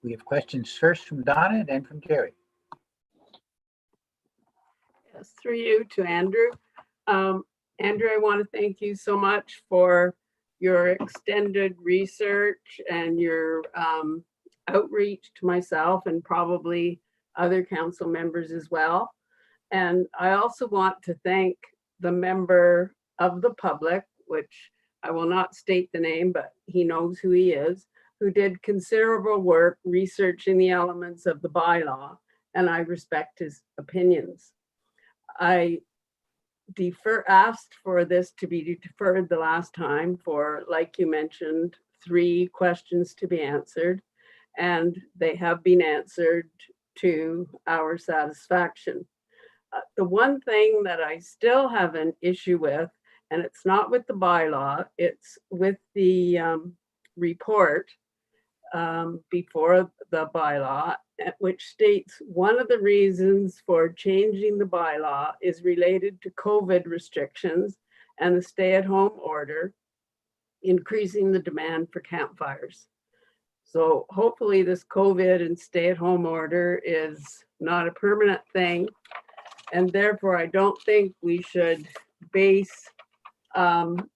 We have questions first from Donna, then from Jerry. Yes, through you to Andrew. Andrew, I want to thank you so much for your extended research and your outreach to myself and probably other council members as well. And I also want to thank the member of the public, which I will not state the name, but he knows who he is, who did considerable work researching the elements of the bylaw, and I respect his opinions. I asked for this to be deferred the last time for, like you mentioned, 3 questions to be answered, and they have been answered to our satisfaction. The one thing that I still have an issue with, and it's not with the bylaw, it's with the report before the bylaw, which states one of the reasons for changing the bylaw is related to COVID restrictions and the stay-at-home order, increasing the demand for campfires. So hopefully this COVID and stay-at-home order is not a permanent thing, and therefore I don't think we should base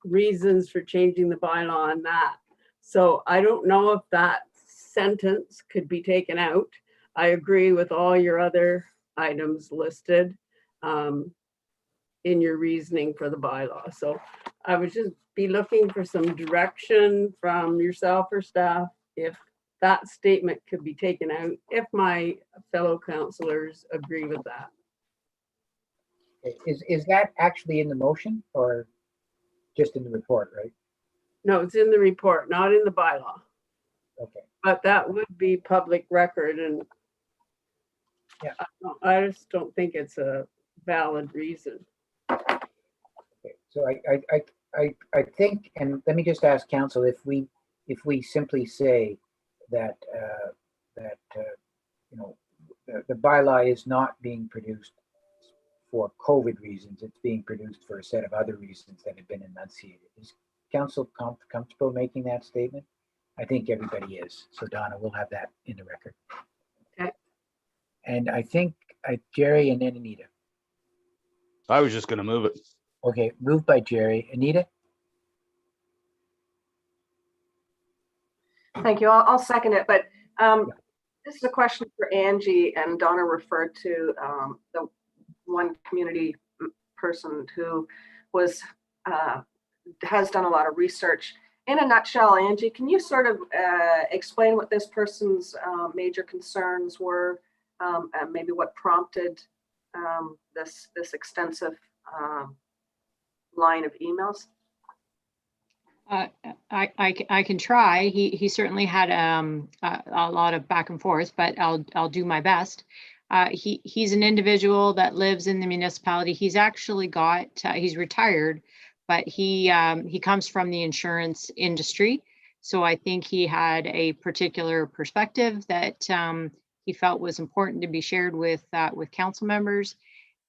reasons for changing the bylaw on that. So I don't know if that sentence could be taken out. I agree with all your other items listed in your reasoning for the bylaw. So I would just be looking for some direction from yourself or staff if that statement could be taken out, if my fellow councillors agree with that. Is that actually in the motion or just in the report, right? No, it's in the report, not in the bylaw. Okay. But that would be public record, and yeah, I just don't think it's a valid reason. Okay. So I think, and let me just ask council if we simply say that you know, the bylaw is not being produced for COVID reasons, it's being produced for a set of other reasons that have been enunciated. Is council comfortable making that statement? I think everybody is. So Donna, we'll have that in the record. Okay. And I think Jerry and then Anita. I was just gonna move it. Okay, moved by Jerry. Anita? Thank you. I'll second it, but this is a question for Angie, and Donna referred to the one community person who was has done a lot of research. In a nutshell, Angie, can you sort of explain what this person's major concerns were, and maybe what prompted this extensive line of emails? I can try. He certainly had a lot of back and forth, but I'll do my best. He's an individual that lives in the municipality. He's actually got he's retired, but he comes from the insurance industry. So I think he had a particular perspective that he felt was important to be shared with council members,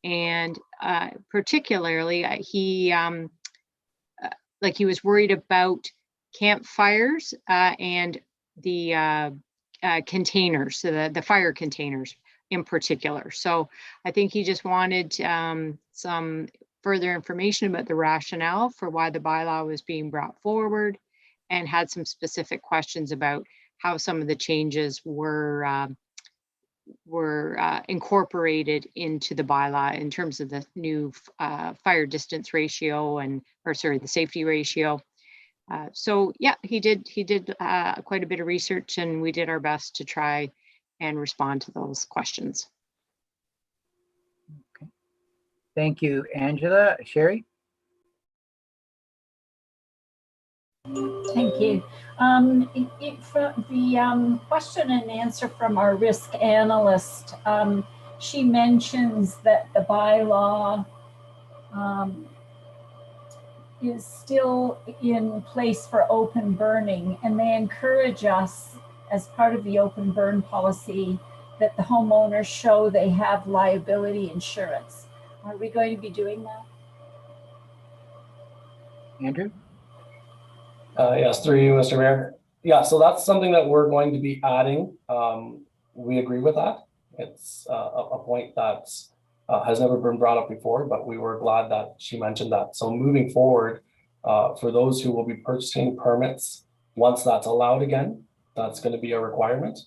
and particularly he was worried about campfires and the containers, so the fire containers in particular. So I think he just wanted some further information about the rationale for why the bylaw was being brought forward, and had some specific questions about how some of the changes were incorporated into the bylaw in terms of the new fire distance ratio the safety ratio. So yeah, he did quite a bit of research, and we did our best to try and respond to those questions. Okay. Thank you, Angela. Sherry? Thank you. For the question and answer from our risk analyst, she mentions that the bylaw is still in place for open burning, and they encourage us as part of the open burn policy that the homeowners show they have liability insurance. Are we going to be doing that? Andrew? Yes, through you, Mr. Mayor. Yeah, so that's something that we're going to be adding. We agree with that. It's a point that has never been brought up before, but we were glad that she mentioned that. So moving forward, for those who will be purchasing permits, once that's allowed again, that's going to be a requirement,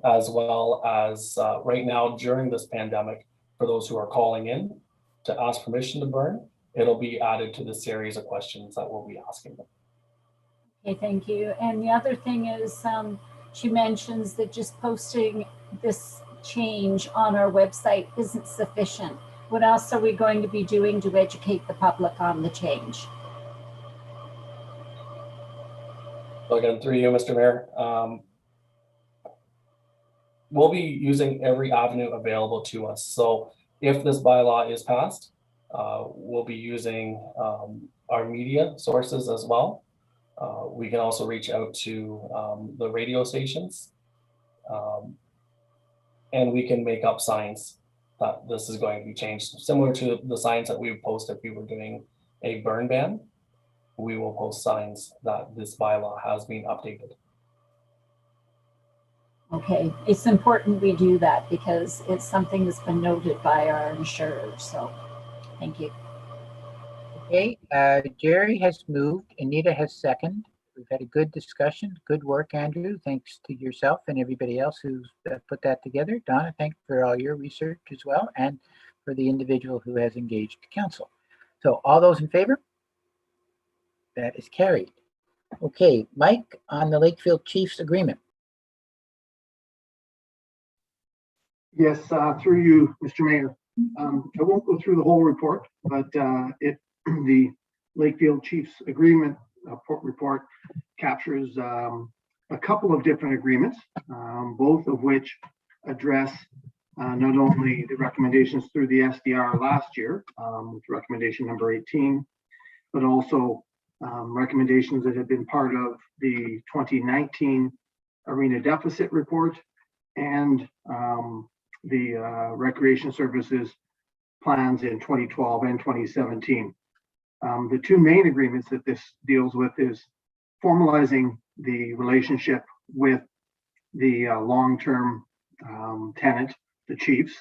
as well as right now during this pandemic, for those who are calling in to ask permission to burn, it'll be added to the series of questions that we'll be asking them. Okay, thank you. And the other thing is, she mentions that just posting this change on our website isn't sufficient. What else are we going to be doing to educate the public on the change? So again, through you, Mr. Mayor, we'll be using every avenue available to us. So if this bylaw is passed, we'll be using our media sources as well. We can also reach out to the radio stations, and we can make up signs that this is going to be changed, similar to the signs that we would post if we were doing a burn ban. We will post signs that this bylaw has been updated. Okay, it's important we do that because it's something that's been noted by our insurers. So thank you. Okay, Jerry has moved, Anita has seconded. We've had a good discussion. Good work, Andrew. Thanks to yourself and everybody else who's put that together. Donna, thanks for all your research as well, and for the individual who has engaged council. So all those in favor? That is carried. Okay, Mike, on the Lakefield Chiefs agreement. Yes, through you, Mr. Mayor. I won't go through the whole report, but the Lakefield Chiefs agreement report captures a couple of different agreements, both of which address not only the recommendations through the SDR last year, with recommendation number 18, but also recommendations that have been part of the 2019 Arena Deficit Report and the Recreation Services plans in 2012 and 2017. The two main agreements that this deals with is formalizing the relationship with the long-term tenant, the Chiefs,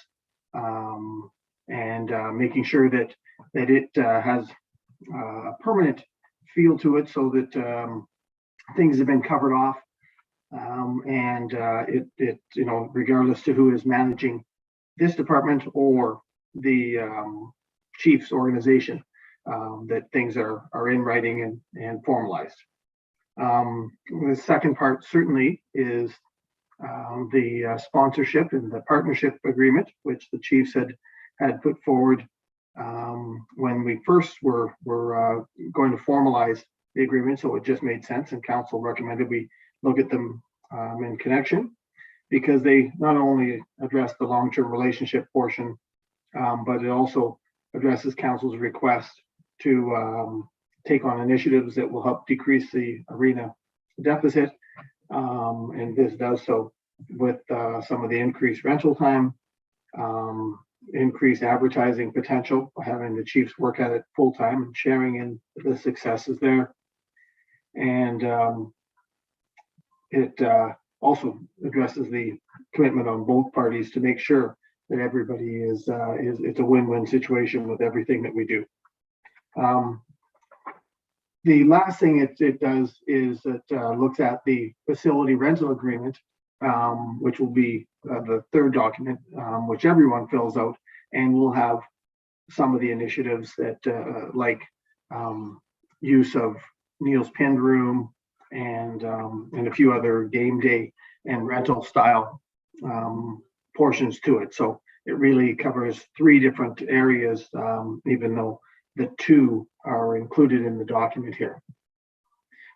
and making sure that it has a permanent feel to it, so that things have been covered off, and it regardless to who is managing this department or the chief's organization, that things are in writing and formalized. The second part certainly is the sponsorship and the partnership agreement, which the chiefs had put forward when we first were going to formalize the agreement. So it just made sense, and council recommended we look at them in connection, because they not only address the long-term relationship portion, but it also addresses council's request to take on initiatives that will help decrease the arena deficit. And this does so with some of the increased rental time, increased advertising potential, having the chiefs work at it full time and sharing in the successes there. And it also addresses the commitment on both parties to make sure that everybody is it's a win-win situation with everything that we do. The last thing it does is it looks at the facility rental agreement, which will be the third document, which everyone fills out, and we'll have some of the initiatives that like use of Neil's Pinned Room and a few other game day and rental style portions to it. So it really covers 3 different areas, even though the 2 are included in the document here.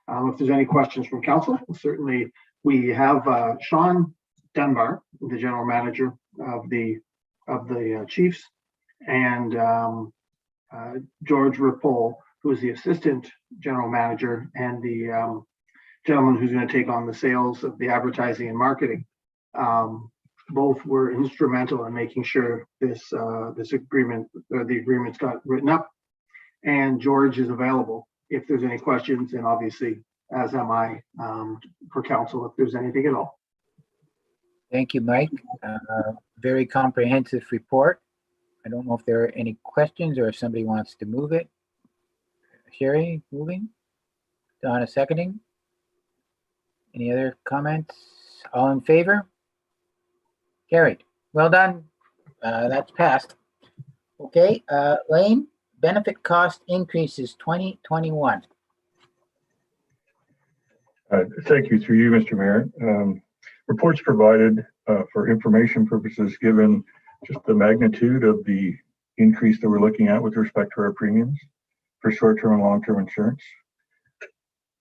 If there's any questions from council, certainly we have Sean Dunbar, the general manager of the Chiefs, and George Ripoll, who is the assistant general manager, and the gentleman who's going to take on the sales of the advertising and marketing. Both were instrumental in making sure this agreement, or the agreements, got written up. And George is available if there's any questions, and obviously, as am I, for council, if there's anything at all. Thank you, Mike. Very comprehensive report. I don't know if there are any questions or if somebody wants to move it. Sherry, moving. Donna, seconding. Any other comments? All in favor? Carried. Well done. That's passed. Okay, Lane, benefit cost increases 2021. Thank you, through you, Mr. Mayor. Reports provided for information purposes, given just the magnitude of the increase that we're looking at with respect to our premiums for short-term and long-term insurance.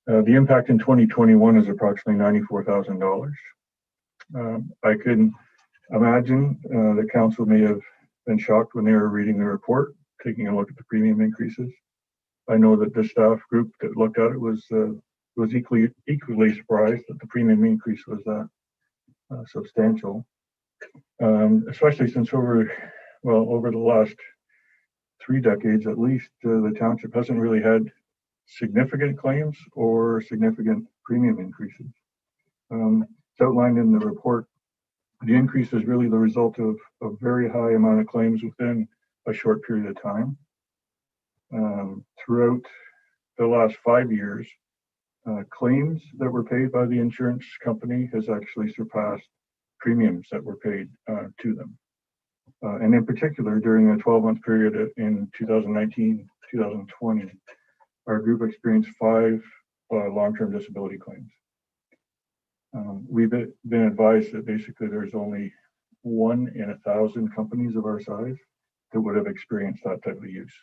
The impact in 2021 is approximately $94,000. I can imagine the council may have been shocked when they were reading the report, taking a look at the premium increases. I know that the staff group that looked at it was equally surprised that the premium increase was that substantial, especially since over the last 3 decades at least, the township hasn't really had significant claims or significant premium increases. It's outlined in the report. The increase is really the result of a very high amount of claims within a short period of time. Throughout the last 5 years, claims that were paid by the insurance company has actually surpassed premiums that were paid to them. And in particular, during a 12-month period in 2019-2020, our group experienced 5 long-term disability claims. We've been advised that basically there's only 1 in 1,000 companies of our size that would have experienced that type of use.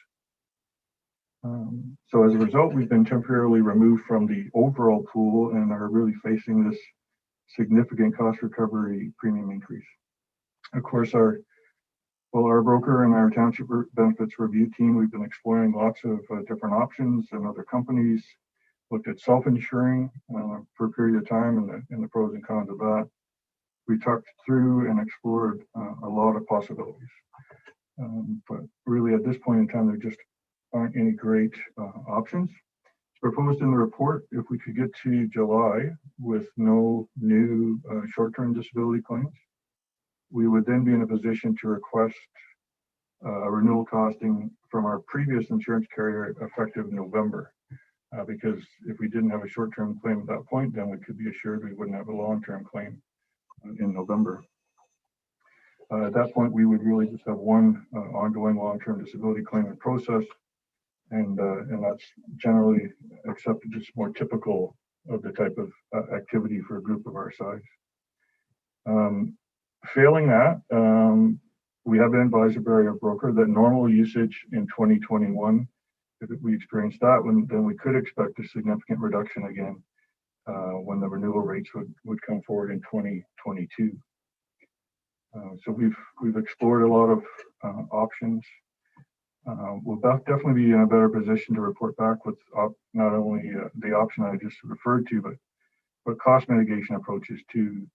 So as a result, we've been temporarily removed from the overall pool and are really facing this significant cost recovery premium increase. Of course, our broker and our township benefits review team, we've been exploring lots of different options and other companies, looked at self-insuring for a period of time and the pros and cons of that. We talked through and explored a lot of possibilities. But really at this point in time, there just aren't any great options. It's proposed in the report, if we could get to July with no new short-term disability claims, we would then be in a position to request renewal costing from our previous insurance carrier effective November. Because if we didn't have a short-term claim at that point, then we could be assured we wouldn't have a long-term claim in November. At that point, we would really just have one ongoing long-term disability claim in process, and that's generally accepted as more typical of the type of activity for a group of our size. Failing that, we have been advised by our broker that normal usage in 2021, if we experience that, then we could expect a significant reduction again when the renewal rates would come forward in 2022. So we've explored a lot of options. We'll definitely be in a better position to report back with not only the option I just referred to, but cost mitigation approaches too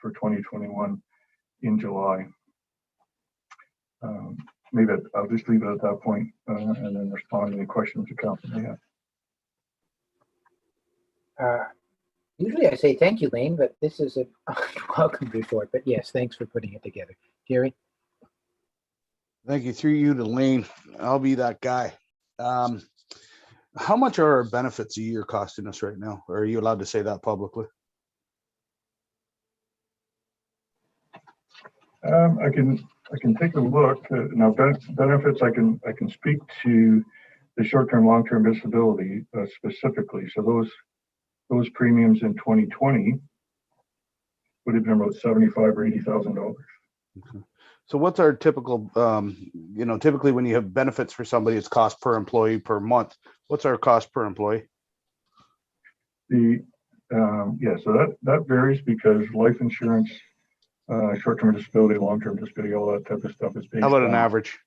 for 2021 in July. Maybe I'll just leave it at that point, and then respond to any questions the council may have. Usually I say thank you, Lane, but this is a welcome report. But yes, thanks for putting it together. Jerry? Thank you. Through you to Lane. I'll be that guy. How much are our benefits a year costing us right now? Or are you allowed to say that publicly? I can take a look. Now, benefits, I can speak to the short-term, long-term disability specifically. So those premiums in 2020 would have been about $75,000 or $80,000. Okay. So what's our typical, typically when you have benefits for somebody, it's cost per employee per month. What's our cost per employee? So that varies because life insurance, short-term disability, long-term disability, all that type of stuff is based. How about an average?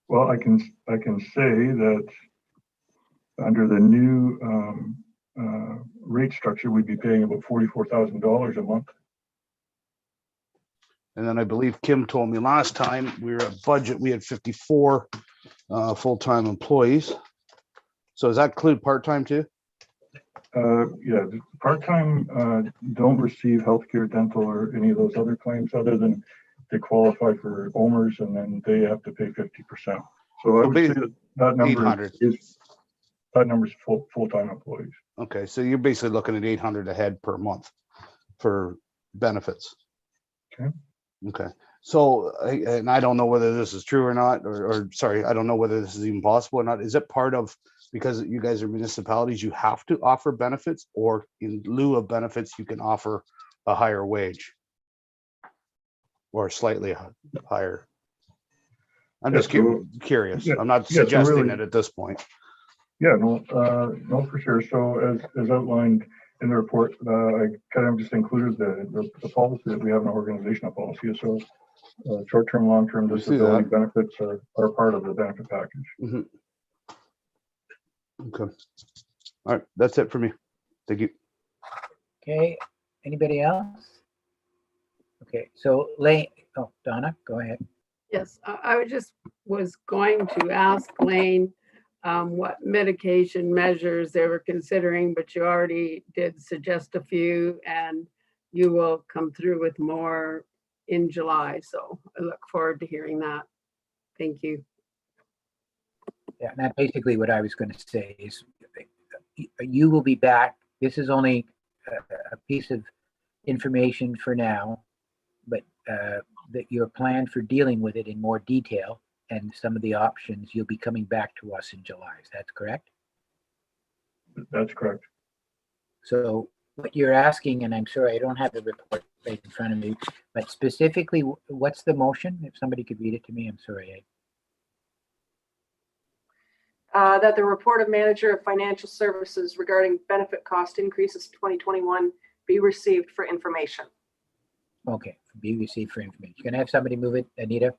Well, I can say that under the new rate structure, we'd be paying about $44,000 a month. And then I believe Kim told me last time we were at budget, we had 54 full-time employees. So does that include part-time too? Yeah, part-time don't receive healthcare, dental, or any of those other claims other than they qualify for OMERS, and then they have to pay 50%. So I would say that number is full-time employees. Okay, so you're basically looking at $800 a head per month for benefits. Okay. So, and I don't know whether this is true or not, or sorry, I don't know whether this is even possible or not. Is it part of, because you guys are municipalities, you have to offer benefits, or in lieu of benefits, you can offer a higher wage or slightly higher? I'm just curious. I'm not suggesting it at this point. Yeah, no, for sure. So as outlined in the report, I kind of just included the policy that we have in our organizational policy. So short-term, long-term disability benefits are part of the benefit package. Mm-hmm. Okay. All right. That's it for me. Thank you. Okay. Anybody else? Okay. So Lane, Donna, go ahead. Yes, I was going to ask Lane what mitigation measures they were considering, but you already did suggest a few, and you will come through with more in July. So I look forward to hearing that. Thank you. Yeah, and that's basically what I was going to say is you will be back. This is only a piece of information for now, but that your plan for dealing with it in more detail and some of the options, you'll be coming back to us in July. Is that correct? That's correct. So what you're asking, and I'm sorry, I don't have the report right in front of me, but specifically, what's the motion? If somebody could read it to me, I'm sorry. That the report of manager of financial services regarding benefit cost increases 2021 be received for information. Okay, be received for information. You're gonna have somebody move it, Anita?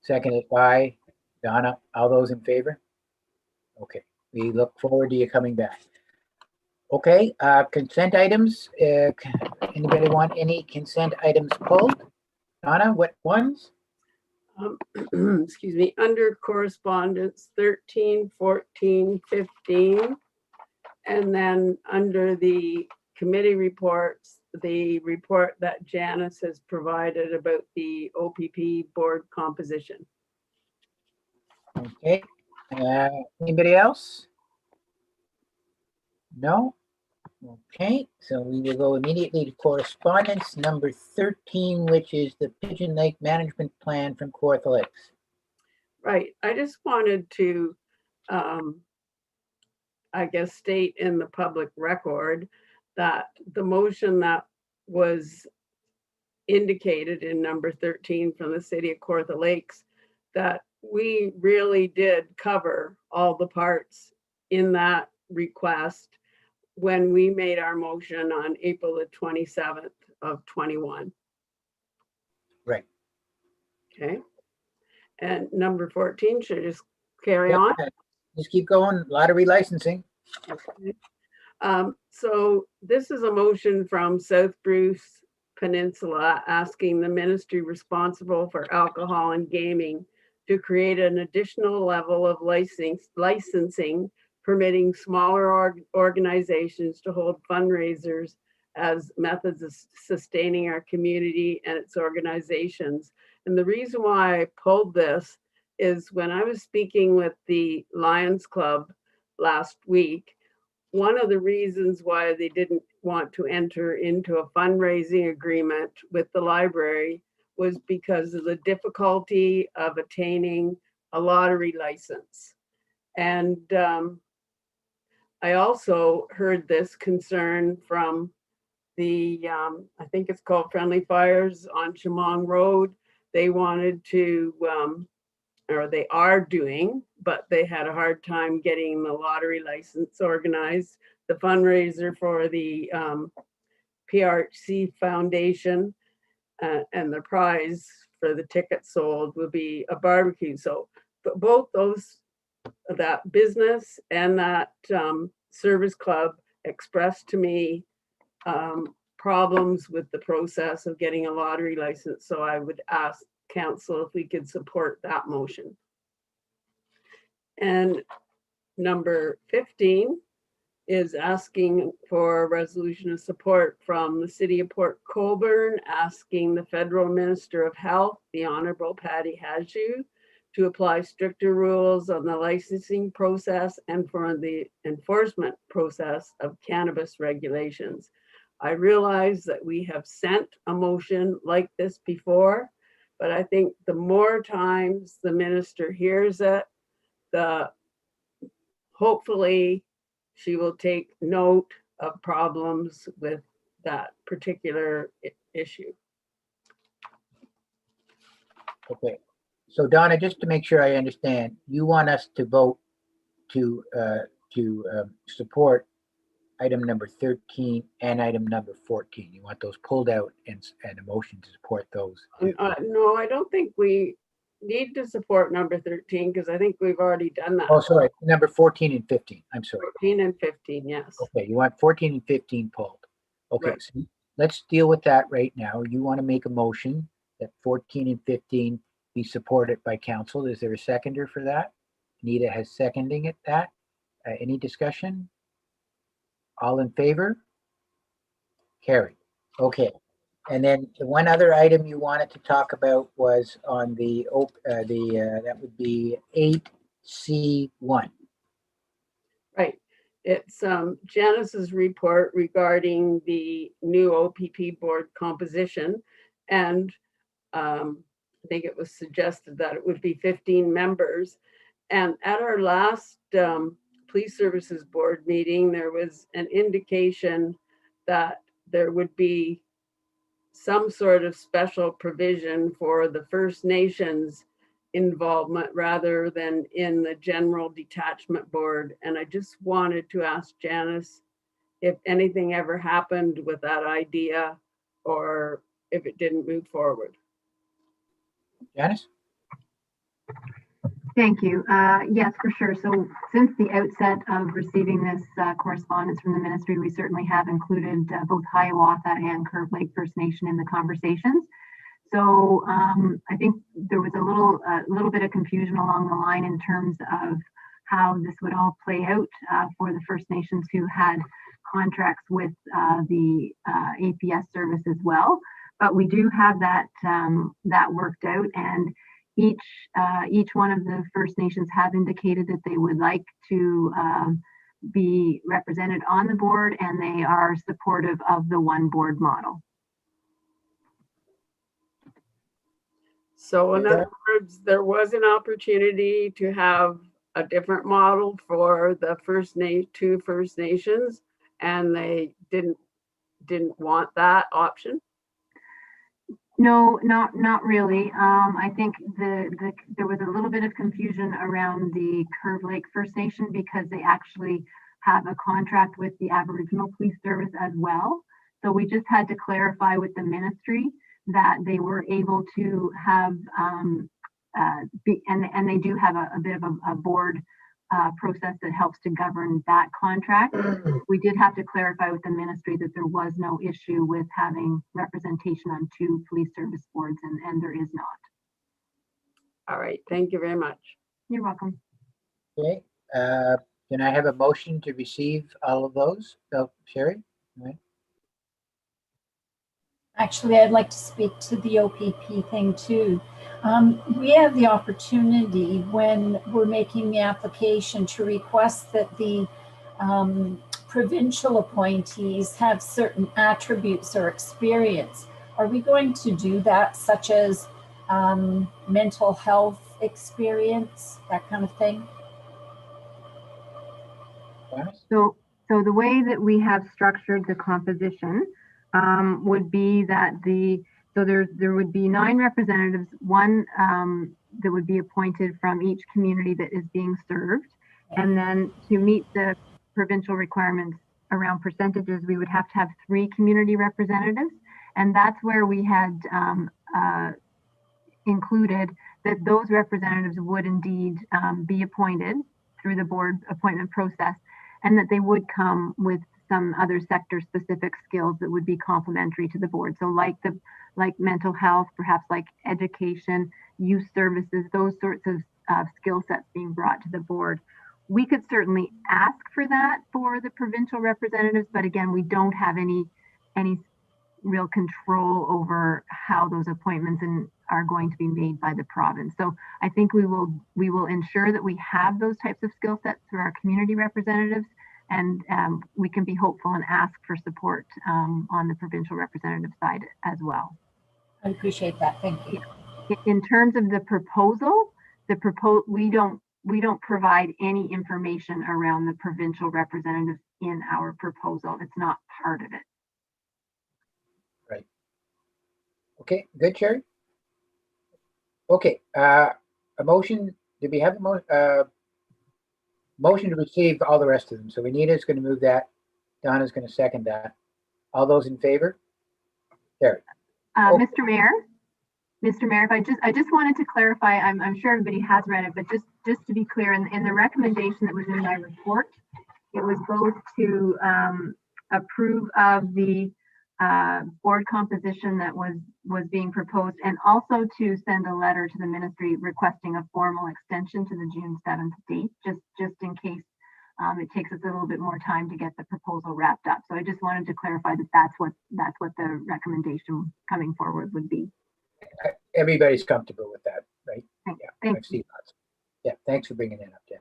Seconded by Donna. All those in favor? Okay, we look forward to you coming back. Okay, consent items. Anybody want any consent items pulled? Donna, what ones? Excuse me, under correspondence 13, 14, 15, and then under the committee reports, the report that Janice has provided about the OPP board composition. Okay, anybody else? No? Okay, so we will go immediately to correspondence number 13, which is the Pigeon Lake Management Plan from Kawartha Lakes. Right, I just wanted to, I guess, state in the public record that the motion that was indicated in number 13 from the city of Kawartha Lakes, that we really did cover all the parts in that request when we made our motion on April the 27th of 21. Right. Okay. And number 14, should I just carry on? Just keep going. Lottery licensing. Okay. So this is a motion from South Bruce Peninsula asking the ministry responsible for alcohol and gaming to create an additional level of licensing permitting smaller organizations to hold fundraisers as methods of sustaining our community and its organizations. And the reason why I pulled this is when I was speaking with the Lions Club last week, one of the reasons why they didn't want to enter into a fundraising agreement with the library was because of the difficulty of attaining a lottery license. And I also heard this concern from the, I think it's called Friendly Fires on Chemong Road. They wanted to, or they are doing, but they had a hard time getting the lottery license organized. The fundraiser for the PRC Foundation and the prize for the tickets sold will be a barbecue. So both those, that business and that service club expressed to me problems with the process of getting a lottery license. So I would ask council if we could support that motion. And number 15 is asking for a resolution of support from the city of Port Colborne, asking the federal minister of health, the Honorable Patty Hajdu, to apply stricter rules on the licensing process and for the enforcement process of cannabis regulations. I realize that we have sent a motion like this before, but I think the more times the minister hears it, hopefully she will take note of problems with that particular issue. Okay. So Donna, just to make sure I understand, you want us to vote to support item number 13 and item number 14. You want those pulled out and a motion to support those. No, I don't think we need to support number 13 because I think we've already done that. Oh, sorry, number 14 and 15. I'm sorry. 14 and 15, yes. Okay, you want 14 and 15 pulled. Okay, Right. so let's deal with that right now. You want to make a motion that 14 and 15 be supported by council. Is there a seconder for that? Anita has seconding it that. Any discussion? All in favor? Carried. Okay. And then the one other item you wanted to talk about was on that would be 8C1. Right. It's Janice's report regarding the new OPP board composition. And I think it was suggested that it would be 15 members. And at our last police services board meeting, there was an indication that there would be some sort of special provision for the First Nations involvement rather than in the general detachment board. And I just wanted to ask Janice if anything ever happened with that idea or if it didn't move forward. Janice? Thank you. Yes, for sure. So since the outset of receiving this correspondence from the ministry, we certainly have included both Hiawatha and Curve Lake First Nation in the conversations. So I think there was a little bit of confusion along the line in terms of how this would all play out for the First Nations who had contracts with the APS service as well. But we do have that that worked out, and each one of the First Nations have indicated that they would like to be represented on the board, and they are supportive of the one board model. So in other words, there was an opportunity to have a different model for the two First Nations, and they didn't want that option. No, not really. I think there was a little bit of confusion around the Curve Lake First Nation because they actually have a contract with the Aboriginal Police Service as well. So we just had to clarify with the ministry that they were able to have, and they do have a bit of a board process that helps to govern that contract. We did have to clarify with the ministry that there was no issue with having representation on two police service boards, and there is not. All right, thank you very much. You're welcome. Okay, can I have a motion to receive all of those? So, Sherry? All right. Actually, I'd like to speak to the OPP thing too. We have the opportunity when we're making the application to request that the provincial appointees have certain attributes or experience. Are we going to do that, such as mental health experience, that kind of thing? So the way that we have structured the composition would be that there would be 9 representatives, one that would be appointed from each community that is being served. And then to meet the provincial requirements around percentages, we would have to have 3 community representatives. And that's where we had included that those representatives would indeed be appointed through the board appointment process, and that they would come with some other sector specific skills that would be complementary to the board. So like mental health, perhaps like education, youth services, those sorts of skill sets being brought to the board. We could certainly ask for that for the provincial representatives, but again, we don't have any real control over how those appointments are going to be made by the province. So I think we will ensure that we have those types of skill sets through our community representatives, and we can be hopeful and ask for support on the provincial representative side as well. I appreciate that. Thank you. In terms of the proposal, we don't provide any information around the provincial representatives in our proposal. It's not part of it. Right. Okay, good, Sherry. Okay, a motion. Did we have a motion to receive all the rest of them? So Anita's going to move that. Donna's going to second that. All those in favor? There. Mr. Mayor, if I just wanted to clarify, I'm sure everybody has read it, but just to be clear, in the recommendation that was in my report, it was both to approve of the board composition that was being proposed, and also to send a letter to the ministry requesting a formal extension to the June 7th date, just in case it takes us a little bit more time to get the proposal wrapped up. So I just wanted to clarify that that's what the recommendation coming forward would be. Everybody's comfortable with that, right? Yeah. Thanks. Yeah, thanks for bringing that up, Jess.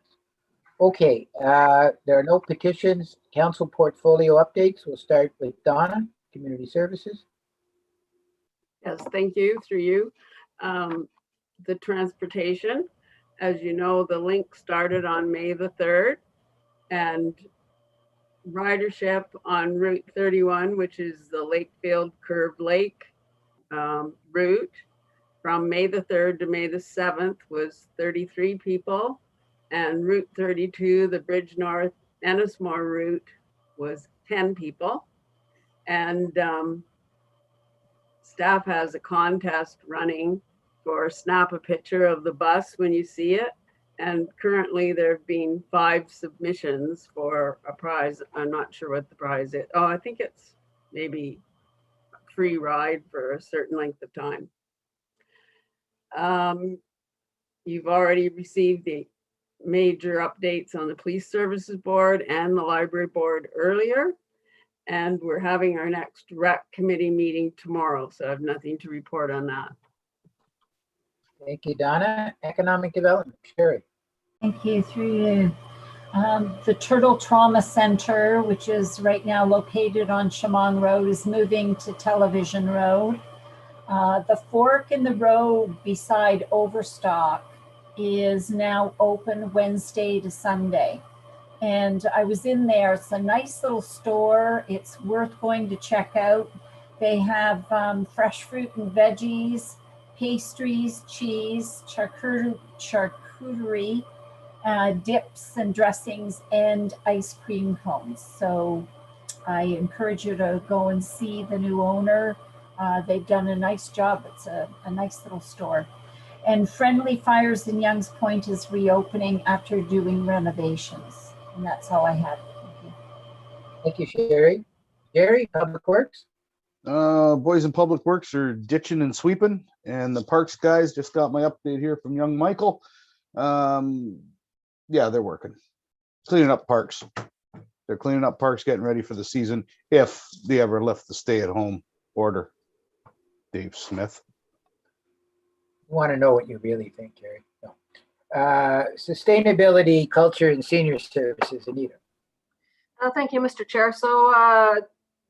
Okay, there are no petitions. Council portfolio updates. We'll start with Donna, Community Services. Yes, thank you, through you. The transportation, as you know, the link started on May the 3rd, and ridership on Route 31, which is the Lakefield Curve Lake route, from May the 3rd to May the 7th was 33 people, and Route 32, the Bridge North Ennismore route, was 10 people. And staff has a contest running for snap a picture of the bus when you see it. And currently there have been 5 submissions for a prize. I'm not sure what the prize is. Oh, I think it's maybe a free ride for a certain length of time. You've already received the major updates on the Police Services Board and the Library Board earlier. And we're having our next rec committee meeting tomorrow, so I have nothing to report on that. Thank you, Donna. Economic Development, Sherry. Thank you, through you. The Turtle Trauma Center, which is right now located on Shamong Road, is moving to Television Road. The fork in the road beside Overstock is now open Wednesday to Sunday. And I was in there. It's a nice little store. It's worth going to check out. They have fresh fruit and veggies, pastries, cheese, charcuterie, dips and dressings, and ice cream cones. So I encourage you to go and see the new owner. They've done a nice job. It's a nice little store. And Friendly Fires in Youngs Point is reopening after doing renovations. And that's all I have. Thank you. Thank you, Sherry. Jerry, Public Works. Boys in Public Works are ditching and sweeping, and the parks guys just got my update here from young Michael. Yeah, they're working, cleaning up parks. They're cleaning up parks, getting ready for the season if they ever lift the stay-at-home order. Dave Smith. Want to know what you really think, Jerry? No. Sustainability, Culture, and Senior Services, Anita. Thank you, Mr. Chair. So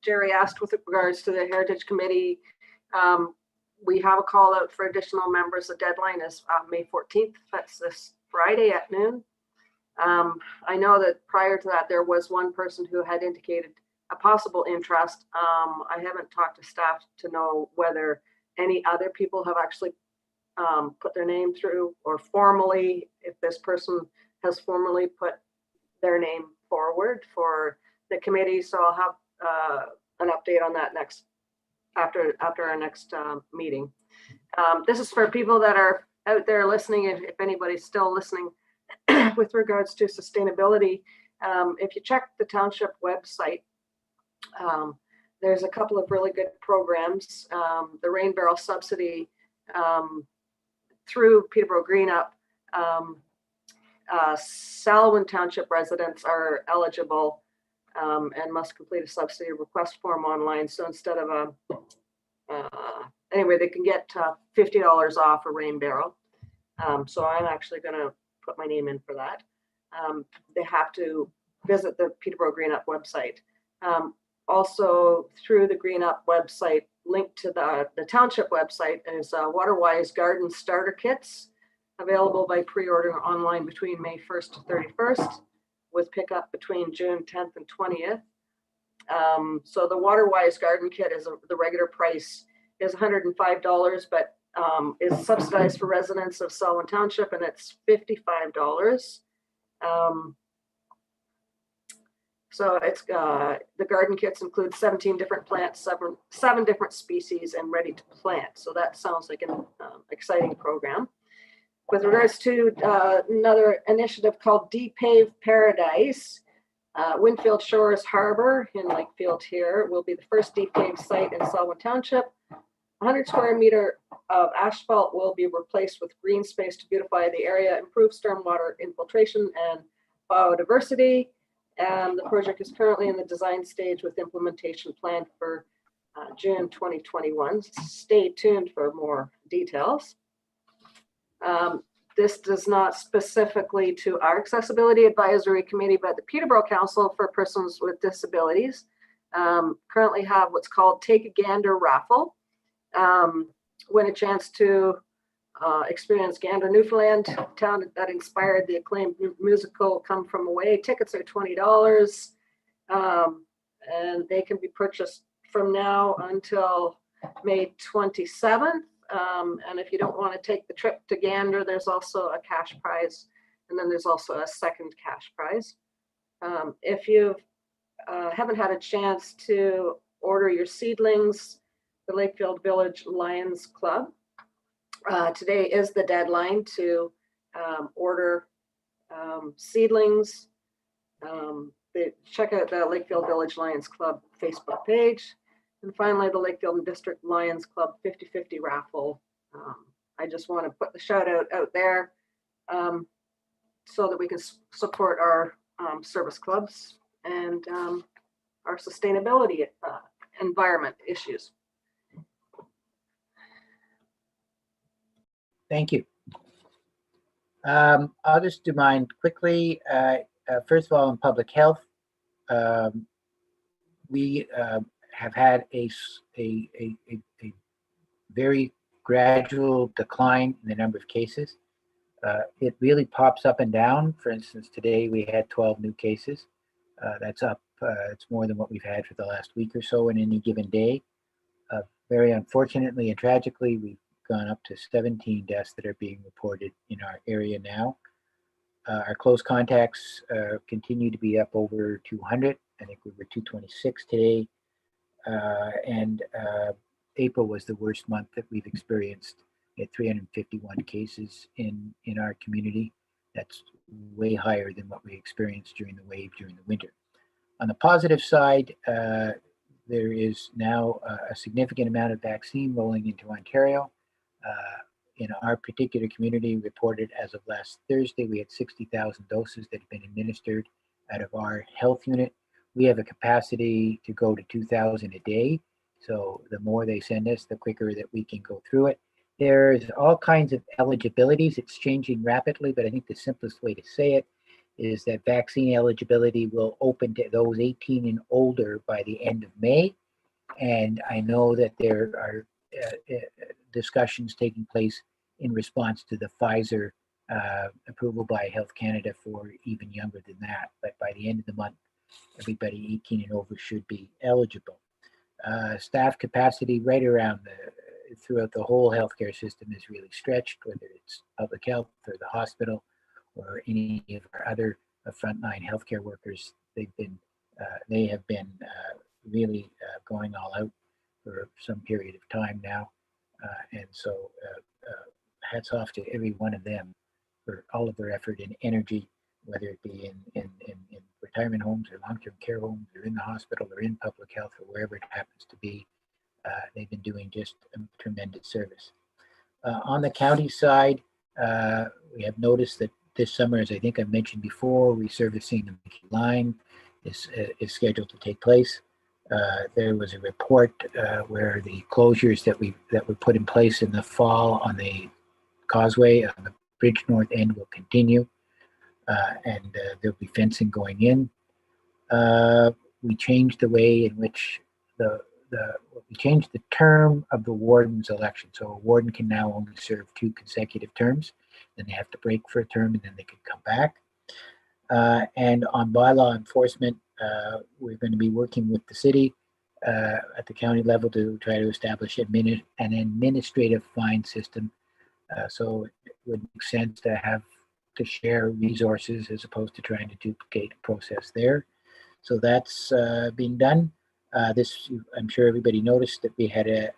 Jerry asked with regards to the Heritage Committee. We have a call out for additional members. The deadline is May 14th. That's this Friday at noon. I know that prior to that, there was one person who had indicated a possible interest. I haven't talked to staff to know whether any other people have actually put their name through, or formally, if this person has formally put their name forward for the committee. So I'll have an update on that next after our next meeting. This is for people that are out there listening, if anybody's still listening, with regards to sustainability. If you check the township website, there's a couple of really good programs. The Rain Barrel Subsidy through Peterborough Green Up, Selwyn Township residents are eligible and must complete a subsidy request form online. So instead of anyway, they can get $50 off a rain barrel. So I'm actually going to put my name in for that. They have to visit the Peterborough Green Up website. Also, through the Green Up website, linked to the township website, is Waterwise Garden Starter Kits, available by pre-order online between May 1st to 31st, with pickup between June 10th and 20th. So the Waterwise Garden Kit is the regular price is $105, but is subsidized for residents of Selwyn Township, and it's $55. So it's the garden kits include 17 different plants, seven different species, and ready to plant. So that sounds like an exciting program. With regards to another initiative called Depave Paradise, Winfield Shores Harbor in Lakefield here will be the first deep paved site in Selwyn Township. 100 square meter of asphalt will be replaced with green space to beautify the area, improve stormwater infiltration and biodiversity. The project is currently in the design stage with implementation planned for June 2021. Stay tuned for more details. This does not specifically to our Accessibility Advisory Committee, but the Peterborough Council for Persons with Disabilities currently have what's called Take a Gander raffle. Win a chance to experience Gander, Newfoundland, town that inspired the acclaimed musical Come From Away. Tickets are $20, and they can be purchased from now until May 27th. And if you don't want to take the trip to Gander, there's also a cash prize, and then there's also a second cash prize. If you haven't had a chance to order your seedlings, the Lakefield Village Lions Club, today is the deadline to order seedlings. Check out the Lakefield Village Lions Club Facebook page. And finally, the Lakefield District Lions Club 50/50 raffle. I just want to put the shout out there so that we can support our service clubs and our our sustainability environment issues. Thank you. I'll just do mine quickly. First of all, in public health, we have had a very gradual decline in the number of cases. It really pops up and down. For instance, today we had 12 new cases. That's up. It's more than what we've had for the last week or so in any given day. Very unfortunately and tragically, we've gone up to 17 deaths that are being reported in our area now. Our close contacts continue to be up over 200. I think we were 226 today. And April was the worst month that we've experienced. We had 351 cases in our community. That's way higher than what we experienced during the wave during the winter. On the positive side, there is now a significant amount of vaccine rolling into Ontario. In our particular community, reported as of last Thursday, we had 60,000 doses that have been administered out of our health unit. We have a capacity to go to 2,000 a day. So the more they send us, the quicker that we can go through it. There's all kinds of eligibilities. It's changing rapidly, but I think the simplest way to say it is that vaccine eligibility will open to those 18 and older by the end of May. And I know that there are discussions taking place in response to the Pfizer approval by Health Canada for even younger than that. But by the end of the month, everybody 18 and over should be eligible. Staff capacity right around throughout the whole healthcare system is really stretched, whether it's public health or the hospital or any of our other frontline healthcare workers. They have been really going all out for some period of time now. And so hats off to every one of them for all of their effort and energy, whether it be in retirement homes or long-term care homes or in the hospital or in public health or wherever it happens to be. They've been doing just a tremendous service. On the county side, we have noticed that this summer, as I think I mentioned before, resurfacing the Mickey line is scheduled to take place. There was a report where the closures that were put in place in the fall on the causeway on the bridge north end will continue, and there'll be fencing going in. We changed the way in which we changed the term of the warden's election. So a warden can now only serve 2 consecutive terms. Then they have to break for a term, and then they can come back. And on bylaw enforcement, we're going to be working with the city at the county level to try to establish an administrative fine system. So it would make sense to share resources as opposed to trying to duplicate a process there. So that's being done. I'm sure everybody noticed that we had a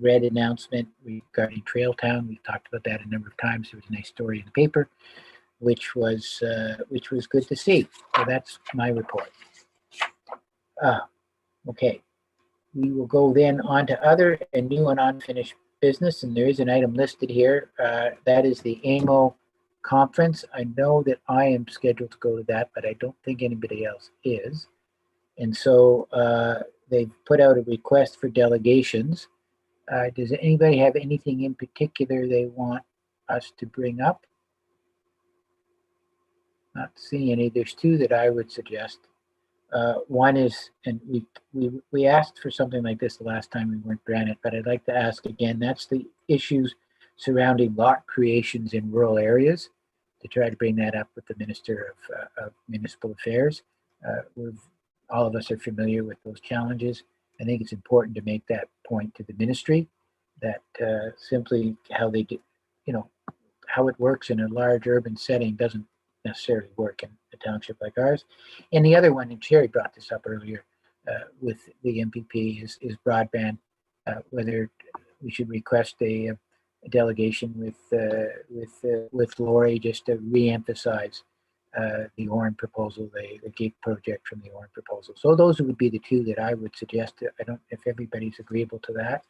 red announcement regarding Trail Town. We've talked about that a number of times. There was a nice story in the paper, which was good to see. So that's my report. Okay, we will go then on to other and new and unfinished business, and there is an item listed here. That is the AMO conference. I know that I am scheduled to go to that, but I don't think anybody else is. And so they've put out a request for delegations. Does anybody have anything in particular they want us to bring up? Not seeing any. There's 2 that I would suggest. One is, and we asked for something like this the last time we weren't granted, but I'd like to ask again. That's the issues surrounding lot creations in rural areas, to try to bring that up with the Minister of Municipal Affairs. All of us are familiar with those challenges. I think it's important to make that point to the ministry, that simply how they get, how it works in a large urban setting doesn't necessarily work in a township like ours. And the other one, and Sherry brought this up earlier with the MPP, is broadband. Whether we should request a delegation with Lori just to re-emphasize the ORN proposal, the gig project from the ORN proposal. So those would be the 2 that I would suggest. I don't, if everybody's agreeable to that,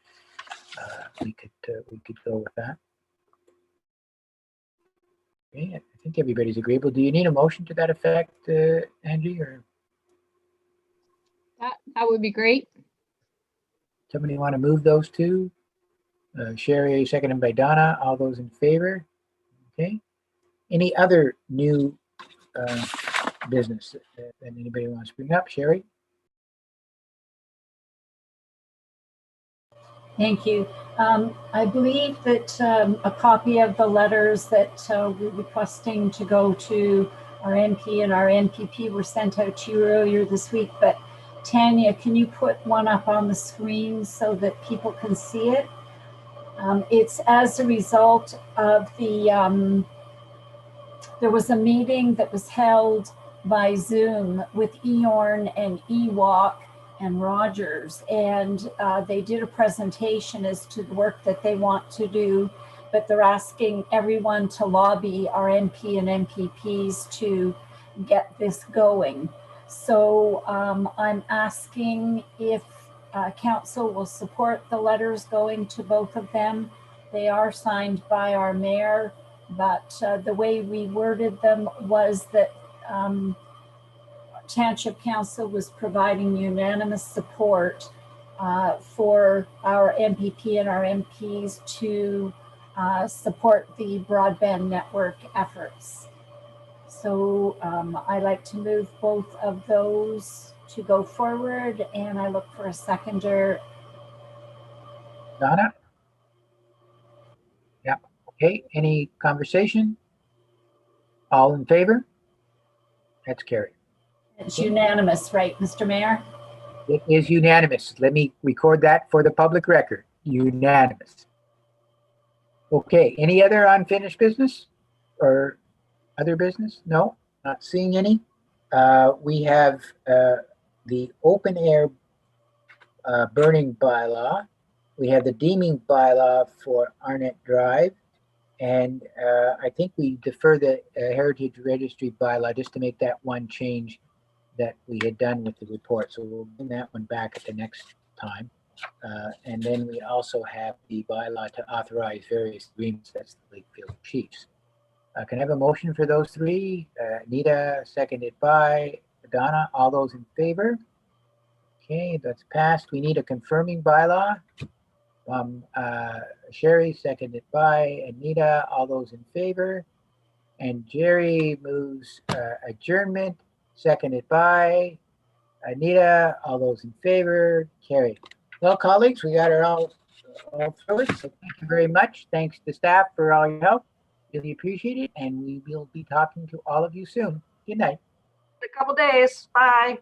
we could go with that. Okay, I think everybody's agreeable. Do you need a motion to that effect, Angie? Or That would be great. Somebody want to move those two? Sherry, seconded by Donna. All those in favor? Okay. Any other new business that anybody wants to bring up? Sherry? Thank you. I believe that a copy of the letters that we're requesting to go to our MP and our MPP were sent out to you earlier this week, but Tanya, can you put one up on the screen so that people can see it? It's as a result of the, there was a meeting that was held by Zoom with Eorn and Ewok and Rogers, and they did a presentation as to the work that they want to do, but they're asking everyone to lobby our MP and MPPs to get this going. So I'm asking if council will support the letters going to both of them. They are signed by our mayor, but the way we worded them was that Township Council was providing unanimous support for our MPP and our MPs to support the broadband network efforts. So I like to move both of those to go forward, and I look for a seconder. Donna? Yeah. Okay. Any conversation? All in favor? That's carried. It's unanimous, right, Mr. Mayor? It is unanimous. Let me record that for the public record. Unanimous. Okay. Any other unfinished business or other business? No, not seeing any. We have the open air burning bylaw. We have the deeming bylaw for Arnett Drive. And I think we defer the Heritage Registry bylaw just to make that one change that we had done with the report. So we'll bring that one back at the next time. And then we also have the bylaw to authorize various agreements. That's the Lakefield Chiefs. Can I have a motion for those three? Nita, seconded by Donna. All those in favor? Okay, that's passed. We need a confirming bylaw. Sherry, seconded by Anita. All those in favor? And Jerry moves adjournment, seconded by Anita. All those in favor? Carried. Well, colleagues, we got it all through it. So thank you very much. Thanks to staff for all your help. Really appreciate it. And we will be talking to all of you soon. Good night. A couple days. Bye.